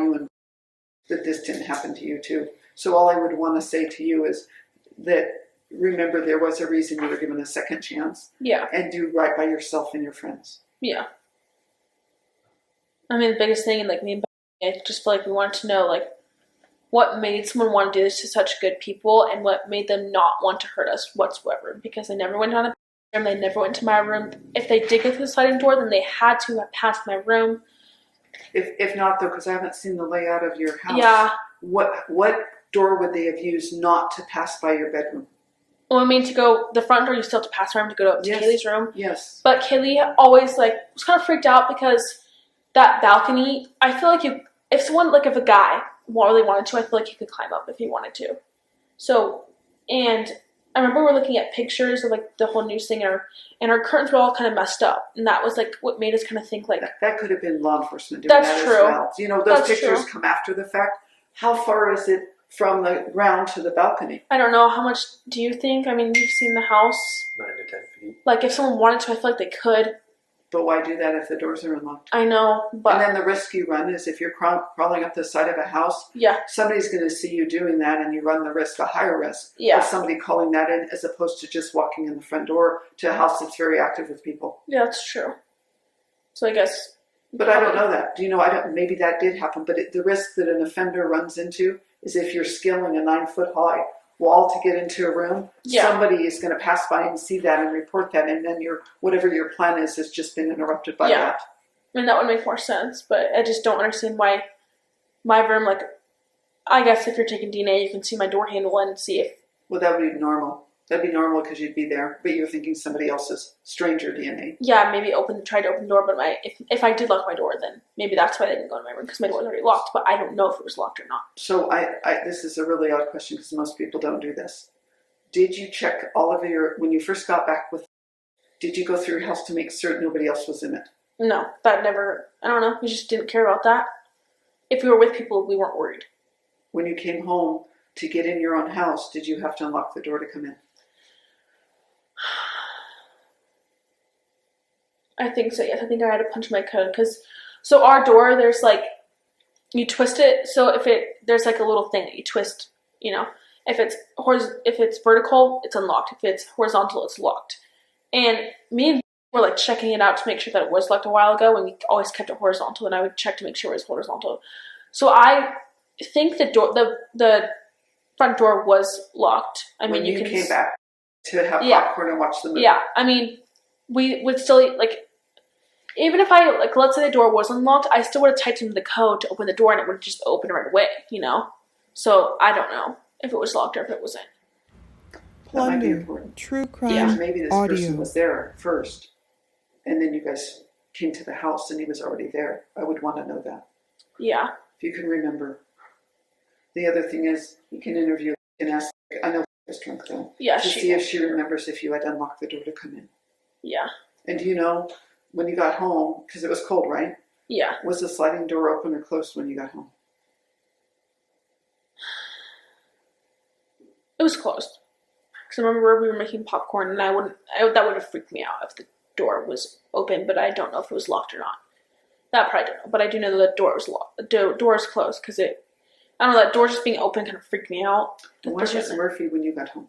that this didn't happen to you too. So all I would want to say to you is that remember there was a reason you were given a second chance. Yeah. And do right by yourself and your friends. Yeah. The biggest thing, like, me and I just feel like we wanted to know, like, what made someone want to do this to such good people, and what made them not want to hurt us whatsoever. Because they never went down the room, they never went to my room. If they did get to the sliding door, then they had to have passed my room. If not, though, because I haven't seen the layout of your house. Yeah. What door would they have used not to pass by your bedroom? Well, to go, the front door, you still have to pass around to go up to Kaylee's room. Yes. But Kaylee always, like, was kind of freaked out because that balcony, I feel like if a guy really wanted to, I feel like he could climb up if he wanted to. So, and I remember we're looking at pictures of, like, the whole news thing, and our curtains were all kind of messed up, and that was, like, what made us kind of think, like, that could have been law enforcement doing that as well. Those pictures come after the fact. How far is it from the ground to the balcony? I don't know. How much do you think? You've seen the house. 9 to 10 feet. Like, if someone wanted to, I feel like they could. But why do that if the doors are unlocked? I know, but... And then the risk you run is if you're crawling up the side of a house, somebody's going to see you doing that, and you run the risk, a higher risk, of somebody calling that in, as opposed to just walking in the front door to a house that's very active with people. Yeah, that's true. So I guess... But I don't know that. Maybe that did happen, but the risk that an offender runs into is if you're scaling a 9-foot high wall to get into a room, somebody is going to pass by and see that and report that, and then whatever your plan is has just been interrupted by that. That would make more sense, but I just don't understand why my room, like, I guess if you're taking DNA, you can see my door handle and see if... Well, that would be normal. That'd be normal because you'd be there, but you're thinking somebody else's stranger DNA. Yeah, maybe try to open the door, but if I did lock my door, then maybe that's why they didn't go in my room, because my door was already locked, but I don't know if it was locked or not. So this is a really odd question because most people don't do this. Did you check all of when you first got back did you go through your house to make certain nobody else was in it? No, that never, I don't know, we just didn't care about that. If we were with people, we weren't worried. when you came home to get in your own house, did you have to unlock the door to come in? I think so, yes. I think I had to punch my code so our door, there's like, you twist it, so there's like a little thing that you twist, if it's vertical, it's unlocked. If it's horizontal, it's locked. And me and were like checking it out to make sure that it was locked a while ago, and we always kept it horizontal, and I would check to make sure it was horizontal. So I think the front door was locked. When you came back to have popcorn and watch the movie. Yeah, I mean, we would still like, even if I let's say the door was unlocked, I still would have typed in the code to open the door, and it would just open right away. So I don't know if it was locked or if it wasn't. Plunder, true crime Yeah, maybe this audio. person was there first, and then you guys came to the house and he was already there. I would want to know that. Yeah. If you can remember. The other thing is, you can interview and ask, I know she was drunk though. Yeah, to see if she remembers if you had unlocked the door to come in. Yeah. And do you know, when you got home, because it was cold, right? Yeah. Was the sliding door open or closed when you got home? It was closed. Because I remember we were making popcorn, and that would have freaked me out if the door was open, but I don't know if it was locked or not. That probably don't know, but I do know that the door was locked. The door is closed because I don't know, that door just being open kind of freaked me out. Where was Murphy when you got home?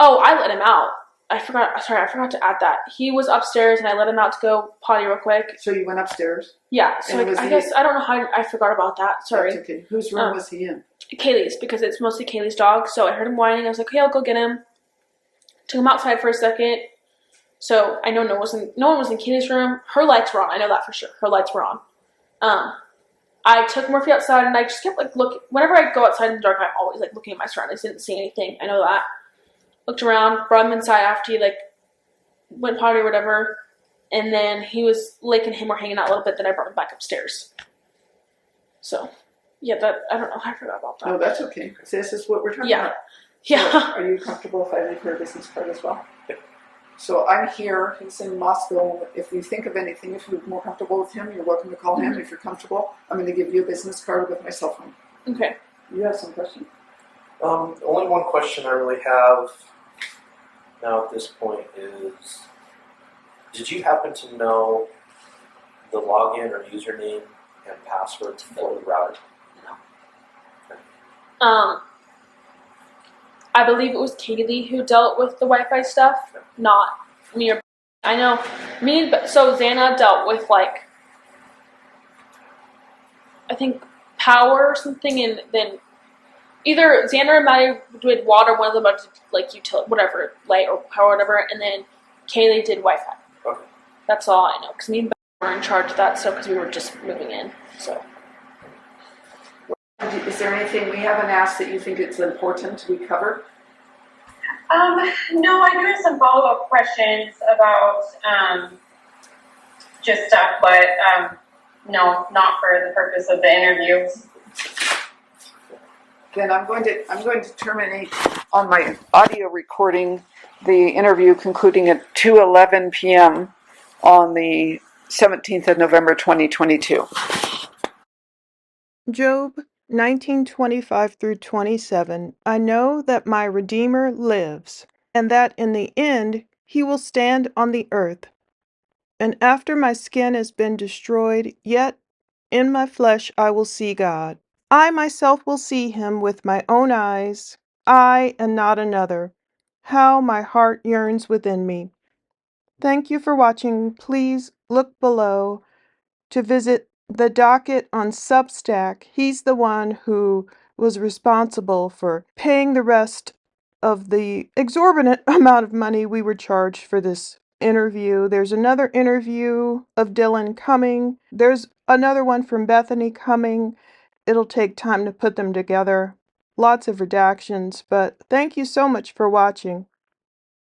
Oh, I let him out. I forgot to add that. He was upstairs, and I let him out to go potty real quick. So you went upstairs? Yeah, so I guess, I don't know how I forgot about that. Sorry. That's okay. Whose room was he in? Kaylee's, because it's mostly Kaylee's dog. So I heard him whining. I was like, okay, I'll go get him. Took him outside for a second. So I know no one was in Kaylee's room. Her lights were on. I know that for sure. Her lights were on. I took Murphy outside, and I just kept looking. Whenever I go outside in the dark, I'm always looking at my surroundings. Didn't see anything. I know that. Looked around, brought him inside after he went potty or whatever, and then he was Lake and him were hanging out a little bit. Then I brought him back upstairs. So, yeah, I don't know. I forgot about that. Oh, that's okay. So this is what we're talking about. Yeah. So are you comfortable if I leave her business card as well? Yeah. So I'm here. He's in Moscow. If you think of anything, if you're more comfortable with him, you're welcome to call him. If you're comfortable, I'm going to give you a business card with my cell phone. Okay. You have some questions? Only one question I really have now at this point is, did you happen to know the login or username and password for the router? No. I believe it was Kaylee who dealt with the Wi-Fi stuff, not me or. I know so Xana dealt with I think power or something, and then either Xander or Maddie did water, one of them did utility, whatever, light or power, or whatever, and then Kaylee did Wi-Fi. Okay. That's all I know, because me and Ben were in charge of that, so because we were just moving in, so. Is there anything we haven't asked that you think it's important we cover? No, I do have some follow-up questions about just stuff, but no, not for the purpose of the interview. Then I'm going to terminate on my audio recording the interview concluding at 2:11 p.m. on the 17th of November 2022. Job 19:25 through 27. I know that my Redeemer lives, and that in the end he will stand on the earth. And after my skin has been destroyed, yet in my flesh I will see God. I myself will see him with my own eyes, I and not another. How my heart yearns within me. Thank you for watching. Please look below to visit the docket on Substack. He's the one who was responsible for paying the rest of the exorbitant amount of money we were charged for this interview. There's another interview of Dylan coming. There's another one from Bethany coming. It'll take time to put them together. Lots of redactions, but thank you so much for watching.